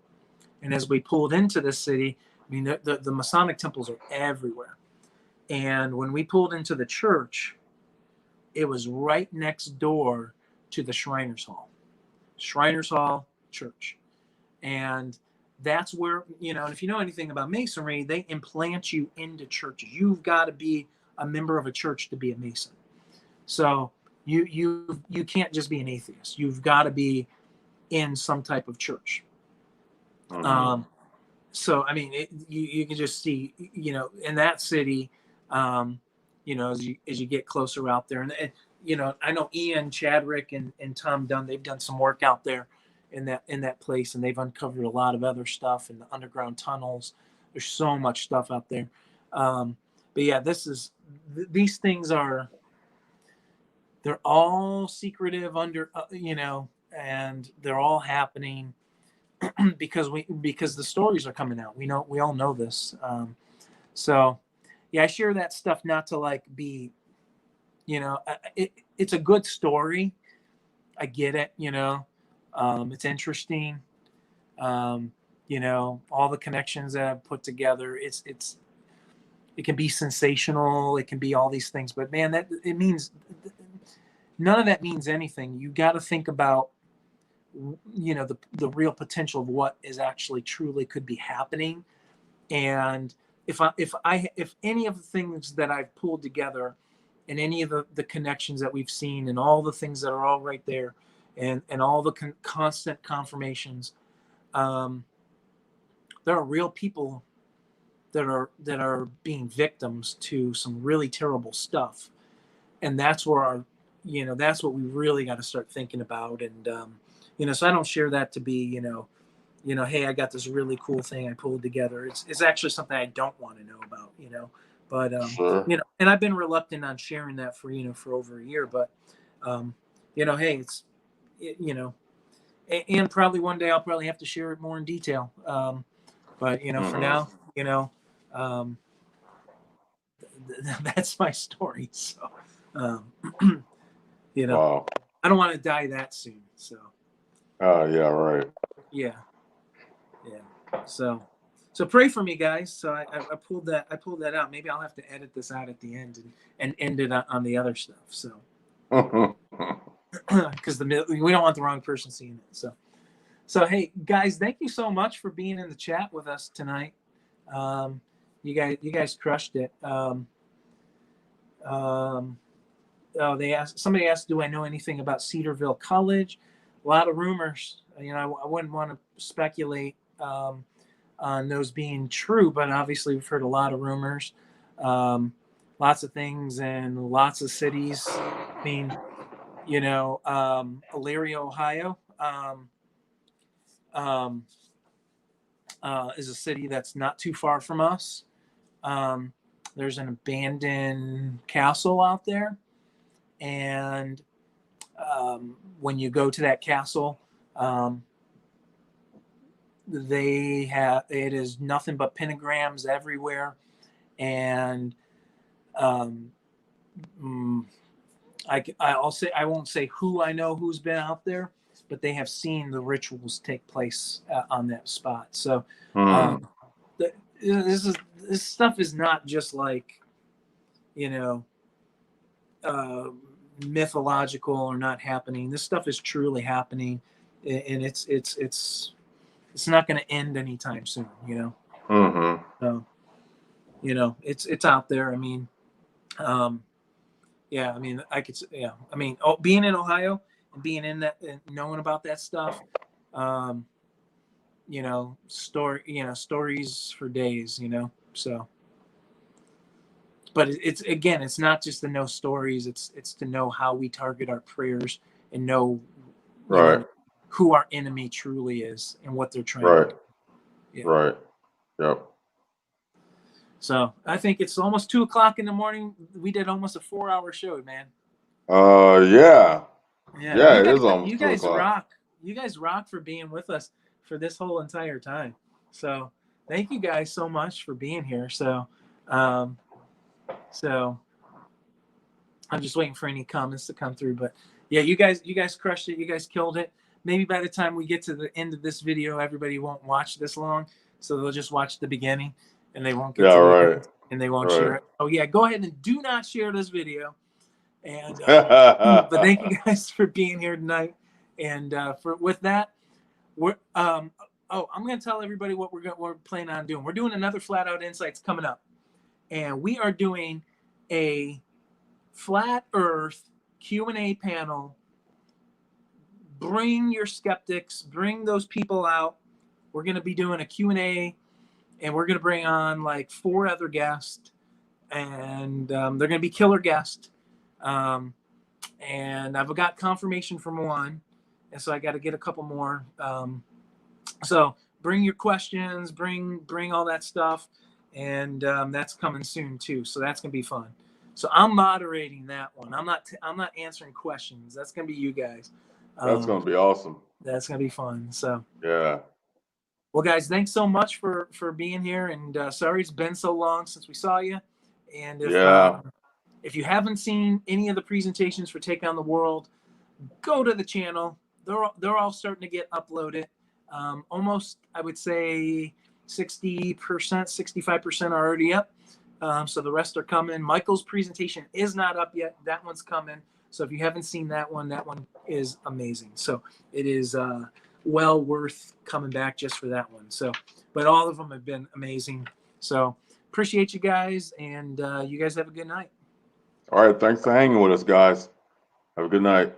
And as we pulled into this city, I mean, the Masonic temples are everywhere. And when we pulled into the church, it was right next door to the Shriners Hall. Shriners Hall Church. And that's where, if you know anything about Masonry, they implant you into churches. You've got to be a member of a church to be a Mason. So you can't just be an atheist. You've got to be in some type of church. So I mean, you can just see, in that city, as you get closer out there, and I know Ian Chadwick and Tom Dunn, they've done some work out there in that place, and they've uncovered a lot of other stuff in the underground tunnels. There's so much stuff out there. But yeah, these things they're all secretive and they're all happening because the stories are coming out. We all know this. So yeah, I share that stuff not to like be, it's a good story. I get it. It's interesting. All the connections that I've put together. It can be sensational. It can be all these things, but man, none of that means anything. You got to think about, the real potential of what is actually truly could be happening. And if any of the things that I've pulled together and any of the connections that we've seen and all the things that are all right there and all the constant confirmations, there are real people that are being victims to some really terrible stuff. And that's where that's what we really got to start thinking about. And, so I don't share that to be, hey, I got this really cool thing I pulled together. It's actually something I don't want to know about, but, Sure. and I've been reluctant on sharing that for over a year, but, hey, and probably one day I'll probably have to share it more in detail. But, for now, um, that's my story. So, Wow. I don't want to die that soon. So, Yeah, right. yeah. So pray for me, guys. So I pulled that out. Maybe I'll have to edit this out at the end and end it on the other stuff. So, because we don't want the wrong person seeing it. So hey, guys, thank you so much for being in the chat with us tonight. You guys crushed it. Somebody asked, do I know anything about Cedarville College? A lot of rumors. I wouldn't want to speculate on those being true, but obviously we've heard a lot of rumors, lots of things in lots of cities. I mean, Elyria, Ohio, is a city that's not too far from us. There's an abandoned castle out there. And when you go to that castle, it is nothing but pentagrams everywhere. And I'll say, I won't say who I know who's been out there, but they have seen the rituals take place on that spot. So this stuff is not just like, mythological or not happening. This stuff is truly happening, and it's not going to end anytime soon. So it's out there. I mean, yeah. I mean, I could. Yeah. I mean, being in Ohio and being in that and knowing about that stuff, stories for days. So. But it's not just to know stories. It's to know how we target our prayers and know, who our enemy truly is and what they're trying to do. Yeah. Right. Yep. So I think it's almost 2:00 in the morning. We did almost a 4-hour show, man. Yeah. Yeah, it is almost you 2 guys o'clock. rock. You guys rock for being with us for this whole entire time. So thank you guys so much for being here. So I'm just waiting for any comments to come through. But yeah, you guys crushed it. You guys killed it. Maybe by the time we get to the end of this video, everybody won't watch this long. So they'll just watch the beginning and they won't get to the end and they won't share it. Oh yeah, go ahead and do not share this video. And but thank you guys for being here tonight. And with that, we're I'm going to tell everybody what we're planning on doing. We're doing another Flat Out Insights coming up. And we are doing a Flat Earth Q&A panel. Bring your skeptics, bring those people out. We're going to be doing a Q&A, and we're going to bring on like 4 other guests, and they're going to be killer guests. And I've got confirmation from one, and so I got to get a couple more. So bring your questions, bring all that stuff, and that's coming soon too. So that's gonna be fun. So I'm moderating that one. I'm not answering questions. That's gonna be you guys. That's going to be awesome. That's gonna be fun. So Yeah. well, guys, thanks so much for being here. And sorry it's been so long since we saw you. And if you haven't seen any of the presentations for Take on the World, go to the channel. They're all starting to get uploaded. Almost, I would say 60%, 65% are already up. So the rest are coming. Michael's presentation is not up yet. That one's coming. So if you haven't seen that one is amazing. So it is well worth coming back just for that one. So, but all of them have been amazing. So appreciate you guys, and you guys have a good night. All right. Thanks for hanging with us, guys. Have a good night.